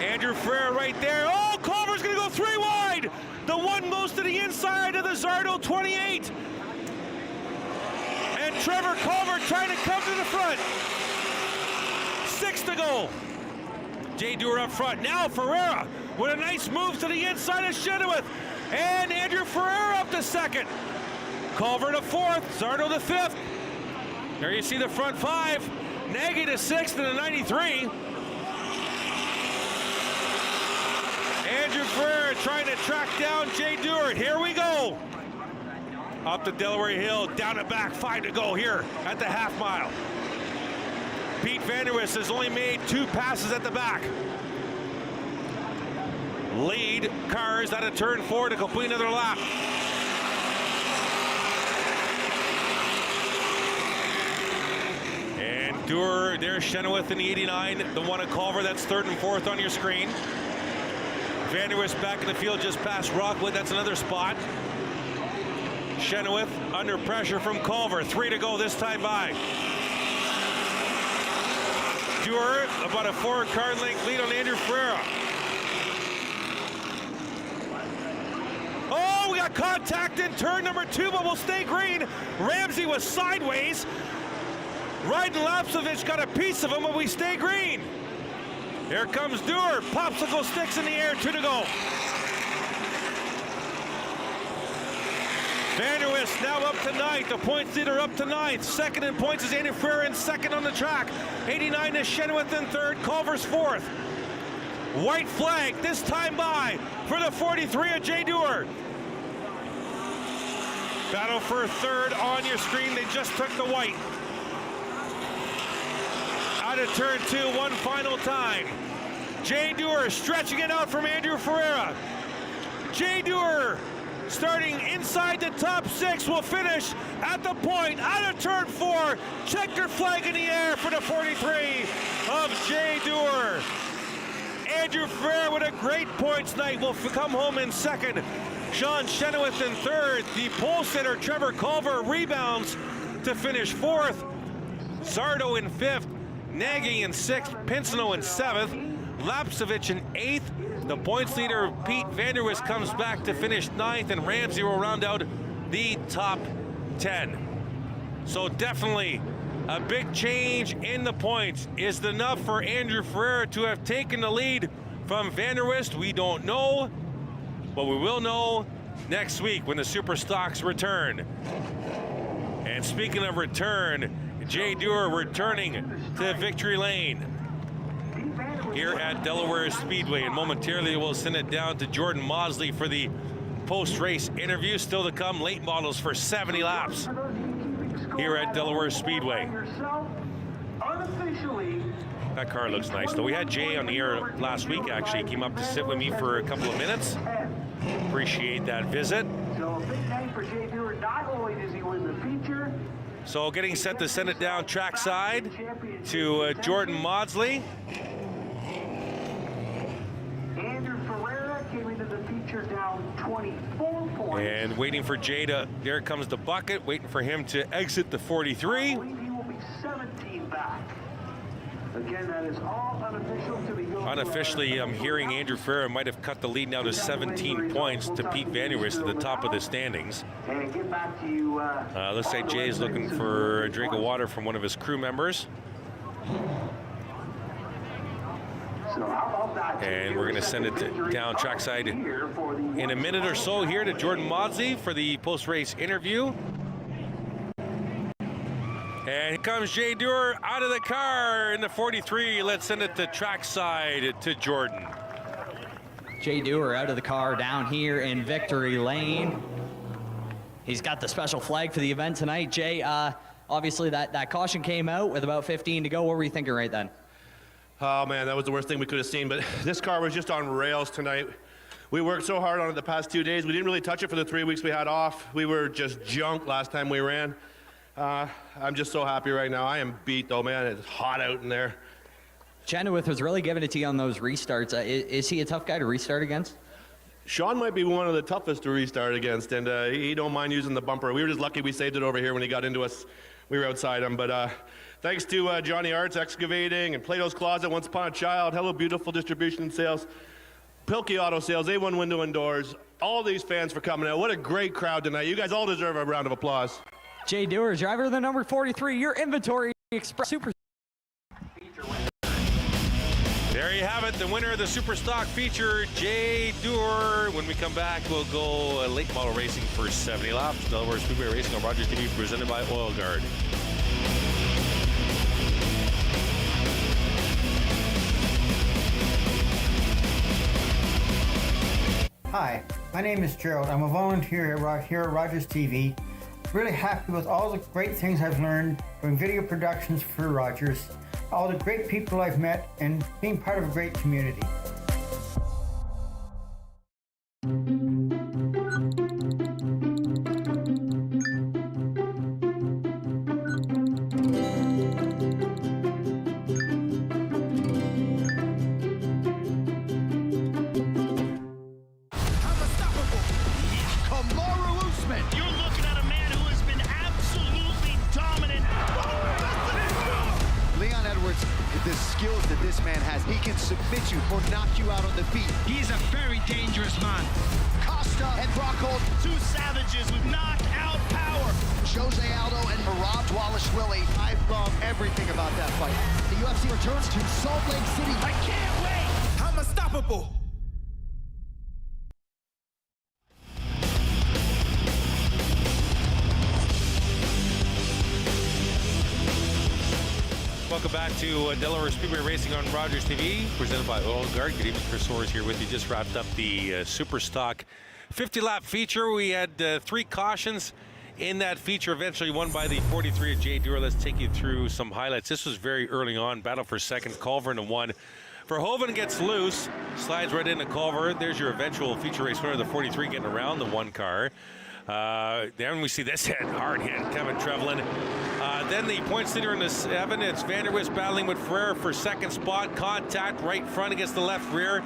Andrew Ferrer right there. Oh, Culver's going to go 3 wide. The one most to the inside of the Zardo 28. And Trevor Culver trying to come to the front. 6 to go. Jay Dewar up front. Now Ferreira with a nice move to the inside of Chenoweth. And Andrew Ferreira up to second. Culver to fourth. Zardo to fifth. There you see the front 5. Nagy to sixth in the 93. Andrew Ferreira trying to track down Jay Dewar. Here we go. Up to Delaware Hill, down and back, 5 to go here at the half mile. Pete Vander Wist has only made 2 passes at the back. Lead cars out of turn 4 to complete another lap. And Dewar, there's Chenoweth in the 89, the one at Culver, that's 3rd and 4th on your screen. Vander Wist back in the field just past Rockwood, that's another spot. Chenoweth under pressure from Culver. 3 to go this time by. Dewar about a 4-car length lead on Andrew Ferreira. Oh, we got contact in turn number 2, but we'll stay green. Ramsey was sideways. Ryden Lapsovich got a piece of him, but we stay green. Here comes Dewar. Popsicle sticks in the air, 2 to go. Vander Wist now up to 9th. The points leader up to 9th. Second in points is Andrew Ferreira in second on the track. 89 is Chenoweth in 3rd. Culver's 4th. White flag this time by for the 43 of Jay Dewar. Battle for 3rd on your screen. They just took the white. Out of turn 2 one final time. Jay Dewar stretching it out from Andrew Ferreira. Jay Dewar starting inside the top 6 will finish at the point out of turn 4. Checker flag in the air for the 43 of Jay Dewar. Andrew Ferreira with a great points night will come home in 2nd. Sean Chenoweth in 3rd. The pole sitter Trevor Culver rebounds to finish 4th. Zardo in 5th. Nagy in 6th. Pinsino in 7th. Lapsovich in 8th. The points leader, Pete Vander Wist, comes back to finish 9th, and Ramsey will round out the top 10. So definitely a big change in the points. Is it enough for Andrew Ferreira to have taken the lead from Vander Wist? We don't know, but we will know next week when the Super Stocks return. And speaking of return, Jay Dewar returning to Victory Lane here at Delaware Speedway, and momentarily we'll send it down to Jordan Mosley for the post-race interview. Still to come, late models for 70 laps here at Delaware Speedway. That car looks nice, though. We had Jay on the air last week, actually. He came up to sit with me for a couple of minutes. Appreciate that visit. So a big night for Jay Dewar. Not only does he win the feature, so getting set to send it down trackside to Jordan Maudsley. Andrew Ferreira came into the feature down 24 points. And waiting for Jay to, there comes the bucket, waiting for him to exit the 43. I believe he will be 17 back. Again, that is all unofficial to be go unofficially, I'm hearing Andrew Ferrer might have cut the lead now to 17 points to Pete Vanderwist at the top of the standings. Looks like Jay is looking for a drink of water from one of his crew members. And we're going to send it down trackside in a minute or so here to Jordan Maudsley for the post-race interview. And here comes Jay Dewar out of the car in the 43. Let's send it to trackside to Jordan. Jay Dewar out of the car down here in Victory Lane. He's got the special flag for the event tonight. Jay, obviously that caution came out with about 15 to go. What were you thinking right then? Oh man, that was the worst thing we could have seen, but this car was just on rails tonight. We worked so hard on it the past 2 days. We didn't really touch it for the 3 weeks we had off. We were just junk last time we ran. I'm just so happy right now. I am beat though, man. It's hot out in there. Chenoweth was really giving it to you on those restarts. Is he a tough guy to restart against? Sean might be one of the toughest to restart against, and he don't mind using the bumper. We were just lucky we saved it over here when he got into us. We were outside him, but thanks to Johnny Arts Excavating and Plato's Closet, Once Upon a Child, Hello Beautiful Distribution and Sales, Pilkey Auto Sales, A1 Window and Doors, all these fans for coming out. What a great crowd tonight. You guys all deserve a round of applause. Jay Dewar, driver of the number 43, your Inventory Express Super. There you have it, the winner of the Super Stock feature, Jay Dewar. When we come back, we'll go late model racing for 70 laps. Delaware Speedway Racing on Rogers TV, presented by Oil Guard. Hi, my name is Gerald. I'm a volunteer here at Rogers TV. Really happy with all the great things I've learned doing video productions for Rogers, all the great people I've met, and being part of a great community. The skills that this man has, he can submit you or knock you out on the feet. He's a very dangerous man. Costa and Rockhold, two savages with knockout power. Jose Aldo and Merab Dvalishvili. I love everything about that fight. The UFC returns to Salt Lake City. I can't wait. I'm unstoppable. Welcome back to Delaware Speedway Racing on Rogers TV, presented by Oil Guard. Good evening, Chris Soares here with you. Just wrapped up the Super Stock 50-lap feature. We had 3 cautions in that feature, eventually won by the 43 of Jay Dewar. Let's take you through some highlights. This was very early on, battle for second, Culver into 1. Verhoeven gets loose, slides right into Culver. There's your eventual feature race winner, the 43, getting around the 1 car. Then we see this hard hit, Kevin Trevelyan. Then the points leader in the 7, it's Vanderwist battling with Ferrer for second spot. Contact right front against the left rear.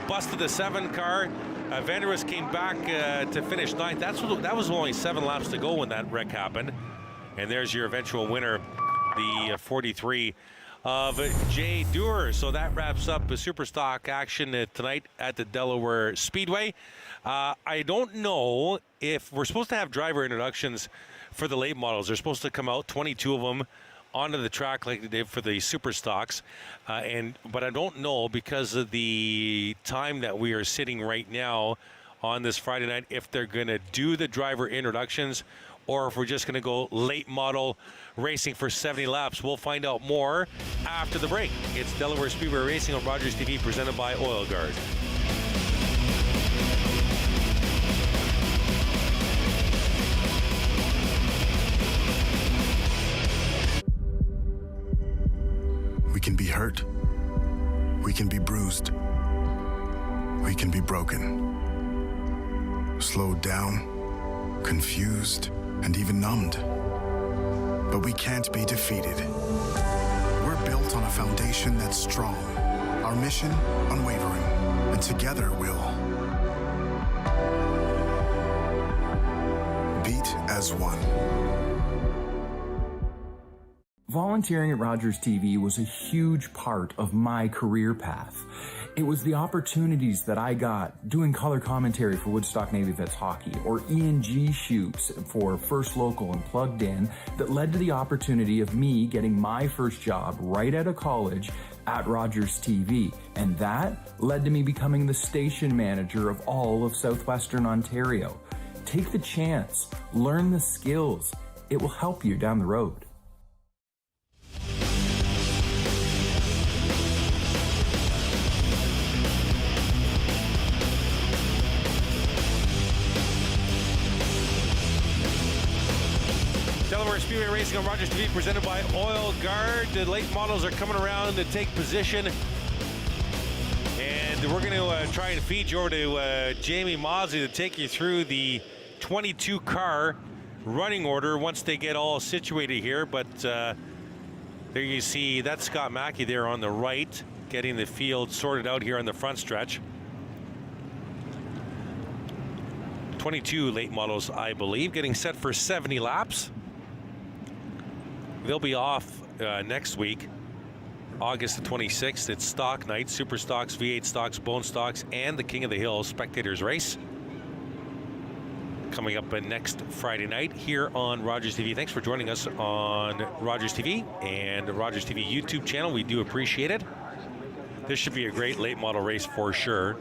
Busted the 7 car. Vanderwist came back to finish 9th. That was only 7 laps to go when that wreck happened. And there's your eventual winner, the 43 of Jay Dewar. So that wraps up the Super Stock action tonight at the Delaware Speedway. I don't know if we're supposed to have driver introductions for the late models. They're supposed to come out, 22 of them, onto the track like they did for the Super Stocks. But I don't know, because of the time that we are sitting right now on this Friday night, if they're going to do the driver introductions or if we're just going to go late model racing for 70 laps. We'll find out more after the break. It's Delaware Speedway Racing on Rogers TV, presented by Oil Guard. We can be hurt. We can be bruised. We can be broken. Slowed down, confused, and even numbed. But we can't be defeated. We're built on a foundation that's strong, our mission unwavering, and together we'll beat as one. Volunteering at Rogers TV was a huge part of my career path. It was the opportunities that I got doing color commentary for Woodstock Navy Vets Hockey or E&G shoots for First Local and Plugged In that led to the opportunity of me getting my first job right out of college at Rogers TV. And that led to me becoming the station manager of all of Southwestern Ontario. Take the chance, learn the skills. It will help you down the road. Delaware Speedway Racing on Rogers TV, presented by Oil Guard. The late models are coming around to take position. And we're going to try and feed you over to Jamie Maudsley to take you through the 22 car running order once they get all situated here. But there you see, that's Scott Mackey there on the right, getting the field sorted out here on the front stretch. 22 late models, I believe, getting set for 70 laps. They'll be off next week, August the 26th. It's Stock Night, Super Stocks, V8 Stocks, Bone Stocks, and the King of the Hill Spectators Race. Coming up next Friday night here on Rogers TV. Thanks for joining us on Rogers TV and the Rogers TV YouTube channel. We do appreciate it. This should be a great late model race for sure.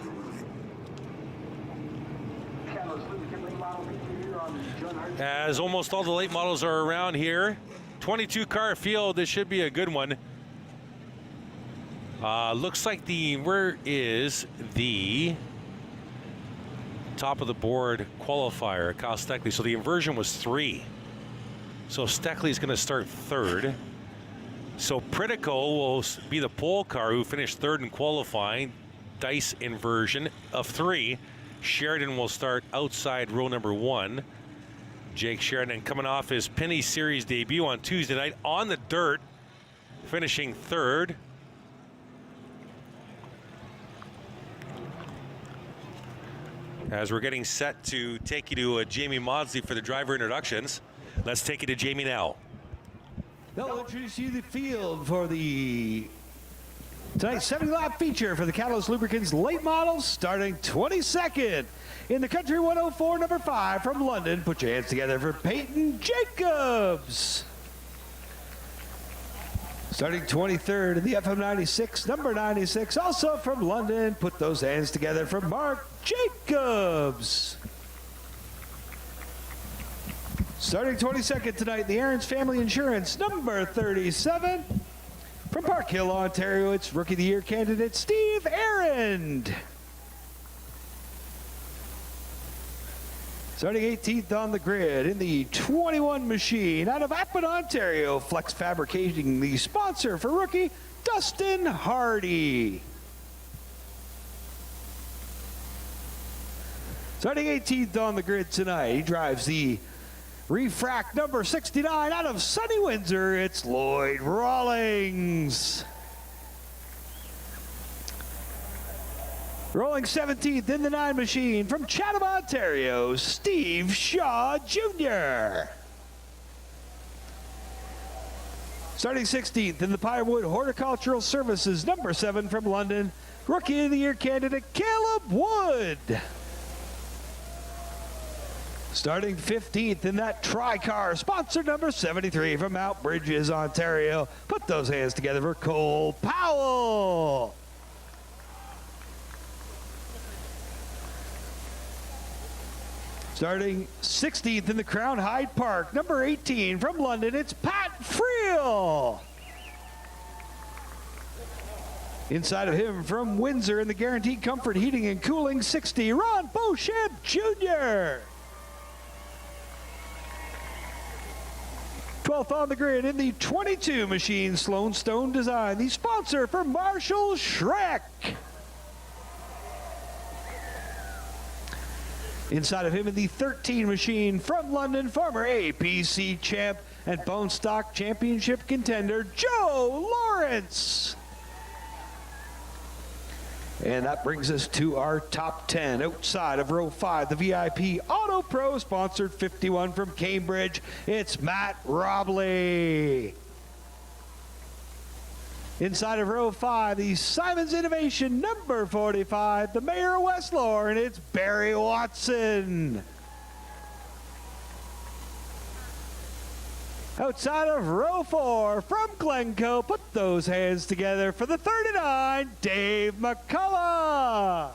As almost all the late models are around here, 22 car field, this should be a good one. Looks like where is the top of the board qualifier, Kyle Steckley. So the inversion was 3. So Steckley's going to start 3rd. So Pritico will be the pole car who finished 3rd in qualifying. Dice inversion of 3. Sheridan will start outside row number 1. Jake Sheridan coming off his Penny Series debut on Tuesday night on the dirt, finishing 3rd. As we're getting set to take you to Jamie Maudsley for the driver introductions, let's take you to Jamie now. They'll introduce you to the field for the tonight's 70-lap feature for the Catalyst Lubricants late models, starting 22nd. In the country 104, number 5 from London, put your hands together for Peyton Jacobs. Starting 23rd in the FM96, number 96, also from London, put those hands together for Mark Jacobs. Starting 22nd tonight, the Aaron's Family Insurance, number 37. From Park Hill, Ontario, it's Rookie of the Year candidate Steve Aaron. Starting 18th on the grid in the 21 machine out of Appin, Ontario, Flex Fabricating, the sponsor for rookie Dustin Hardy. Starting 18th on the grid tonight, he drives the Refract number 69 out of sunny Windsor, it's Lloyd Rawlings. Rolling 17th in the 9 machine from Chatham, Ontario, Steve Shaw Jr. Starting 16th in the Pinewood Horticultural Services, number 7 from London, Rookie of the Year candidate Caleb Wood. Starting 15th in that Tri-Car, sponsor number 73 from Mount Bridges, Ontario. Put those hands together for Cole Powell. Starting 16th in the Crown Hyde Park, number 18 from London, it's Pat Friel. Inside of him from Windsor in the Guaranteed Comfort Heating and Cooling 60, Ron Beauchamp Jr. 12th on the grid in the 22 machine, Sloan Stone Design, the sponsor for Marshall Schreck. Inside of him in the 13 machine from London, former APC champ and Bone Stock Championship contender, Joe Lawrence. And that brings us to our top 10. Outside of row 5, the VIP Auto Pro sponsored 51 from Cambridge. It's Matt Robley. Inside of row 5, the Simon's Innovation number 45, the Mayor of West Lorne, it's Barry Watson. Outside of row 4, from Glencoe, put those hands together for the 39, Dave McCullough.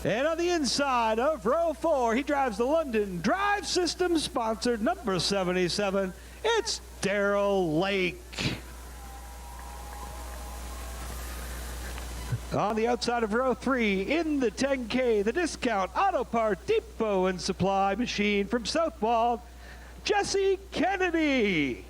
And on the inside of row 4, he drives the London Drive System sponsored number 77. It's Daryl Lake. On the outside of row 3, in the 10K, the Discount Auto Part Depot and Supply Machine from Southwald, Jesse Kennedy.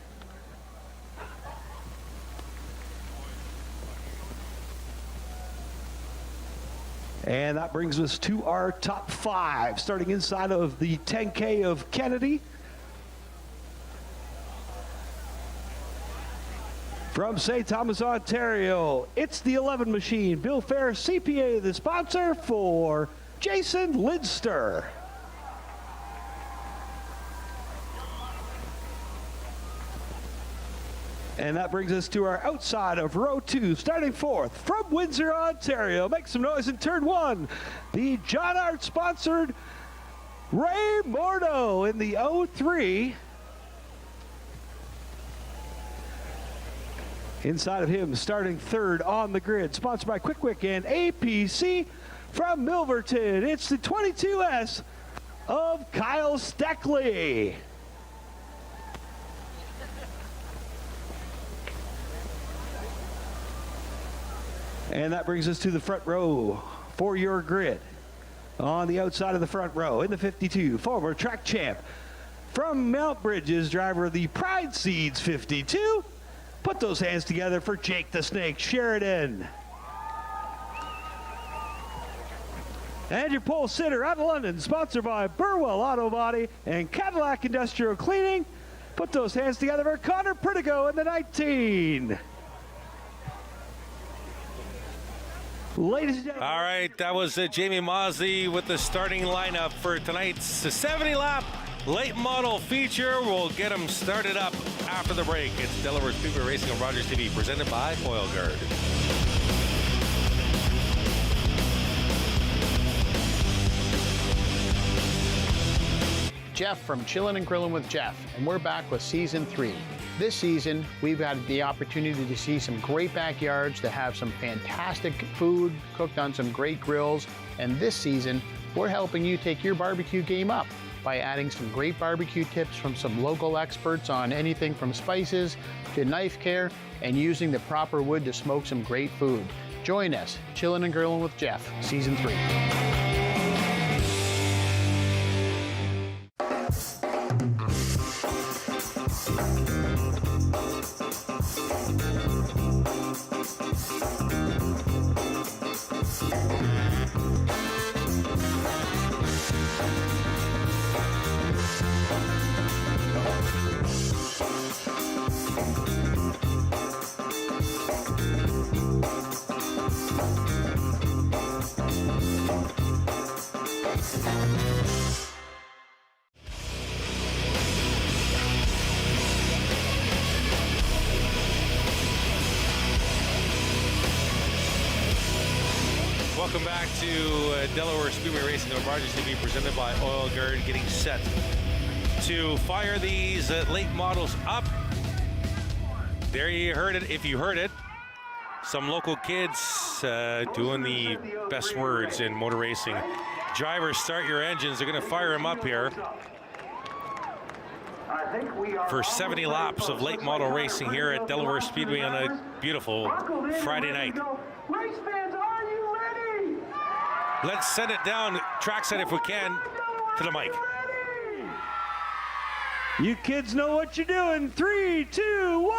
And that brings us to our top 5, starting inside of the 10K of Kennedy. From St. Thomas, Ontario, it's the 11 machine. Bill Fair, CPA, the sponsor for Jason Lidster. And that brings us to our outside of row 2, starting 4th from Windsor, Ontario. Make some noise in turn 1. The John Art sponsored Ray Mordo in the 03. Inside of him, starting 3rd on the grid, sponsored by Quick Wick and APC from Milverton. It's the 22S of Kyle Steckley. And that brings us to the front row for your grid. On the outside of the front row, in the 52, former track champ from Mount Bridges, driver of the Pride Seeds 52. Put those hands together for Jake the Snake Sheridan. And your pole sitter out of London, sponsored by Burwell Auto Body and Cadillac Industrial Cleaning. Put those hands together for Connor Perdigo in the 19. Ladies and gentlemen. All right, that was Jamie Mosley with the starting lineup for tonight's 70-lap late model feature. We'll get them started up after the break. It's Delaware Speedway Racing on Rogers TV, presented by Oil Guard. Jeff from Chillin' and Grillin' with Jeff, and we're back with Season 3. This season, we've had the opportunity to see some great backyards, to have some fantastic food cooked on some great grills, and this season, we're helping you take your barbecue game up by adding some great barbecue tips from some local experts on anything from spices to knife care and using the proper wood to smoke some great food. Join us, Chillin' and Grillin' with Jeff, Season 3. Welcome back to Delaware Speedway Racing on Rogers TV, presented by Oil Guard, getting set to fire these late models up. There you heard it, if you heard it. Some local kids doing the best words in motor racing. Drivers, start your engines. They're going to fire them up here for 70 laps of late model racing here at Delaware Speedway on a beautiful Friday night. Race fans, are you ready? Let's send it down trackside if we can to the mic. You kids know what you're doing. 3, 2, 1.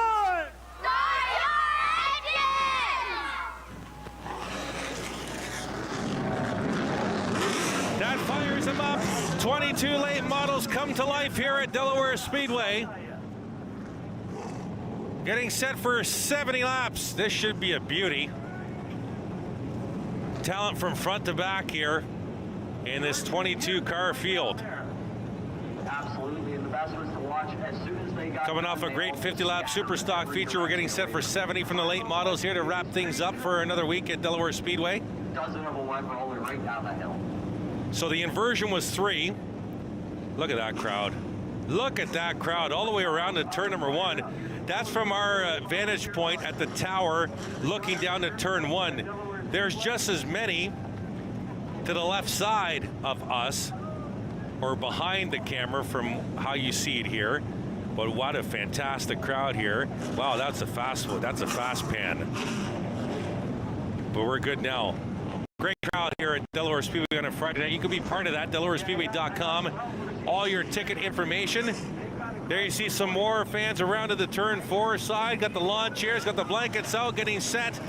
That fires them up. 22 late models come to life here at Delaware Speedway. Getting set for 70 laps. This should be a beauty. Talent from front to back here in this 22 car field. Absolutely, and the best adjustments to watch as soon as they got Coming off a great 50-lap super stock feature, we're getting set for 70 from the late models here to wrap things up for another week at Delaware Speedway. Dozen of them went rolling right down the hill. So the inversion was 3. Look at that crowd. Look at that crowd all the way around to turn number 1. That's from our vantage point at the tower looking down to turn 1. There's just as many to the left side of us or behind the camera from how you see it here. But what a fantastic crowd here. Wow, that's a fast one. That's a fast pan. But we're good now. Great crowd here at Delaware Speedway on a Friday night. You can be part of that, DelawareSpeedway.com. All your ticket information. There you see some more fans around to the turn 4 side. Got the lawn chairs, got the blankets out, getting set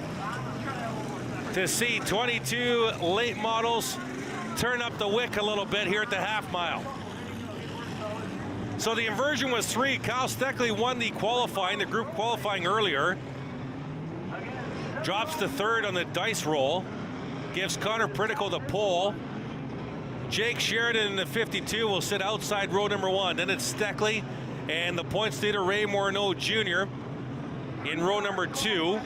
to see 22 late models turn up the wick a little bit here at the half mile. So the inversion was 3. Kyle Steckley won the qualifying, the group qualifying earlier. Drops to 3rd on the dice roll. Gives Connor Pritico the pole. Jake Sheridan in the 52 will sit outside row number 1. Then it's Steckley and the points leader Ray Morneau Jr. in row number 2.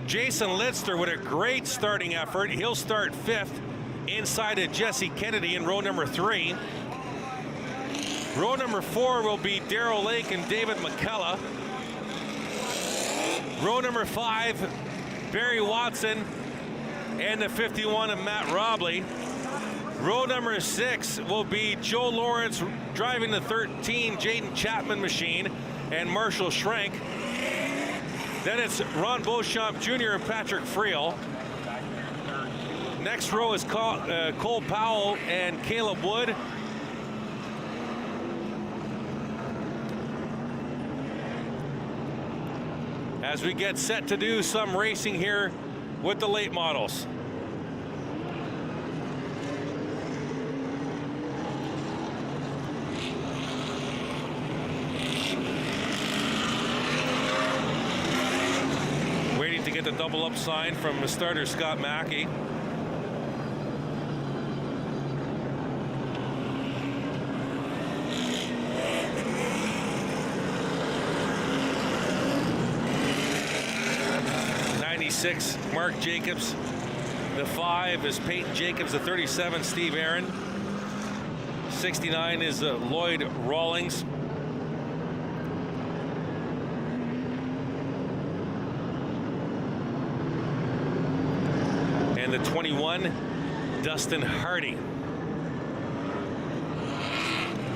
Jason Litzter with a great starting effort. He'll start 5th inside of Jesse Kennedy in row number 3. Row number 4 will be Darrell Lake and David McKellar. Row number 5, Barry Watson and the 51 of Matt Robley. Row number 6 will be Joe Lawrence driving the 13 Jaden Chapman machine and Marshall Schrank. Then it's Ron Beauchamp Jr. and Patrick Friel. Next row is Cole Powell and Caleb Wood. As we get set to do some racing here with the late models. Waiting to get the double up sign from the starter Scott Mackey. Mark Jacobs. The 5 is Peyton Jacobs. The 37, Steve Aaron. 69 is Lloyd Rawlings. And the 21, Dustin Hardy.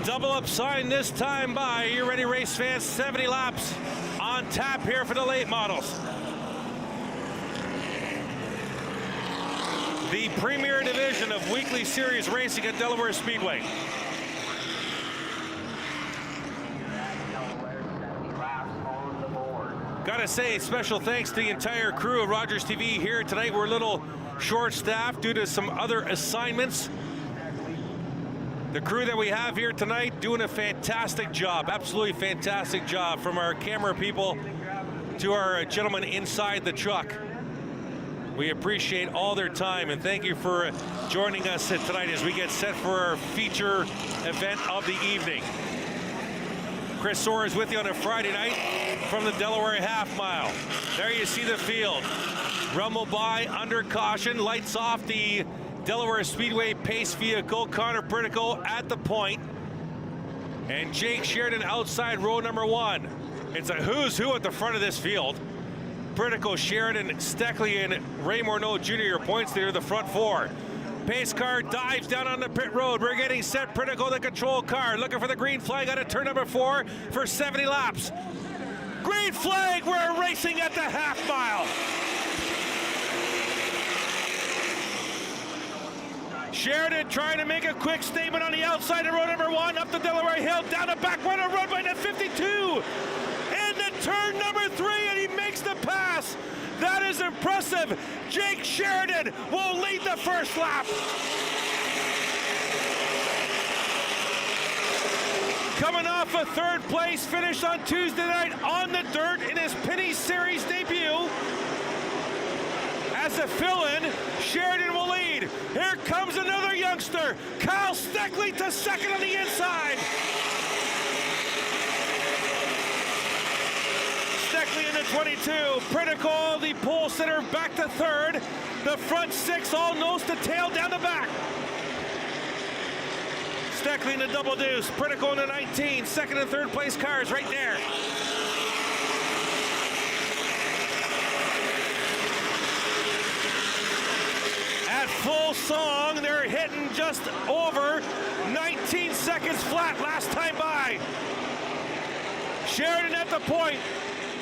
Double up sign this time by, you ready race fans? 70 laps on tap here for the late models. The premier division of weekly series racing at Delaware Speedway. Gotta say, special thanks to the entire crew of Rogers TV here tonight. We're a little short-staffed due to some other assignments. The crew that we have here tonight doing a fantastic job, absolutely fantastic job, from our camera people to our gentlemen inside the truck. We appreciate all their time, and thank you for joining us tonight as we get set for our feature event of the evening. Chris Soares with you on a Friday night from the Delaware Half Mile. There you see the field. Rumble by under caution, lights off the Delaware Speedway pace vehicle. Connor Pritico at the point, and Jake Sheridan outside row number 1. It's a who's who at the front of this field. Pritico, Sheridan, Steckley, and Ray Morneau Jr. your points there, the front 4. Pace car dives down on the pit road. We're getting set. Pritico, the control car, looking for the green flag out of turn number 4 for 70 laps. Green flag, we're racing at the half mile. Sheridan trying to make a quick statement on the outside of row number 1, up the Delaware Hill, down the back one, a run by the 52. Turn number 3, and he makes the pass. That is impressive. Jake Sheridan will lead the first lap. Coming off a 3rd place finish on Tuesday night on the dirt in his Penny Series debut. As a fill-in, Sheridan will lead. Here comes another youngster. Kyle Steckley to 2nd on the inside. Steckley into 22. Critical, the pole sitter back to third. The front six all nose to tail down the back. Steckley in the double deuce. Critical into 19. Second and third place cars right there. At full song, they're hitting just over 19 seconds flat last time by. Sheridan at the point.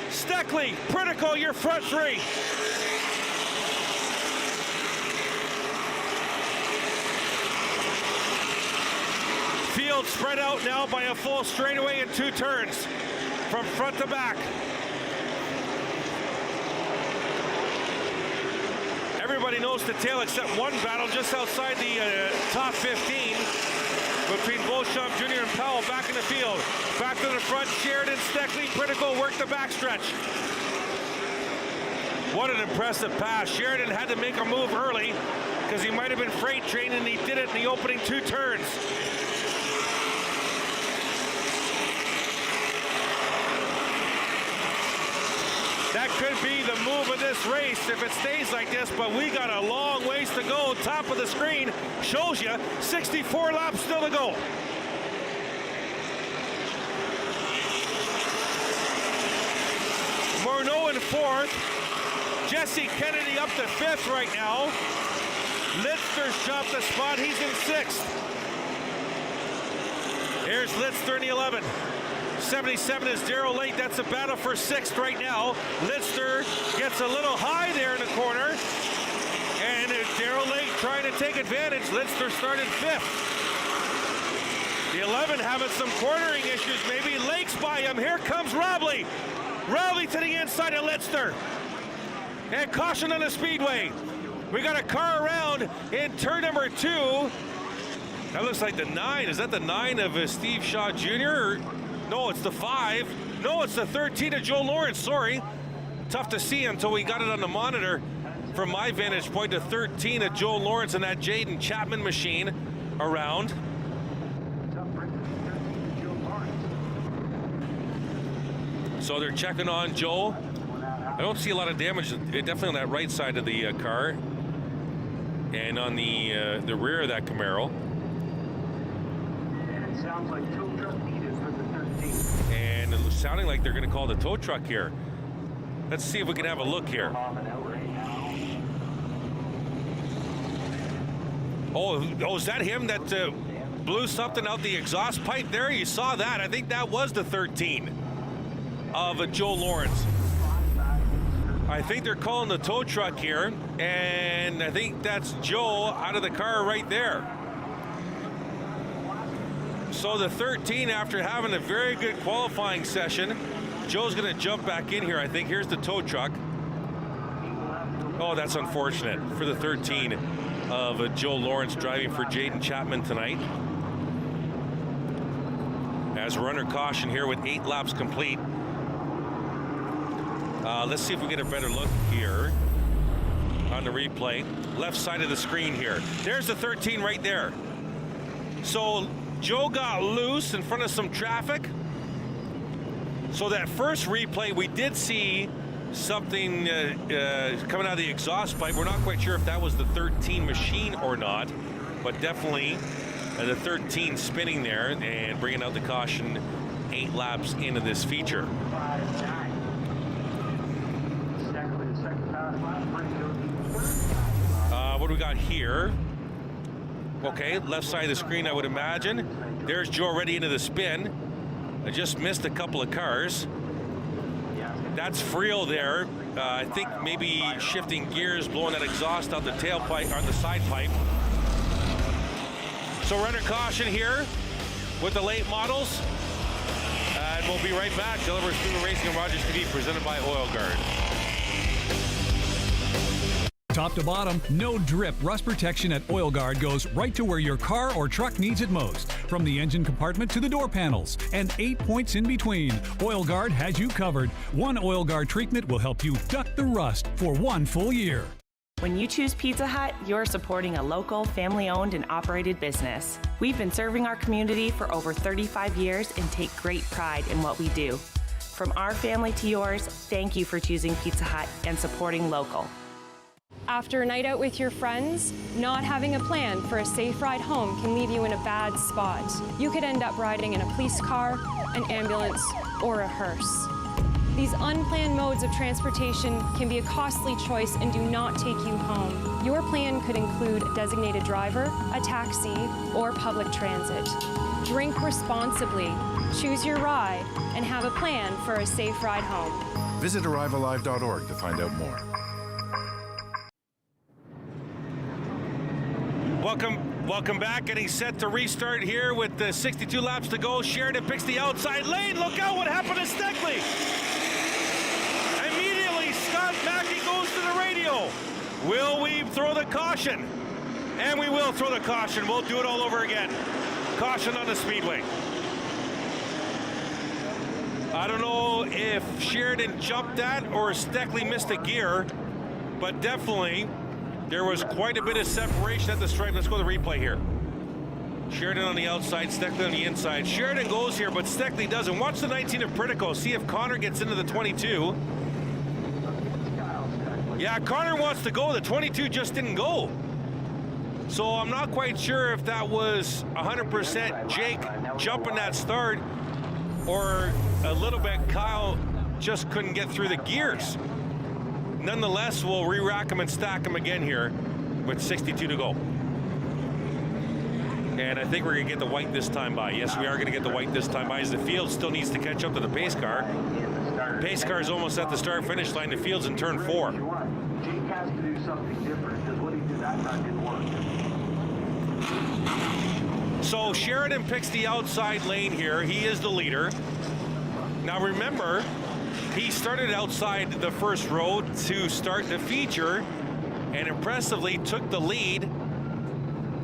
Steckley, Critical, your front three. Field spread out now by a full straightaway and 2 turns from front to back. Everybody knows the tail except one battle just outside the top 15 between Beauchamp Jr. and Powell back in the field. Back to the front, Sheridan, Steckley, Critical work the backstretch. What an impressive pass. Sheridan had to make a move early because he might have been freight trained, and he did it in the opening 2 turns. That could be the move of this race if it stays like this, but we got a long ways to go. Top of the screen shows you 64 laps still to go. Morneau in 4th. Jesse Kennedy up to 5th right now. Litzter's jumped a spot. He's in 6th. Here's Litzter in the 11. 77 is Darrell Late. That's a battle for 6th right now. Litzter gets a little high there in the corner. And Darrell Late trying to take advantage. Litzter started 5th. The 11 having some cornering issues. Maybe Lake's by him. Here comes Robley. Robley to the inside of Litzter. And caution on the speedway. We got a car around in turn number 2. That looks like the 9. Is that the 9 of Steve Shaw Jr.? No, it's the 5. No, it's the 13 of Joe Lawrence. Sorry. Tough to see until we got it on the monitor. From my vantage point, the 13 of Joe Lawrence and that Jaden Chapman machine around. So they're checking on Joe. I don't see a lot of damage, definitely on that right side of the car. And on the rear of that Camaro. And it sounds like tow truck needed for the 13. And it's sounding like they're going to call the tow truck here. Let's see if we can have a look here. Oh, is that him that blew something out the exhaust pipe there? You saw that. I think that was the 13 of Joe Lawrence. I think they're calling the tow truck here, and I think that's Joe out of the car right there. So the 13, after having a very good qualifying session, Joe's going to jump back in here, I think. Here's the tow truck. Oh, that's unfortunate for the 13 of Joe Lawrence driving for Jaden Chapman tonight. As we're under caution here with 8 laps complete. Let's see if we get a better look here on the replay. Left side of the screen here. There's the 13 right there. So Joe got loose in front of some traffic. So that first replay, we did see something coming out of the exhaust pipe. We're not quite sure if that was the 13 machine or not, but definitely the 13 spinning there and bringing out the caution 8 laps into this feature. What do we got here? Okay, left side of the screen, I would imagine. There's Joe already into the spin. I just missed a couple of cars. That's Friel there. I think maybe shifting gears, blowing that exhaust out the tailpipe, on the side pipe. So we're under caution here with the late models. And we'll be right back. Delaware Speedway Racing on Rogers TV, presented by Oil Guard. Top to bottom, no drip rust protection at Oil Guard goes right to where your car or truck needs it most. From the engine compartment to the door panels, and 8 points in between. Oil Guard has you covered. One Oil Guard treatment will help you duck the rust for 1 full year. When you choose Pizza Hut, you're supporting a local, family-owned and operated business. We've been serving our community for over 35 years and take great pride in what we do. From our family to yours, thank you for choosing Pizza Hut and supporting local. After a night out with your friends, not having a plan for a safe ride home can leave you in a bad spot. You could end up riding in a police car, an ambulance, or a hearse. These unplanned modes of transportation can be a costly choice and do not take you home. Your plan could include a designated driver, a taxi, or public transit. Drink responsibly, choose your ride, and have a plan for a safe ride home. Visit arrivealive.org to find out more. Welcome back. Getting set to restart here with the 62 laps to go. Sheridan picks the outside lane. Look out what happened to Steckley. Immediately, Scott Mackey goes to the radio. Will we throw the caution? And we will throw the caution. We'll do it all over again. Caution on the Speedway. I don't know if Sheridan jumped that or Steckley missed a gear, but definitely there was quite a bit of separation at the stripe. Let's go to the replay here. Sheridan on the outside, Steckley on the inside. Sheridan goes here, but Steckley doesn't. Watch the 19 of Pritico. See if Connor gets into the 22. Yeah, Connor wants to go. The 22 just didn't go. So I'm not quite sure if that was 100% Jake jumping that start or a little bit Kyle just couldn't get through the gears. Nonetheless, we'll re-rack them and stack them again here with 62 to go. And I think we're going to get the white this time by. Yes, we are going to get the white this time by, as the field still needs to catch up to the pace car. Pace car is almost at the start-finish line. The field's in turn 4. Jake has to do something different because what he did that time didn't work. So Sheridan picks the outside lane here. He is the leader. Now remember, he started outside the first row to start the feature and impressively took the lead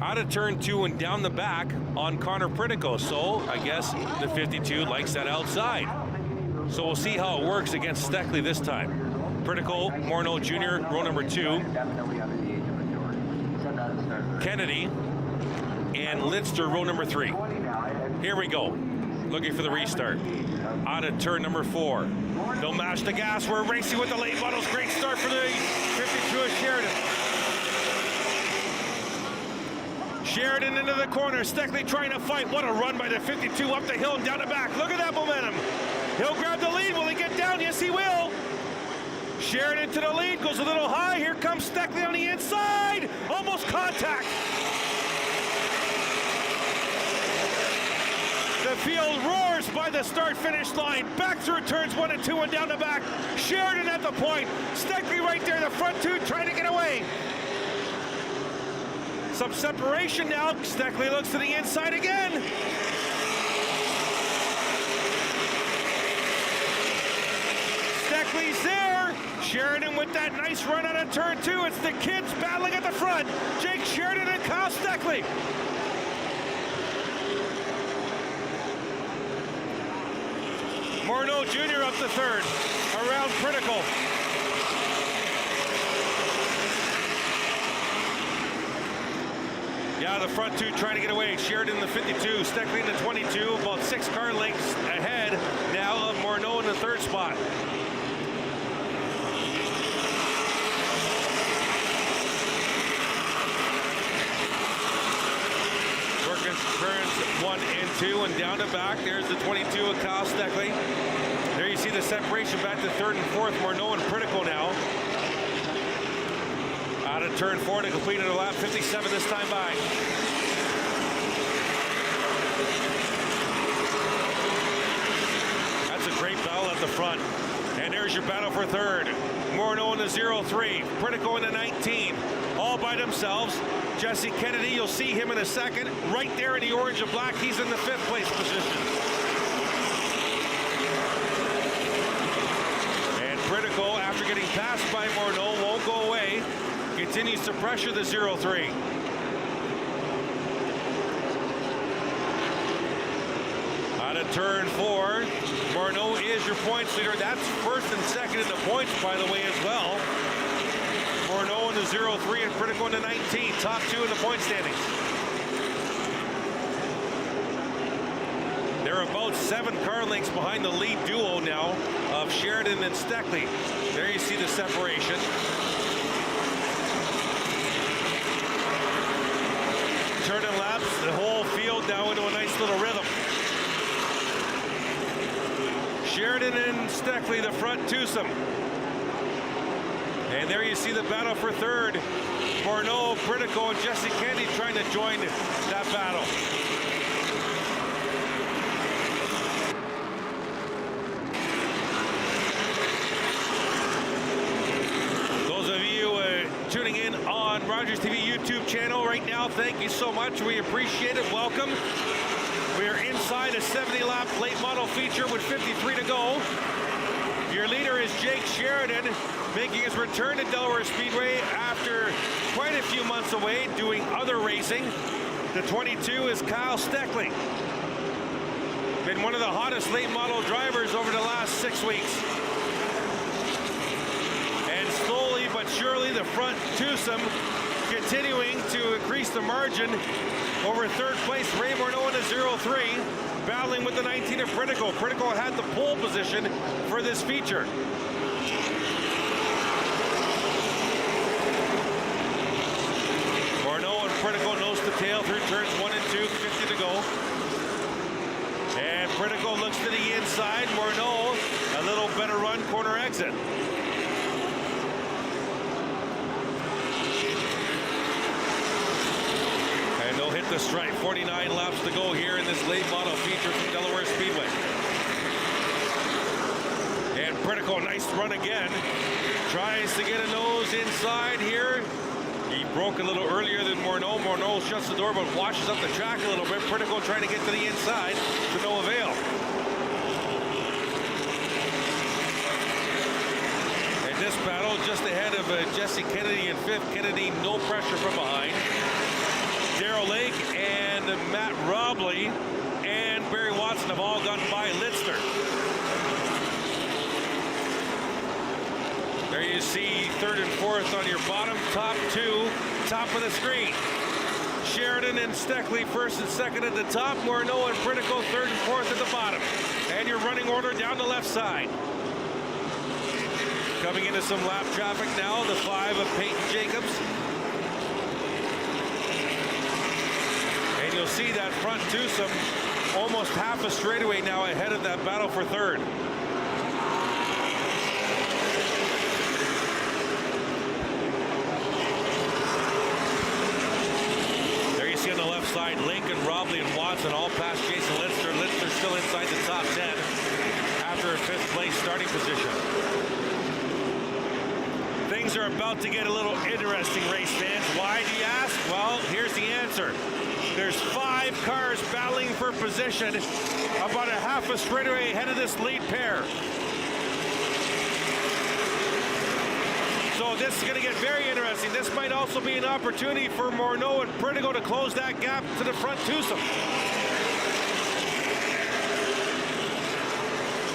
out of turn 2 and down the back on Connor Pritico. So I guess the 52 likes that outside. So we'll see how it works against Steckley this time. Pritico, Morneau Jr., row number 2. Kennedy and Lidster, row number 3. Here we go. Looking for the restart. Out of turn number 4. They'll mash the gas. We're racing with the late models. Great start for the 52 of Sheridan. Sheridan into the corner. Steckley trying to fight. What a run by the 52 up the hill and down the back. Look at that momentum. He'll grab the lead. Will he get down? Yes, he will. Sheridan to the lead. Goes a little high. Here comes Steckley on the inside. Almost contact. The field roars by the start-finish line. Back through turns 1 and 2 and down the back. Sheridan at the point. Steckley right there, the front 2 trying to get away. Some separation now. Steckley looks to the inside again. Steckley's there. Sheridan with that nice run out of turn 2. It's the kids battling at the front. Jake Sheridan and Kyle Steckley. Morneau Jr. up to third, around Pritico. Yeah, the front 2 trying to get away. Sheridan in the 52, Steckley in the 22, about 6 car lengths ahead now of Morneau in the 3rd spot. Working turns 1 and 2 and down the back. There's the 22 of Kyle Steckley. There you see the separation back to 3rd and 4th. Morneau and Pritico now. Out of turn 4 to complete a lap 57 this time by. That's a great battle at the front. And there's your battle for 3rd. Morneau in the 0-3. Pritico in the 19. All by themselves. Jesse Kennedy, you'll see him in a second. Right there in the orange and black. He's in the 5th place position. And Pritico, after getting passed by Morneau, won't go away. Continues to pressure the 0-3. Out of turn 4, Morneau is your points leader. That's 1st and 2nd in the points, by the way, as well. Morneau in the 0-3 and Pritico in the 19. Top 2 in the point standings. They're about 7 car lengths behind the lead duo now of Sheridan and Steckley. There you see the separation. Turning laps, the whole field now into a nice little rhythm. Sheridan and Steckley, the front twosome. And there you see the battle for third. Morneau, Pritico, and Jesse Kennedy trying to join that battle. Those of you tuning in on Rogers TV YouTube channel right now, thank you so much. We appreciate it. Welcome. We are inside a 70-lap late model feature with 53 to go. Your leader is Jake Sheridan, making his return to Delaware Speedway after quite a few months away doing other racing. The 22 is Kyle Steckley. Been one of the hottest late model drivers over the last 6 weeks. And slowly but surely the front twosome continuing to increase the margin over third place. Ray Morneau in a 0-3, battling with the 19 of Pritico. Pritico had the pole position for this feature. Morneau and Pritico nose to tail through turns 1 and 2, 50 to go. And Pritico looks to the inside. Morneau, a little better run, corner exit. And they'll hit the stripe. 49 laps to go here in this late model feature from Delaware Speedway. And Pritico, nice run again. Tries to get a nose inside here. He broke a little earlier than Morneau. Morneau shuts the door but washes up the track a little bit. Pritico trying to get to the inside to no avail. And this battle just ahead of Jesse Kennedy in 5th. Kennedy, no pressure from behind. Darrell Lake and Matt Robley and Barry Watson have all gone by Litzner. There you see 3rd and 4th on your bottom, top 2, top of the screen. Sheridan and Steckley 1st and 2nd at the top. Morneau and Pritico 3rd and 4th at the bottom. And your running order down the left side. Coming into some lap traffic now, the 5 of Peyton Jacobs. And you'll see that front twosome almost half a straightaway now ahead of that battle for 3rd. On the left side, Lincoln, Robley, and Watson all past Jason Litzner. Litzner still inside the top 10 after a 5th place starting position. Things are about to get a little interesting, race fans. Why, do you ask? Well, here's the answer. There's 5 cars battling for position about a half a straightaway ahead of this lead pair. So this is going to get very interesting. This might also be an opportunity for Morneau and Pritico to close that gap to the front twosome.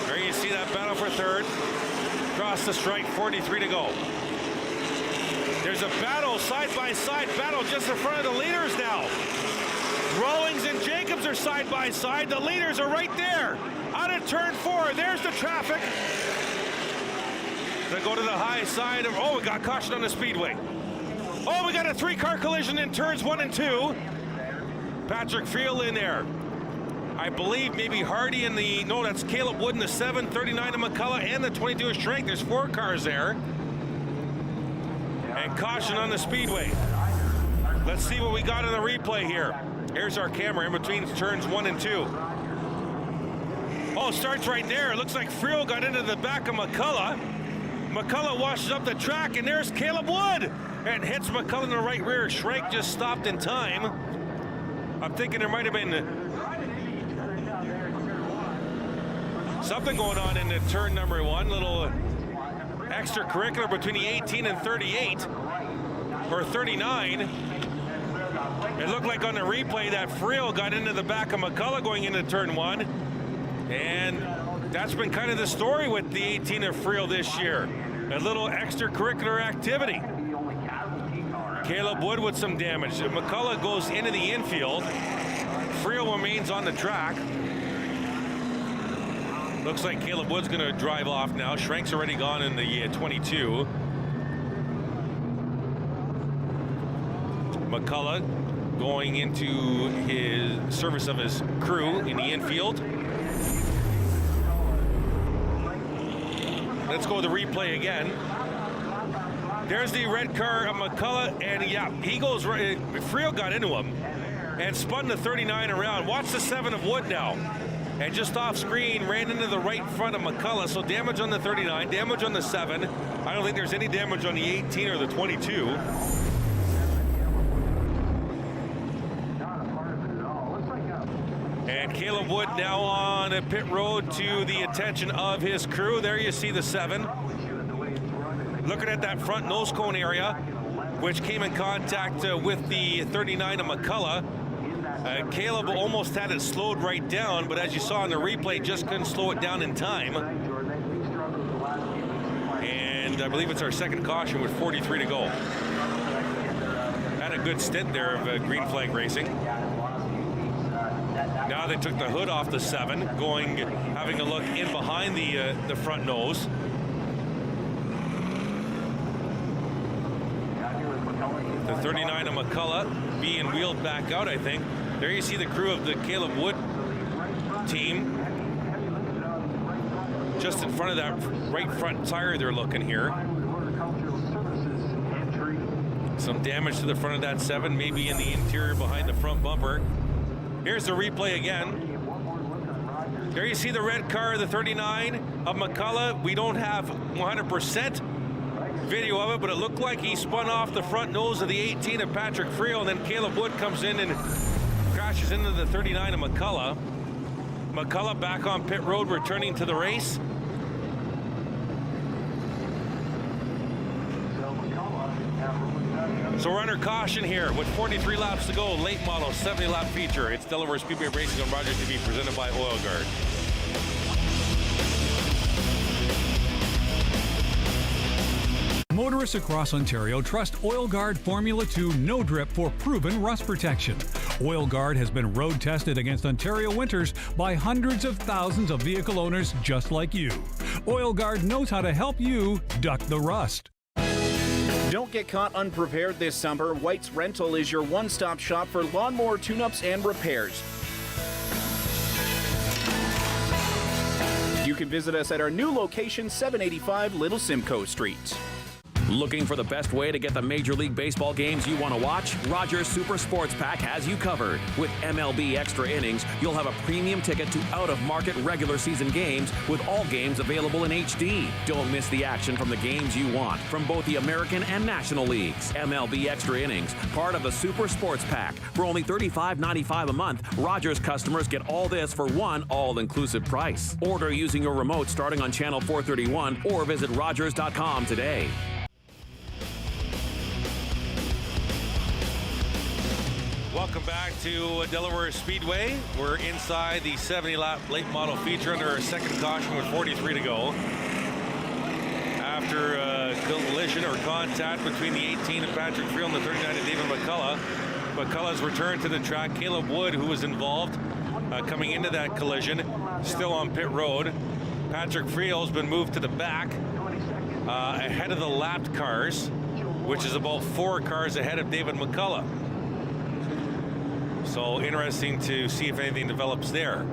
There you see that battle for 3rd. Across the strike, 43 to go. There's a battle, side-by-side battle just in front of the leaders now. Rawlings and Jacobs are side-by-side. The leaders are right there. Out of turn 4, there's the traffic. They go to the high side of, oh, we got caution on the speedway. Oh, we got a 3-car collision in turns 1 and 2. Patrick Field in there. I believe maybe Hardy in the, no, that's Caleb Wood in the 7, 39 of McCullough, and the 22 of Schrank. There's 4 cars there. And caution on the speedway. Let's see what we got in the replay here. Here's our camera in between turns 1 and 2. Oh, starts right there. It looks like Friel got into the back of McCullough. McCullough washes up the track, and there's Caleb Wood and hits McCullough in the right rear. Schrank just stopped in time. I'm thinking there might have been something going on in the turn number 1. Little extracurricular between the 18 and 38, or 39. It looked like on the replay that Friel got into the back of McCullough going into turn 1. And that's been kind of the story with the 18 of Friel this year. A little extracurricular activity. Caleb Wood with some damage. McCullough goes into the infield. Friel remains on the track. Looks like Caleb Wood's going to drive off now. Schrank's already gone in the 22. McCullough going into his service of his crew in the infield. Let's go to the replay again. There's the red car of McCullough, and yeah, he goes right. Friel got into him and spun the 39 around. Watch the 7 of Wood now. And just off screen, ran into the right front of McCullough. So damage on the 39, damage on the 7. I don't think there's any damage on the 18 or the 22. And Caleb Wood now on a pit road to the attention of his crew. There you see the 7. Looking at that front nose cone area, which came in contact with the 39 of McCullough. Caleb almost had it slowed right down, but as you saw in the replay, just couldn't slow it down in time. And I believe it's our second caution with 43 to go. Had a good stint there of green flag racing. Now they took the hood off the 7, having a look in behind the front nose. The 39 of McCullough being wheeled back out, I think. There you see the crew of the Caleb Wood team. Just in front of that right front tire they're looking here. Some damage to the front of that 7, maybe in the interior behind the front bumper. Here's the replay again. There you see the red car, the 39 of McCullough. We don't have 100% video of it, but it looked like he spun off the front nose of the 18 of Patrick Friel, and then Caleb Wood comes in and crashes into the 39 of McCullough. McCullough back on pit road, returning to the race. So we're under caution here with 43 laps to go. Late model 70 lap feature. It's Delaware Speedway Racing on Rogers TV, presented by Oil Guard. Motorists across Ontario trust Oil Guard Formula 2 No Drip for proven rust protection. Oil Guard has been road tested against Ontario winters by hundreds of thousands of vehicle owners just like you. Oil Guard knows how to help you duck the rust. Don't get caught unprepared this summer. White's Rental is your one-stop shop for lawnmower tune-ups and repairs. You can visit us at our new location, 785 Little Simcoe Street. Looking for the best way to get the Major League Baseball games you want to watch? Rogers Super Sports Pack has you covered. With MLB Extra Innings, you'll have a premium ticket to out-of-market regular season games with all games available in HD. Don't miss the action from the games you want from both the American and National Leagues. MLB Extra Innings, part of the Super Sports Pack. For only $35.95 a month, Rogers customers get all this for one all-inclusive price. Order using your remote starting on channel 431 or visit Rogers.com today. Welcome back to Delaware Speedway. We're inside the 70-lap late model feature under our second caution with 43 to go. After a collision or contact between the 18 of Patrick Friel and the 39 of David McCullough. McCullough's returned to the track. Caleb Wood, who was involved coming into that collision, still on pit road. Patrick Friel's been moved to the back ahead of the lapped cars, which is about 4 cars ahead of David McCullough. So interesting to see if anything develops there.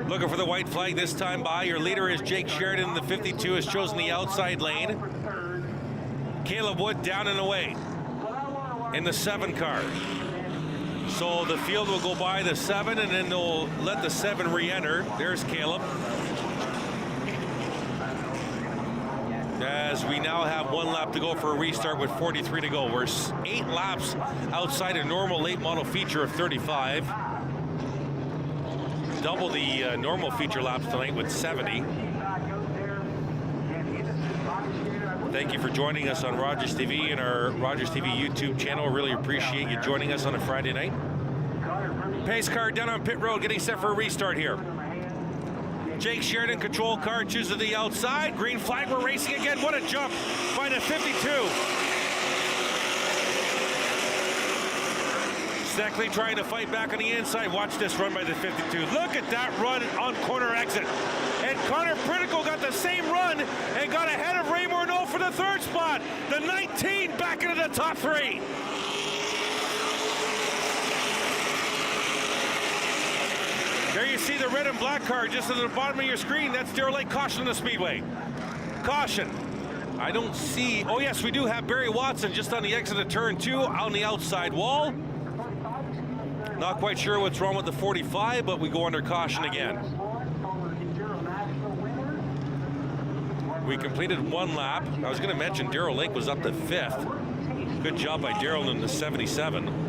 Looking for the white flag this time by. Your leader is Jake Sheridan. The 52 has chosen the outside lane. Caleb Wood down and away in the 7 car. So the field will go by the 7 and then they'll let the 7 re-enter. There's Caleb. As we now have 1 lap to go for a restart with 43 to go. We're 8 laps outside a normal late model feature of 35. Double the normal feature laps tonight with 70. Thank you for joining us on Rogers TV and our Rogers TV YouTube channel. Really appreciate you joining us on a Friday night. Pace car down on pit road, getting set for a restart here. Jake Sheridan, control car, chooses the outside. Green flag, we're racing again. What a jump by the 52. Steckley trying to fight back on the inside. Watch this run by the 52. Look at that run on corner exit. And Connor Pritico got the same run and got ahead of Ray Morneau for the third spot. The 19 back into the top 3. There you see the red and black car just at the bottom of your screen. That's Darrell Lake. Caution on the speedway. Caution. I don't see. Oh, yes, we do have Barry Watson just on the exit of turn 2 on the outside wall. Not quite sure what's wrong with the 45, but we go under caution again. We completed 1 lap. I was going to mention Darrell Lake was up to 5th. Good job by Darrell in the 77.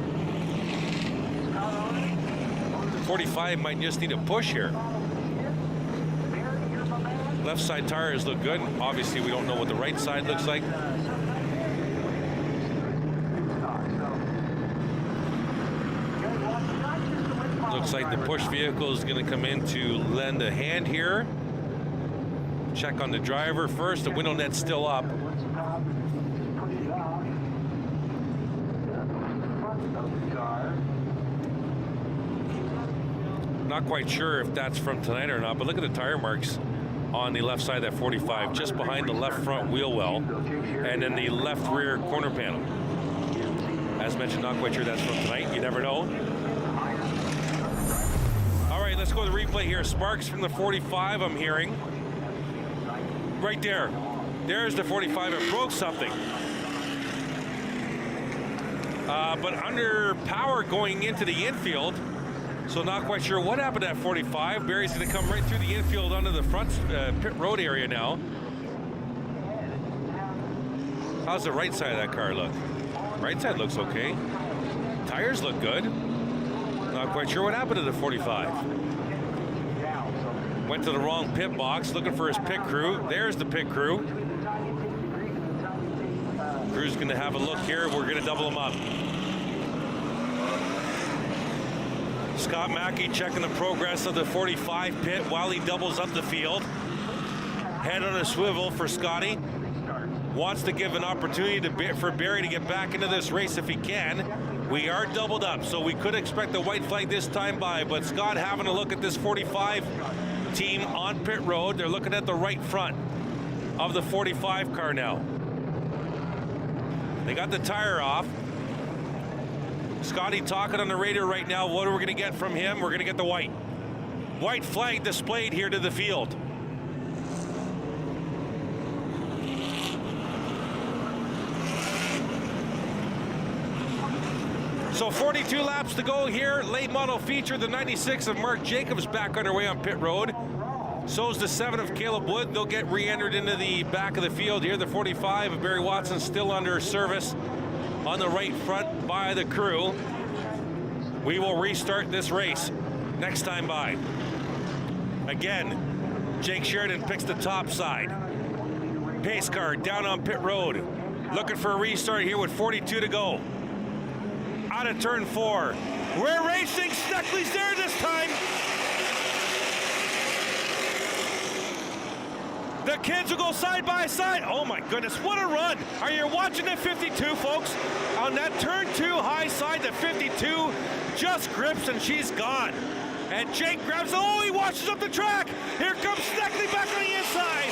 45 might just need a push here. Left side tires look good. Obviously, we don't know what the right side looks like. Looks like the push vehicle is going to come in to lend a hand here. Check on the driver first. The window net's still up. Not quite sure if that's from tonight or not, but look at the tire marks on the left side of that 45, just behind the left front wheel well, and then the left rear corner panel. As mentioned, not quite sure that's from tonight. You never know. All right, let's go to the replay here. Sparks from the 45, I'm hearing. Right there. There's the 45. It broke something. But under power going into the infield. So not quite sure what happened at 45. Barry's going to come right through the infield onto the front pit road area now. How's the right side of that car look? Right side looks okay. Tires look good. Not quite sure what happened to the 45. Went to the wrong pit box looking for his pit crew. There's the pit crew. Crew's going to have a look here. We're going to double them up. Scott Mackey checking the progress of the 45 pit while he doubles up the field. Head on a swivel for Scotty. Wants to give an opportunity for Barry to get back into this race if he can. We are doubled up, so we could expect a white flag this time by, but Scott having a look at this 45 team on pit road. They're looking at the right front of the 45 car now. They got the tire off. Scotty talking on the radio right now. What are we going to get from him? We're going to get the white. White flag displayed here to the field. So 42 laps to go here. Late model feature, the 96 of Mark Jacobs back underway on pit road. So's the 7 of Caleb Wood. They'll get re-entered into the back of the field here. The 45 of Barry Watson still under service on the right front by the crew. We will restart this race next time by. Again, Jake Sheridan picks the top side. Pace car down on pit road. Looking for a restart here with 42 to go. Out of turn 4. We're racing. Steckley's there this time. The kids will go side by side. Oh my goodness, what a run. Are you watching the 52, folks? On that turn 2 high side, the 52 just grips and she's gone. And Jake grabs, oh, he washes up the track. Here comes Steckley back on the inside.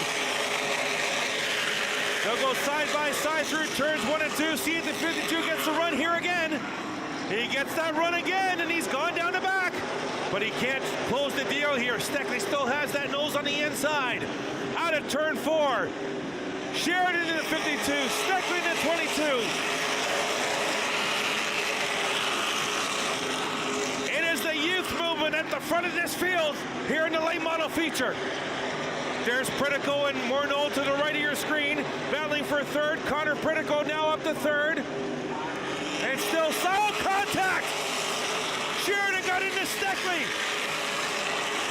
They'll go side by side through turns 1 and 2. See if the 52 gets the run here again. He gets that run again and he's gone down the back. But he can't close the deal here. Steckley still has that nose on the inside. Out of turn 4. Sheridan in the 52. Steckley in the 22. It is the youth movement at the front of this field here in the late model feature. There's Pritico and Morneau to the right of your screen, battling for third. Connor Pritico now up to third. And still solid contact. Sheridan got into Steckley.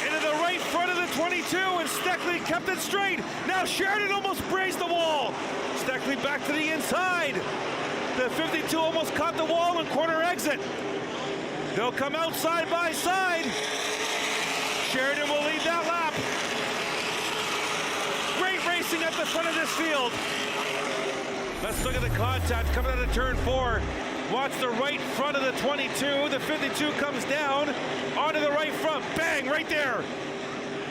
Into the right front of the 22, and Steckley kept it straight. Now Sheridan almost brazed the wall. Steckley back to the inside. The 52 almost caught the wall and corner exit. They'll come out side by side. Sheridan will lead that lap. Great racing at the front of this field. Let's look at the contact coming out of turn 4. Watch the right front of the 22. The 52 comes down onto the right front. Bang, right there.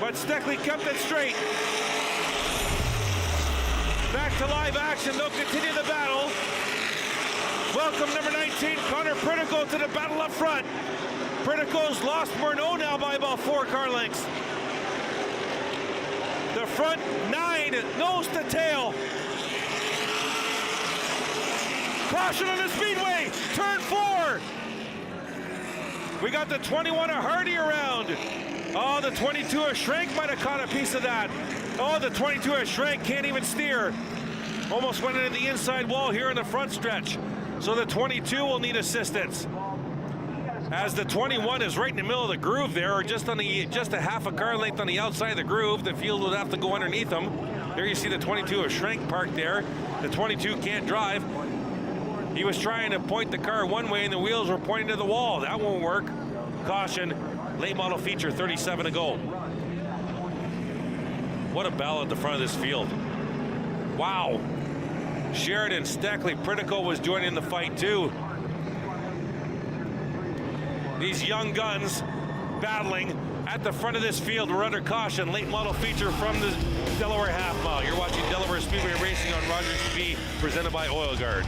but Steckley kept it straight. Back to live action, they'll continue the battle. Welcome number 19, Connor Pritico to the battle up front. Pritico's lost Murnau now by about 4 car lengths. The front 9, nose to tail. Caution on the speedway, turn 4. We got the 21 of Hardy around. Oh, the 22 of Schrank might have caught a piece of that. Oh, the 22 of Schrank can't even steer. Almost went into the inside wall here in the front stretch. So the 22 will need assistance. As the 21 is right in the middle of the groove there, or just a half a car length on the outside of the groove, the field would have to go underneath them. There you see the 22 of Schrank parked there. The 22 can't drive. He was trying to point the car one way and the wheels were pointing to the wall. That won't work. Caution, late model feature, 37 to go. What a battle at the front of this field. Wow. Sheridan, Steckley, Pritico was joining the fight too. These young guns battling at the front of this field. We're under caution. Late model feature from the Delaware half mile. You're watching Delaware Speedway Racing on Rogers TV, presented by Oil Guard.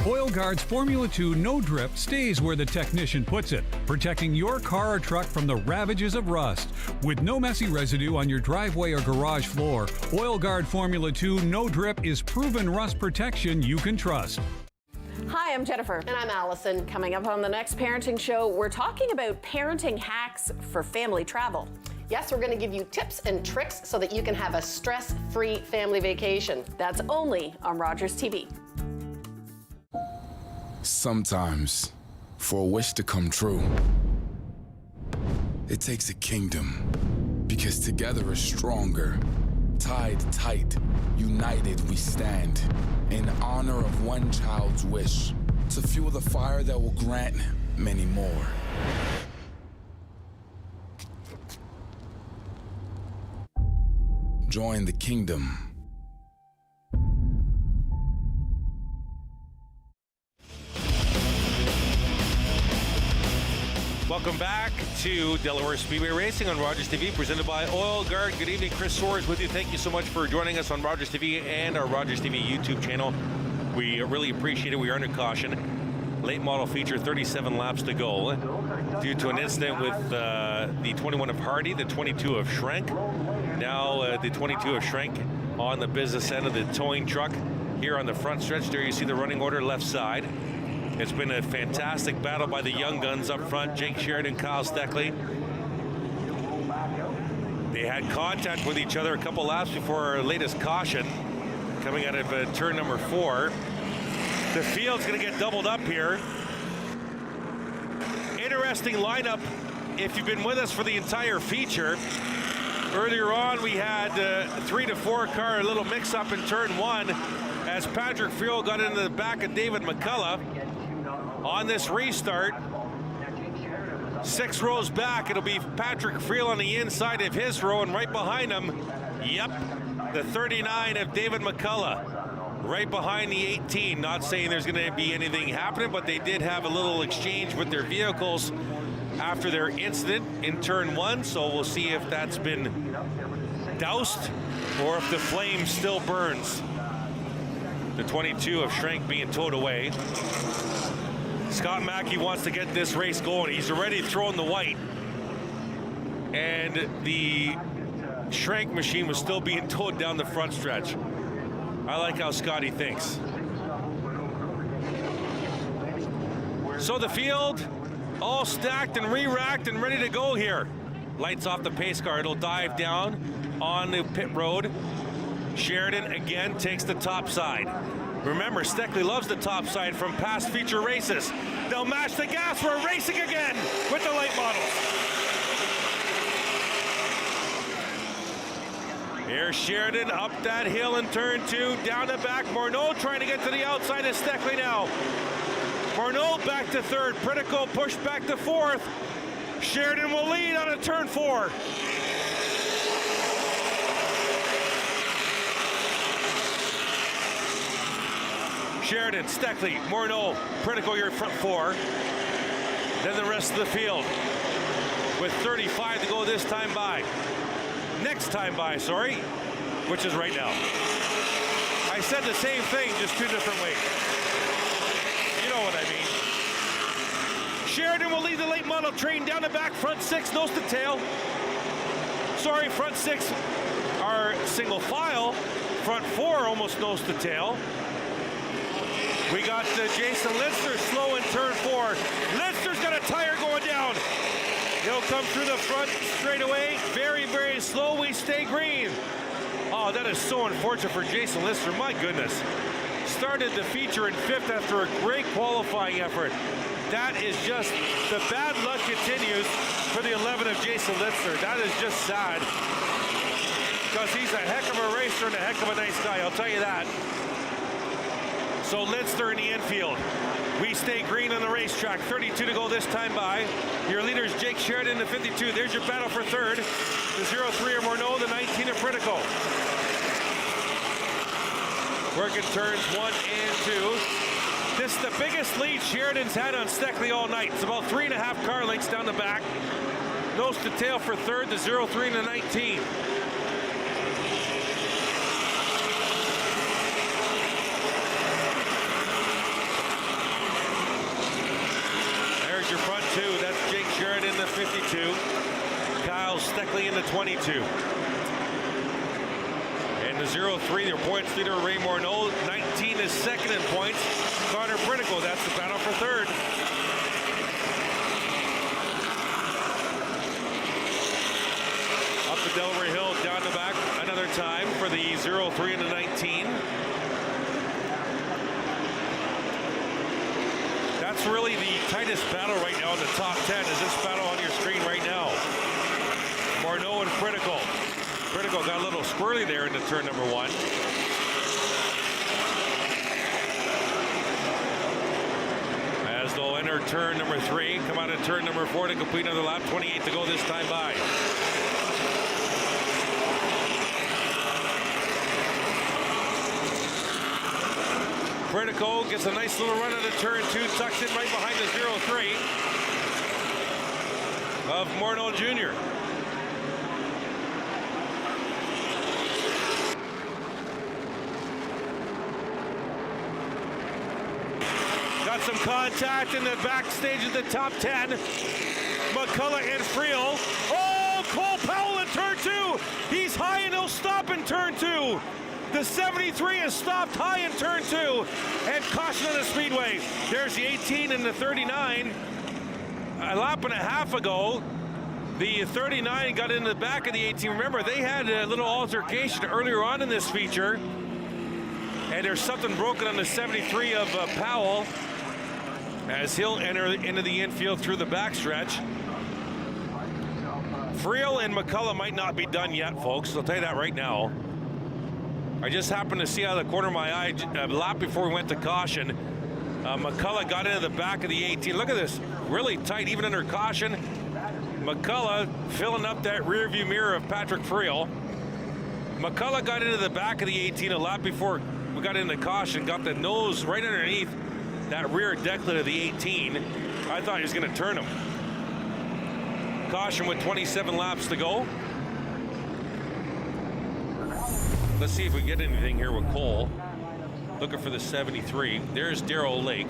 Oil Guard's Formula 2 No Drip stays where the technician puts it, protecting your car or truck from the ravages of rust. With no messy residue on your driveway or garage floor, Oil Guard Formula 2 No Drip is proven rust protection you can trust. Hi, I'm Jennifer. And I'm Allison. Coming up on the next parenting show, we're talking about parenting hacks for family travel. Yes, we're going to give you tips and tricks so that you can have a stress-free family vacation. That's only on Rogers TV. Sometimes, for a wish to come true, it takes a kingdom, because together is stronger. Tied tight, united we stand, in honor of one child's wish, to fuel the fire that will grant many more. Join the kingdom. Welcome back to Delaware Speedway Racing on Rogers TV, presented by Oil Guard. Good evening, Chris Soares with you. Thank you so much for joining us on Rogers TV and our Rogers TV YouTube channel. We really appreciate it. We are under caution. Late model feature, 37 laps to go. Due to an incident with the 21 of Hardy, the 22 of Schrank. Now the 22 of Schrank on the business end of the towing truck. Here on the front stretch, there you see the running order left side. It's been a fantastic battle by the young guns up front, Jake Sheridan, Kyle Steckley. They had contact with each other a couple laps before our latest caution, coming out of turn number 4. The field's going to get doubled up here. Interesting lineup if you've been with us for the entire feature. Earlier on, we had 3 to 4 car, a little mix-up in turn 1 as Patrick Friel got into the back of David McCullough. On this restart, 6 rows back, it'll be Patrick Friel on the inside of his row, and right behind him, yep, the 39 of David McCullough, right behind the 18. Not saying there's going to be anything happening, but they did have a little exchange with their vehicles after their incident in turn 1, so we'll see if that's been doused or if the flame still burns. The 22 of Schrank being towed away. Scott Mackey wants to get this race going. He's already thrown the white. And the Schrank machine was still being towed down the front stretch. I like how Scotty thinks. So the field all stacked and re-racked and ready to go here. Lights off the pace car. It'll dive down on the pit road. Sheridan again takes the top side. Remember, Steckley loves the top side from past feature races. They'll match the gas. We're racing again with the late models. Here's Sheridan up that hill in turn 2, down the back. Murnau trying to get to the outside of Steckley now. Murnau back to 3rd. Pritico pushed back to 4th. Sheridan will lead on a turn 4. Sheridan, Steckley, Morneau, Pritico, your front four. Then the rest of the field with 35 to go this time by. Next time by, sorry, which is right now. I said the same thing, just two different ways. You know what I mean. Sheridan will lead the late model train down the back, front six, nose to tail. Sorry, front six are single file. Front four almost nose to tail. We got Jason Lister slow in turn four. Lister's got a tire going down. He'll come through the front straight away. Very, very slow. We stay green. Oh, that is so unfortunate for Jason Lister. My goodness. Started the feature in fifth after a great qualifying effort. That is just, the bad luck continues for the 11 of Jason Lister. That is just sad. Because he's a heck of a racer and a heck of a nice guy, I'll tell you that. So Lister in the infield. We stay green on the racetrack. 32 to go this time by. Your leader's Jake Sheridan, the 52. There's your battle for third. The 03 of Morneau, the 19 of Pritico. Working turns 1 and 2. This is the biggest lead Sheridan's had on Steckley all night. It's about 3.5 car lengths down the back. Nose to tail for third, the 03 and the 19. There's your front two. That's Jake Sheridan, the 52. Kyle Steckley in the 22. And the 03, their points leader, Ray Morneau. 19 is second in points. Connor Pritico, that's the battle for third. Up the Delaware Hill, down the back, another time for the 03 and the 19. That's really the tightest battle right now in the top 10, is this battle on your screen right now. Morneau and Pritico. Pritico got a little squirrely there into turn number 1. As they'll enter turn number 3, come out of turn number 4 to complete another lap. 28 to go this time by. Pritico gets a nice little run into turn 2, tucks in right behind the 03 of Morneau Jr. Got some contact in the backstage of the top 10. McCullough and Friel. Oh, Cole Powell in turn 2. He's high and he'll stop in turn 2. The 73 is stopped high in turn 2. And caution on the speedway. There's the 18 and the 39. A lap and a half ago, the 39 got into the back of the 18. Remember, they had a little altercation earlier on in this feature. And there's something broken on the 73 of Powell as he'll enter into the infield through the backstretch. Friel and McCullough might not be done yet, folks. I'll tell you that right now. I just happened to see out of the corner of my eye a lap before we went to caution. McCullough got into the back of the 18. Look at this, really tight, even under caution. McCullough filling up that rear view mirror of Patrick Friel. McCullough got into the back of the 18 a lap before we got into caution, got the nose right underneath that rear decklet of the 18. I thought he was going to turn him. Caution with 27 laps to go. Let's see if we get anything here with Cole. Looking for the 73. There's Darrell Lake.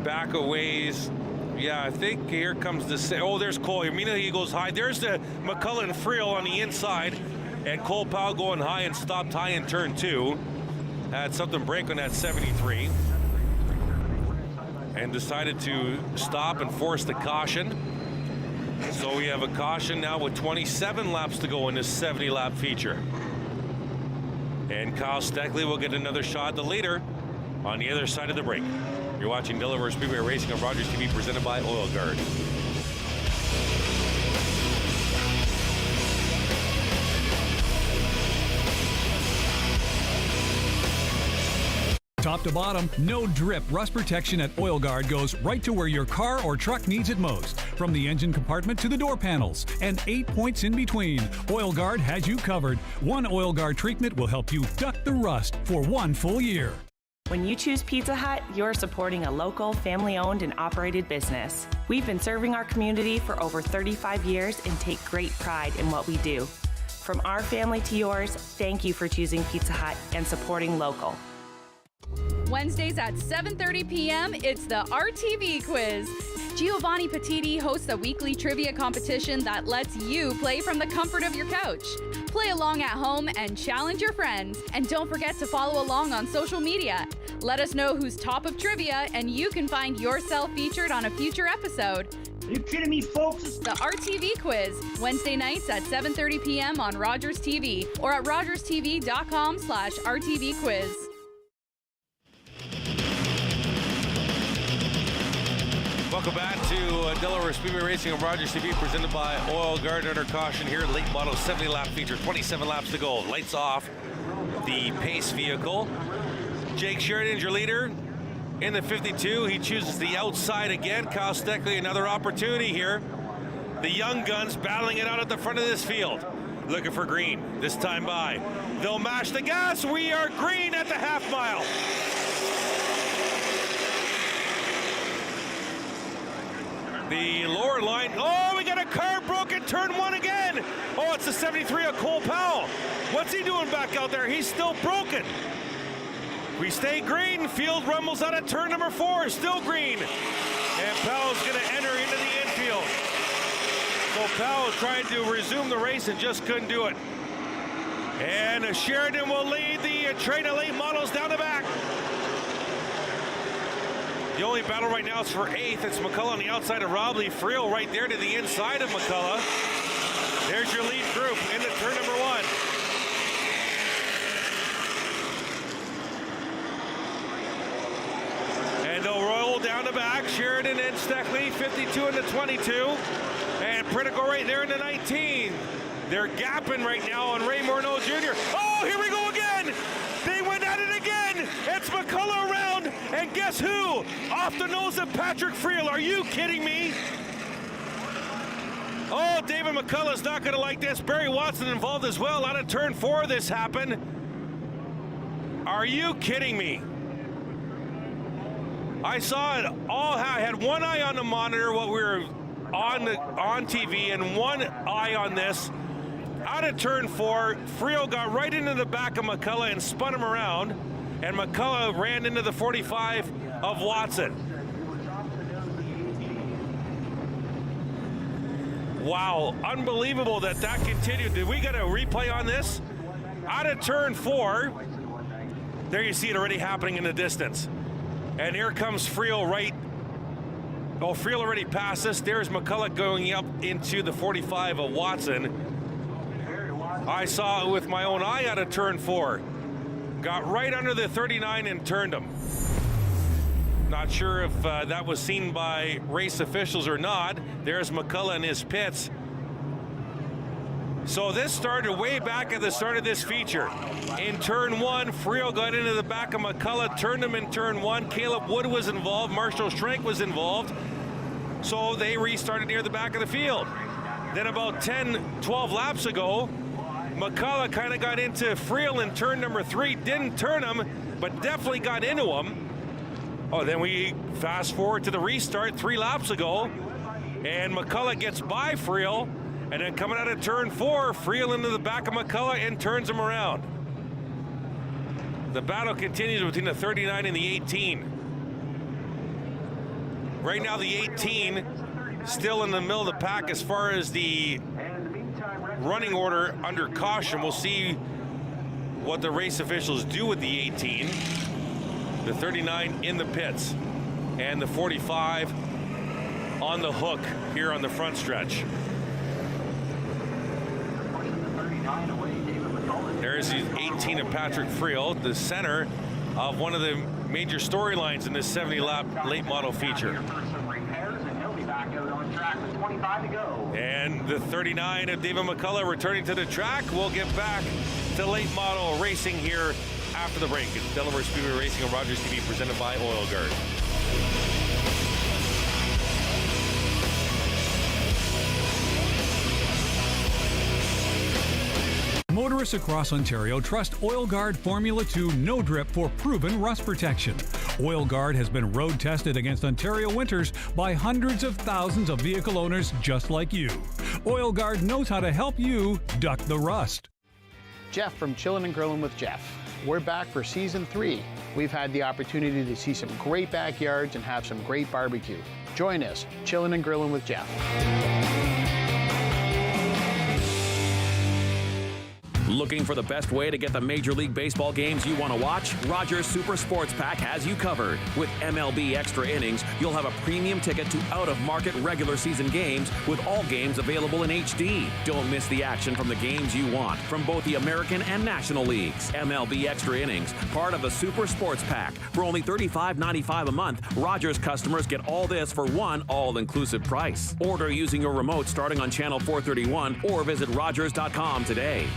Back a ways. Yeah, I think here comes the... Oh, there's Cole. Immediately he goes high. There's the McCullough and Friel on the inside. And Cole Powell going high and stopped high in turn 2. Had something break on that 73. And decided to stop and force the caution. So we have a caution now with 27 laps to go in this 70-lap feature. And Kyle Steckley will get another shot at the leader on the other side of the break. You're watching Delaware Speedway Racing on Rogers TV, presented by Oil Guard. Top to bottom, no drip rust protection at Oil Guard goes right to where your car or truck needs it most. From the engine compartment to the door panels, and 8 points in between, Oil Guard has you covered. One Oil Guard treatment will help you duck the rust for 1 full year. When you choose Pizza Hut, you're supporting a local, family-owned and operated business. We've been serving our community for over 35 years and take great pride in what we do. From our family to yours, thank you for choosing Pizza Hut and supporting local. Wednesdays at 7:30 p.m., it's the RTV Quiz. Giovanni Petiti hosts a weekly trivia competition that lets you play from the comfort of your couch. Play along at home and challenge your friends. And don't forget to follow along on social media. Let us know who's top of trivia, and you can find yourself featured on a future episode. Are you kidding me, folks? The RTV Quiz, Wednesday nights at 7:30 p.m. on Rogers TV or at rogerstv.com/RTV Quiz. Welcome back to Delaware Speedway Racing on Rogers TV, presented by Oil Guard. Under caution here, late model 70-lap feature, 27 laps to go. Lights off the pace vehicle. Jake Sheridan's your leader in the 52. He chooses the outside again. Kyle Steckley, another opportunity here. The young guns battling it out at the front of this field. Looking for green this time by. They'll mash the gas. We are green at the half mile. The lower line. Oh, we got a car broken. Turn one again. Oh, it's the 73 of Cole Powell. What's he doing back out there? He's still broken. We stay green. Field rumbles out at turn number 4. Still green. And Powell's going to enter into the infield. So Powell tried to resume the race and just couldn't do it. And Sheridan will lead the train of late models down the back. The only battle right now is for 8th. It's McCullough on the outside of Robley. Friel right there to the inside of McCullough. There's your lead group into turn number 1. And they'll roll down the back. Sheridan and Steckley, 52 into 22. And Pritico right there into 19. They're gapping right now on Ray Morneau Jr. Oh, here we go again. They went at it again. It's McCullough around. And guess who? Off the nose of Patrick Friel. Are you kidding me? Oh, David McCullough's not going to like this. Barry Watson involved as well. Out of turn 4, this happened. Are you kidding me? I saw it all. I had one eye on the monitor while we were on TV and one eye on this. Out of turn 4, Friel got right into the back of McCullough and spun him around, and McCullough ran into the 45 of Watson. Wow, unbelievable that continued. Did we get a replay on this? Out of turn 4, there you see it already happening in the distance. And here comes Friel right. Oh, Friel already passed us. There's McCullough going up into the 45 of Watson. I saw it with my own eye out of turn 4. Got right under the 39 and turned him. Not sure if that was seen by race officials or not. There's McCullough in his pits. So this started way back at the start of this feature. In turn 1, Friel got into the back of McCullough, turned him in turn 1. Caleb Wood was involved. Marshall Schrank was involved. So they restarted near the back of the field. Then about 10, 12 laps ago, McCullough kind of got into Friel in turn number 3. Didn't turn him, but definitely got into him. Oh, then we fast forward to the restart 3 laps ago, and McCullough gets by Friel, and then coming out of turn 4, Friel into the back of McCullough and turns him around. The battle continues between the 39 and the 18. Right now, the 18 still in the middle of the pack as far as the running order under caution. We'll see what the race officials do with the 18. The 39 in the pits and the 45 on the hook here on the front stretch. There's the 18 of Patrick Friel, the center of one of the major storylines in this 70-lap late model feature. And the 39 of David McCullough returning to the track. We'll get back to late model racing here after the break. It's Delaware Speedway Racing on Rogers TV, presented by Oil Guard. Motorists across Ontario trust Oil Guard Formula 2 No Drip for proven rust protection. Oil Guard has been road tested against Ontario winters by hundreds of thousands of vehicle owners just like you. Oil Guard knows how to help you duck the rust. Jeff from Chillin' and Grillin' with Jeff. We're back for season 3. We've had the opportunity to see some great backyards and have some great barbecue. Join us, Chillin' and Grillin' with Jeff. Looking for the best way to get the Major League Baseball games you want to watch? Rogers Super Sports Pack has you covered. With MLB Extra Innings, you'll have a premium ticket to out-of-market regular season games with all games available in HD. Don't miss the action from the games you want from both the American and National Leagues. MLB Extra Innings, part of the Super Sports Pack. For only $35.95 a month, Rogers customers get all this for one all-inclusive price. Order using your remote starting on channel 431 or visit Rogers.com today.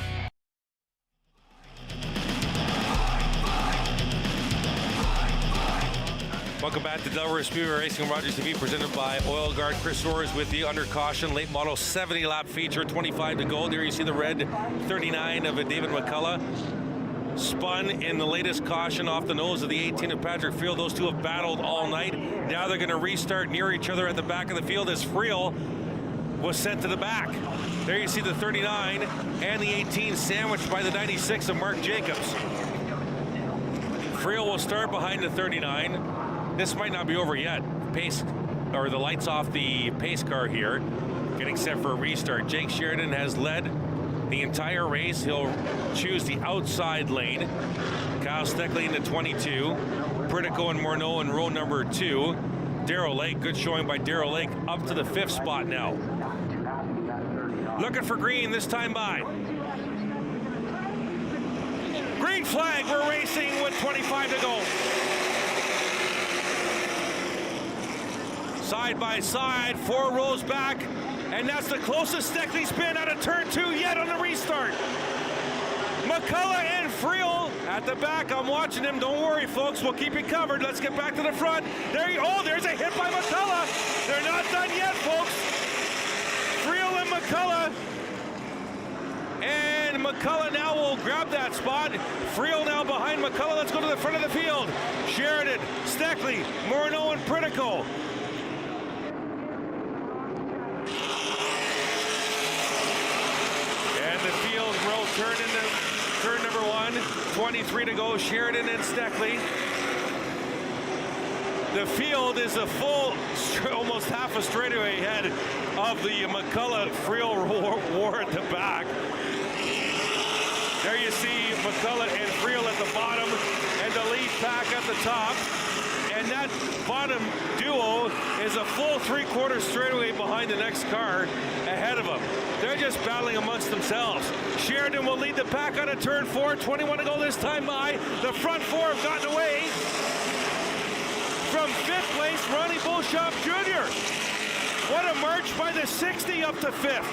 Welcome back to Delaware Speedway Racing on Rogers TV, presented by Oil Guard. Chris Orr with you under caution. Late model 70-lap feature, 25 to go. There you see the red 39 of David McCullough. Spun in the latest caution off the nose of the 18 of Patrick Field. Those two have battled all night. Now they're going to restart near each other at the back of the field as Friel was sent to the back. There you see the 39 and the 18 sandwiched by the 96 of Mark Jacobs. Friel will start behind the 39. This might not be over yet. Pace, or the lights off the pace car here, getting set for a restart. Jake Sheridan has led the entire race. He'll choose the outside lane. Kyle Steckley in the 22. Pritico and Morneau in row number 2. Darrell Lake, good showing by Darrell Lake, up to the 5th spot now. Looking for green this time by. Green flag, we're racing with 25 to go. Side by side, 4 rows back, and that's the closest Steckley's been out of turn 2 yet on the restart. McCullough and Friel at the back. I'm watching him. Don't worry, folks. We'll keep you covered. Let's get back to the front. There's a hit by McCullough. They're not done yet, folks. Friel and McCullough. And McCullough now will grab that spot. Friel now behind McCullough. Let's go to the front of the field. Sheridan, Steckley, Morneau, and Pritico. Turn into turn number 1, 23 to go, Sheridan and Steckley. The field is a full, almost half a straightaway ahead of the McCullough-Friel war at the back. There you see McCullough and Friel at the bottom and the lead pack at the top. And that bottom duo is a full 3/4 straightaway behind the next car ahead of them. They're just battling amongst themselves. Sheridan will lead the pack out of turn 4. 21 to go this time by. The front 4 have gotten away. From 5th place, Ronnie Beauchamp Jr. What a march by the 60 up to 5th.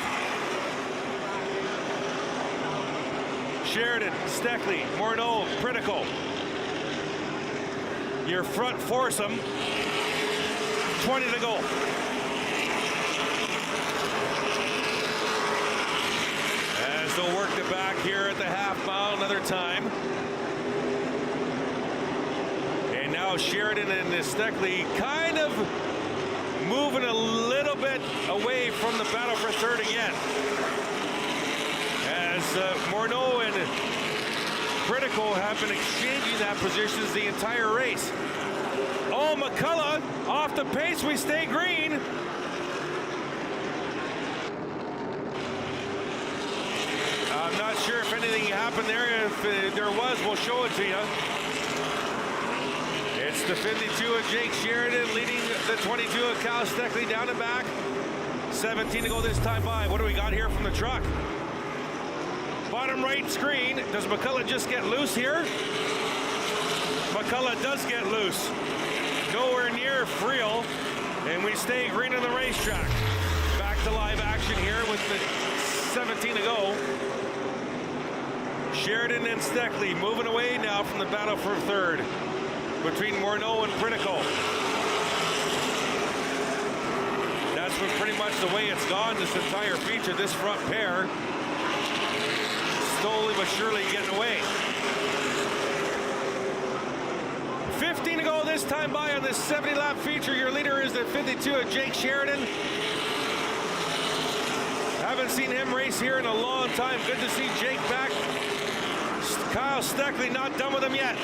Sheridan, Steckley, Morneau, Pritico. Your front foursome, 20 to go. As they'll work the back here at the half mile another time. And now Sheridan and Steckley kind of moving a little bit away from the battle for third again. As Morneau and Pritico have been exchanging that positions the entire race. Oh, McCullough off the pace. We stay green. I'm not sure if anything happened there. If there was, we'll show it to you. It's the 52 of Jake Sheridan leading the 22 of Kyle Steckley down and back. 17 to go this time by. What do we got here from the truck? Bottom right screen. Does McCullough just get loose here? McCullough does get loose. Nowhere near Friel. And we stay green on the racetrack. Back to live action here with the 17 to go. Sheridan and Steckley moving away now from the battle for third between Morneau and Pritico. That's been pretty much the way it's gone this entire feature. This front pair slowly but surely getting away. 15 to go this time by on this 70-lap feature. Your leader is the 52 of Jake Sheridan. Haven't seen him race here in a long time. Good to see Jake back. Kyle Steckley not done with him yet.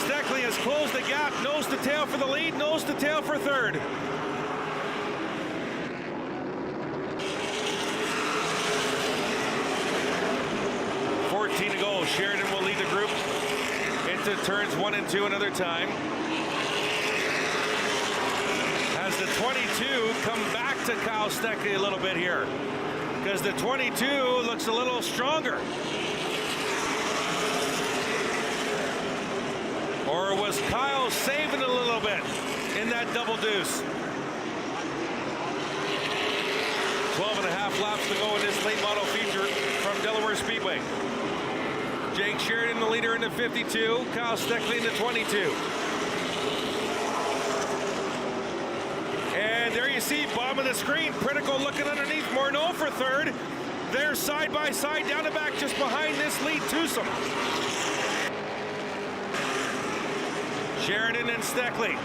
Steckley has closed the gap, nose to tail for the lead, nose to tail for third. To go. Sheridan will lead the group into turns 1 and 2 another time. Has the 22 come back to Kyle Steckley a little bit here, because the 22 looks a little stronger. Or was Kyle saving a little bit in that double deuce? 12 and a half laps to go in this late model feature from Delaware Speedway. Jake Sheridan, the leader in the 52. Kyle Steckley in the 22. And there you see, bottom of the screen, Pritico looking underneath Morneau for third. They're side by side down the back just behind this lead twosome. Sheridan and Steckley.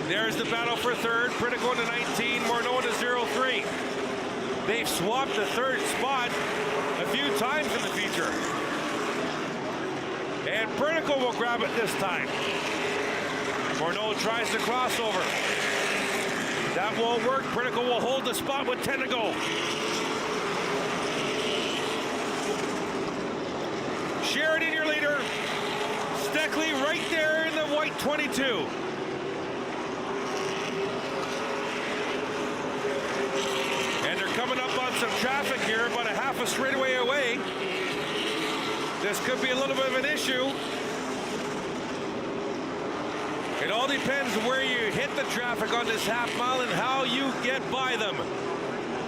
There's the battle for third. Pritico in the 19, Morneau in the 03. They've swapped the third spot a few times in the feature. And Pritico will grab it this time. Morneau tries to crossover. That won't work. Pritico will hold the spot with 10 to go. Sheridan, your leader. Steckley right there in the white 22. And they're coming up on some traffic here, about a half a straightaway away. This could be a little bit of an issue. It all depends where you hit the traffic on this half mile and how you get by them.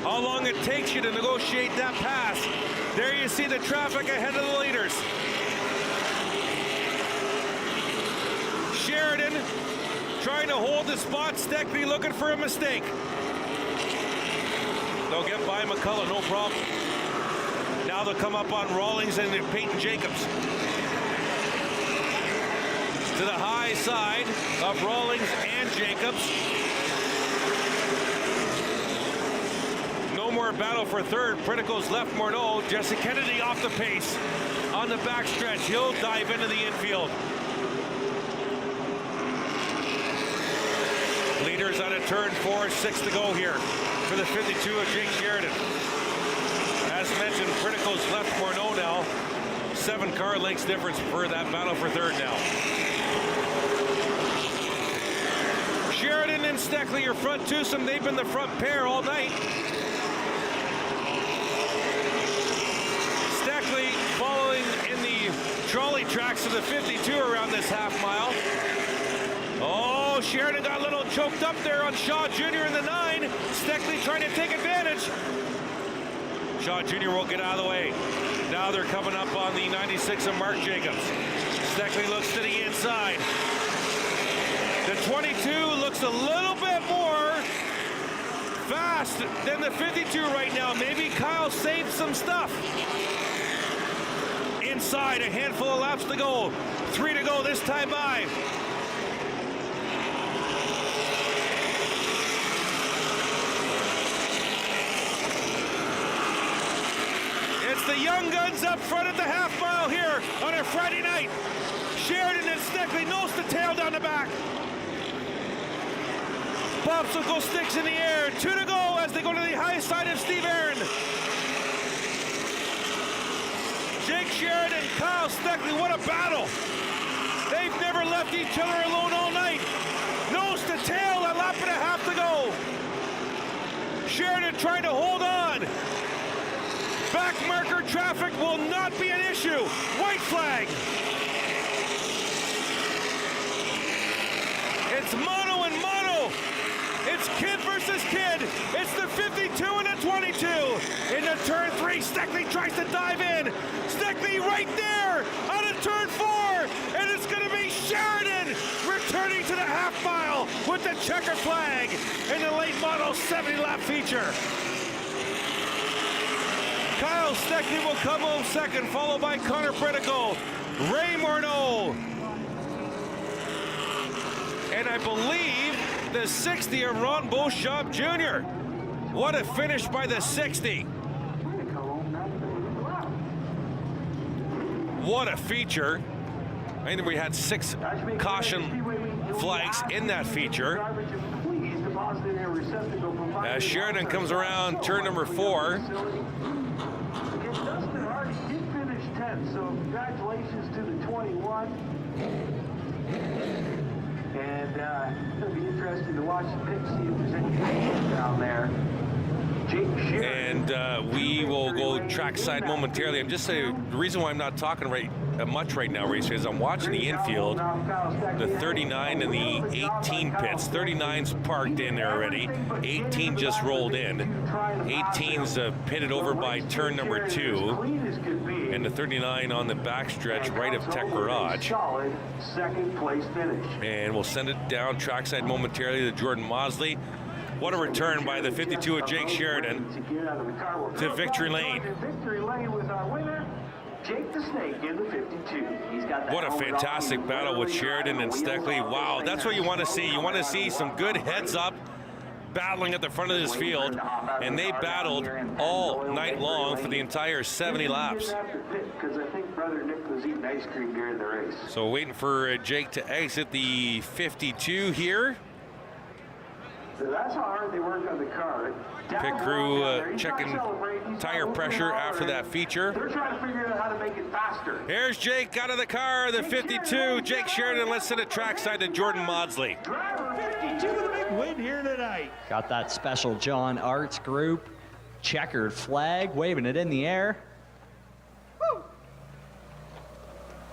How long it takes you to negotiate that pass. There you see the traffic ahead of the leaders. Sheridan trying to hold the spot. Steckley looking for a mistake. They'll get by McCullough, no problem. Now they'll come up on Rawlings and Peyton Jacobs. To the high side of Rawlings and Jacobs. No more battle for third. Pritico's left Morneau. Jesse Kennedy off the pace on the backstretch. He'll dive into the infield. Leaders on a turn 4, 6 to go here for the 52 of Jake Sheridan. As mentioned, Pritico's left Morneau now. 7 car lengths difference for that battle for third now. Sheridan and Steckley, your front twosome. They've been the front pair all night. Steckley following in the trolley tracks of the 52 around this half mile. Oh, Sheridan got a little choked up there on Shaw Jr. in the 9. Steckley trying to take advantage. Shaw Jr. will get out of the way. Now they're coming up on the 96 of Mark Jacobs. Steckley looks to the inside. The 22 looks a little bit more fast than the 52 right now. Maybe Kyle saved some stuff. Inside, a handful of laps to go. 3 to go this time by. It's the young guns up front at the half mile here on a Friday night. Sheridan and Steckley nose to tail down the back. Popsicle sticks in the air. 2 to go as they go to the high side of Steve Aaron. Jake Sheridan, Kyle Steckley, what a battle. They've never left each other alone all night. Nose to tail, a lap and a half to go. Sheridan trying to hold on. Back marker traffic will not be an issue. White flag. It's mono and mono. It's kid versus kid. It's the 52 and the 22. 2 into turn 3. Steckley tries to dive in. Steckley right there out of turn 4, and it's going to be Sheridan returning to the half mile with the checker flag in the late model 70-lap feature. Kyle Steckley will come home second, followed by Connor Pritical, Ray Morneau, and I believe the 60 of Ron Beauchamp Jr. What a finish by the 60. What a feature. I think we had 6 caution flags in that feature. As Sheridan comes around turn number 4. Dustin Hardy did finish 10th, so congratulations to the 21. And it'll be interesting to watch the pit, see if there's any down there. And we will go trackside momentarily. I'm just saying, the reason why I'm not talking much right now, Race, is I'm watching the infield, the 39 and the 18 pits. 39's parked in there already. 18 just rolled in. 18's pitted over by turn number 2. And the 39 on the backstretch right of Tech Garage. Second place finish. And we'll send it down trackside momentarily to Jordan Mosley. What a return by the 52 of Jake Sheridan to victory lane. Victory lane with our winner, Jake the Snake in the 52. He's got what a fantastic battle with Sheridan and Steckley. Wow, that's what you want to see. You want to see some good heads up battling at the front of this field, and they battled all night long for the entire 70 laps. Because I think Brother Nick was eating ice cream during the race. So waiting for Jake to exit the 52 here. So that's how hard they work on the car. Pit crew checking tire pressure after that feature. They're trying to figure out how to make it faster. Here's Jake out of the car, the 52. Jake Sheridan, let's send it trackside to Jordan Maudsley. Driver 52 with a big win here tonight. Got that special John Arts group, checkered flag, waving it in the air. Woo!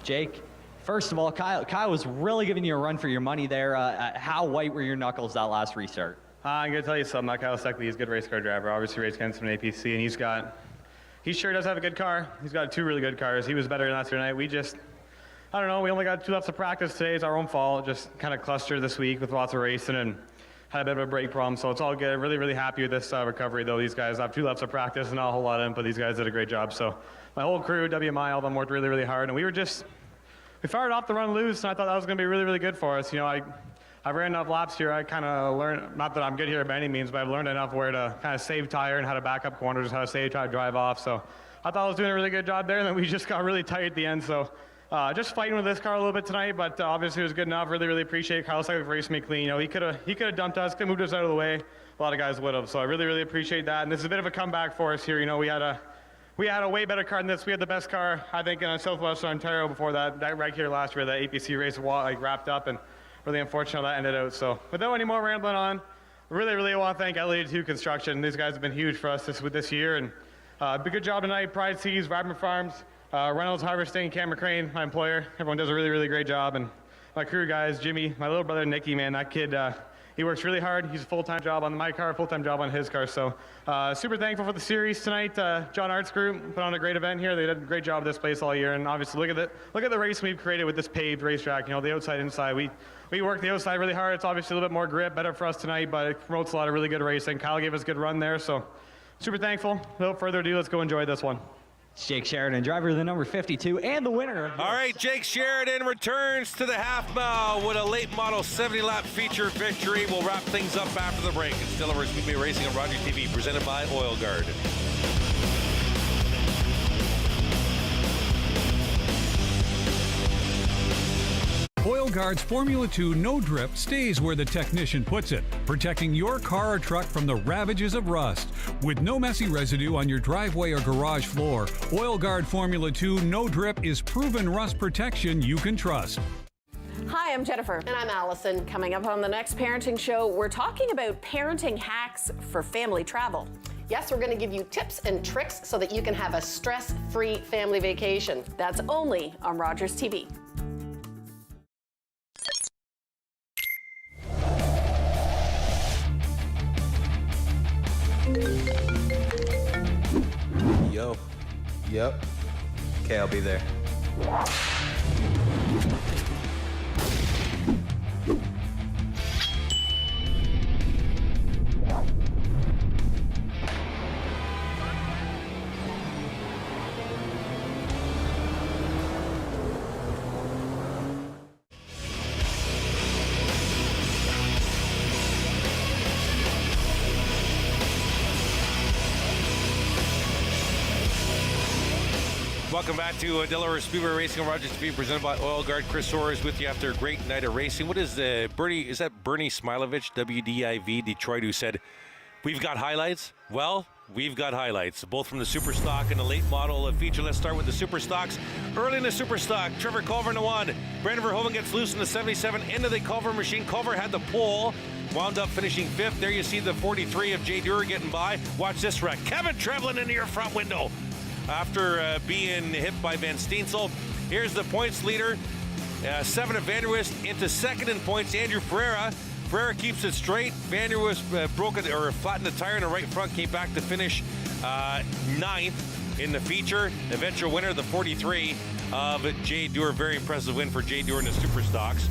Jake, first of all, Kyle was really giving you a run for your money there. How white were your knuckles that last restart? I'm going to tell you something. That Kyle Steckley is a good race car driver. Obviously raced against him in APC, and he sure does have a good car. He's got 2 really good cars. He was better than us tonight. I don't know, we only got 2 laps of practice today. It's our own fault. Just kind of clustered this week with lots of racing and had a bit of a brake problem, so it's all good. Really, really happy with this recovery, though. These guys have 2 laps of practice and not a whole lot in, but these guys did a great job. So my whole crew, WMI, all of them worked really, really hard, and we fired off the run loose, and I thought that was going to be really, really good for us. You know, I ran enough laps here. I kind of learned, not that I'm good here by any means, but I've learned enough where to kind of save tire and how to back up corners, how to try to drive off. So I thought I was doing a really good job there, and then we just got really tight at the end. So just fighting with this car a little bit tonight, but obviously it was good enough. Really, really appreciate Kyle Steckley for racing me clean. You know, he could have dumped us, could have moved us out of the way. A lot of guys would have. So I really, really appreciate that. And this is a bit of a comeback for us here. You know, we had a way better car than this. We had the best car, I think, in Southwestern Ontario before that right here last year. That APC race wrapped up, and really unfortunate that ended out. So without any more rambling on, really, really want to thank LA2 Construction. These guys have been huge for us this year, and a good job tonight. Pride Seas, Radman Farms, Reynolds Harvesting, Cameron Crane, my employer. Everyone does a really, really great job, and my crew guys, Jimmy, my little brother Nicky, man, that kid. He works really hard. He's a full-time job on my car, full-time job on his car. So super thankful for the series tonight. John Arts Group put on a great event here. They did a great job of this place all year. And obviously, look at the race we've created with this paved racetrack. You know, the outside, inside. We worked the outside really hard. It's obviously a little bit more grip, better for us tonight, but it promotes a lot of really good racing. Kyle gave us a good run there, so super thankful. Without further ado, let's go enjoy this one. It's Jake Sheridan, driver of the number 52 and the winner. All right, Jake Sheridan returns to the half mile with a late model 70-lap feature victory. We'll wrap things up after the break. It's Delaware Speedway Racing on Rogers TV, presented by Oil Guard. Oil Guard's Formula 2 No Drip stays where the technician puts it, protecting your car or truck from the ravages of rust. With no messy residue on your driveway or garage floor, Oil Guard Formula 2 No Drip is proven rust protection you can trust. Hi, I'm Jennifer. And I'm Allison. Coming up on the next parenting show, we're talking about parenting hacks for family travel. Yes, we're going to give you tips and tricks so that you can have a stress-free family vacation. That's only on Rogers TV. Yo. Yep. Okay, I'll be there. Welcome back to Delaware Speedway Racing on Rogers TV, presented by Oil Guard. Chris Orr is with you after a great night of racing. What is Bernie? Is that Bernie Smilovich, WDIV Detroit, who said, "We've got highlights"? Well, we've got highlights, both from the Super Stock and the late model feature. Let's start with the Super Stocks. Early in the Super Stock, Trevor Culver in the 1. Brandon Verhoeven gets loose in the 77 into the Culver machine. Culver had the pole, wound up finishing 5th. There you see the 43 of Jay Dewar getting by. Watch this wreck. Kevin Trevlin into your front window after being hit by Van Steensel. Here's the points leader. 7 of Vanderwist into 2nd in points, Andrew Ferreira. Ferreira keeps it straight. Vanderwist broke it or flattened the tire in the right front, came back to finish 9th in the feature. Eventual winner, the 43 of Jay Dewar. Very impressive win for Jay Dewar in the Super Stocks.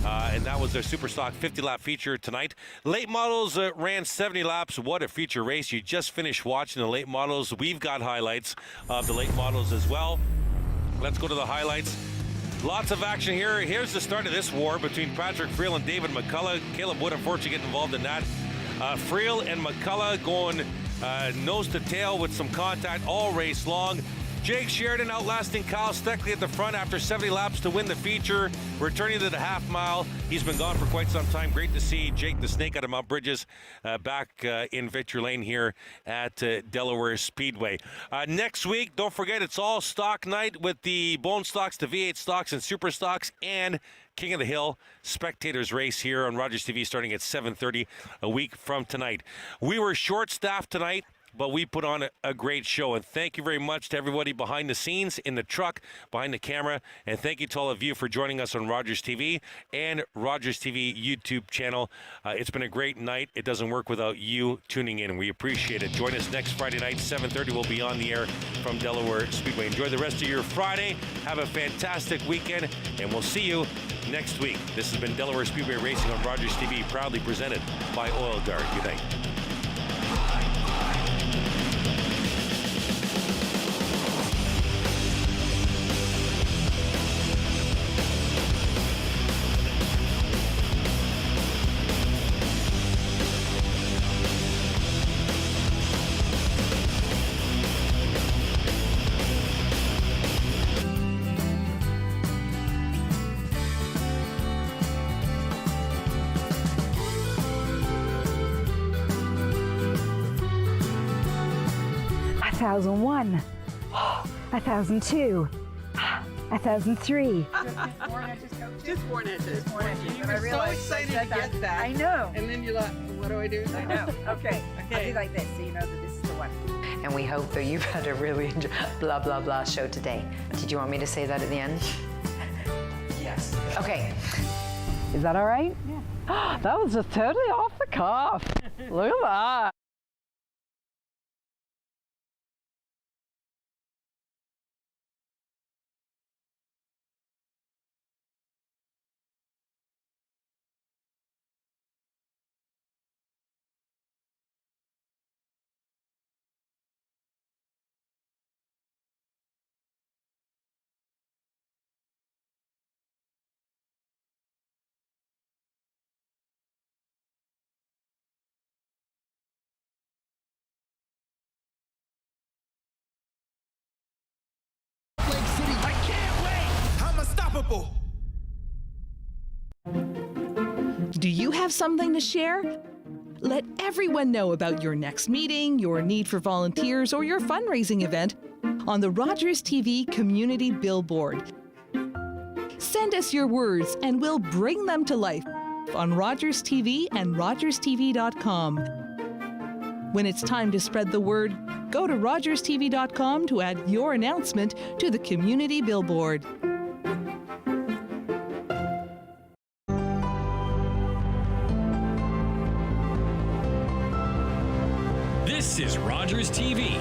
And that was their Super Stock 50-lap feature tonight. Late models ran 70 laps. What a feature race. You just finished watching the late models. We've got highlights of the late models as well. Let's go to the highlights. Lots of action here. Here's the start of this war between Patrick Friel and David McCullough. Caleb Wood, unfortunately, getting involved in that. Friel and McCullough going nose to tail with some contact all race long. Jake Sheridan outlasting Kyle Steckley at the front after 70 laps to win the feature, returning to the half mile. He's been gone for quite some time. Great to see Jake the Snake out of Mount Bridges back in victory lane here at Delaware Speedway. Next week, don't forget, it's all stock night with the Bone Stocks, the V8 Stocks, and Super Stocks, and King of the Hill Spectators race here on Rogers TV starting at 7:30 a week from tonight. We were short-staffed tonight, but we put on a great show. And thank you very much to everybody behind the scenes, in the truck, behind the camera. And thank you to all of you for joining us on Rogers TV and Rogers TV YouTube channel. It's been a great night. It doesn't work without you tuning in. We appreciate it. Join us next Friday night, 7:30. We'll be on the air from Delaware Speedway. Enjoy the rest of your Friday. Have a fantastic weekend, and we'll see you next week. This has been Delaware Speedway Racing on Rogers TV, proudly presented by Oil Guard. Good night. $1,001, $1,002, $1,003. Just 4 inches. You were so excited to get that. I know. And then you're like, what do I do? I know. Okay. I'll do like this so you know that this is the one. And we hope that you've had a really blah, blah, blah show today. Did you want me to say that at the end? Yes. Okay. Is that all right? Yeah. That was just totally off the cuff. Look at that. Do you have something to share? Let everyone know about your next meeting, your need for volunteers, or your fundraising event on the Rogers TV Community Billboard. Send us your words and we'll bring them to life on Rogers TV and RogersTV.com. When it's time to spread the word, go to RogersTV.com to add your announcement to the Community Billboard. This Rogers TV.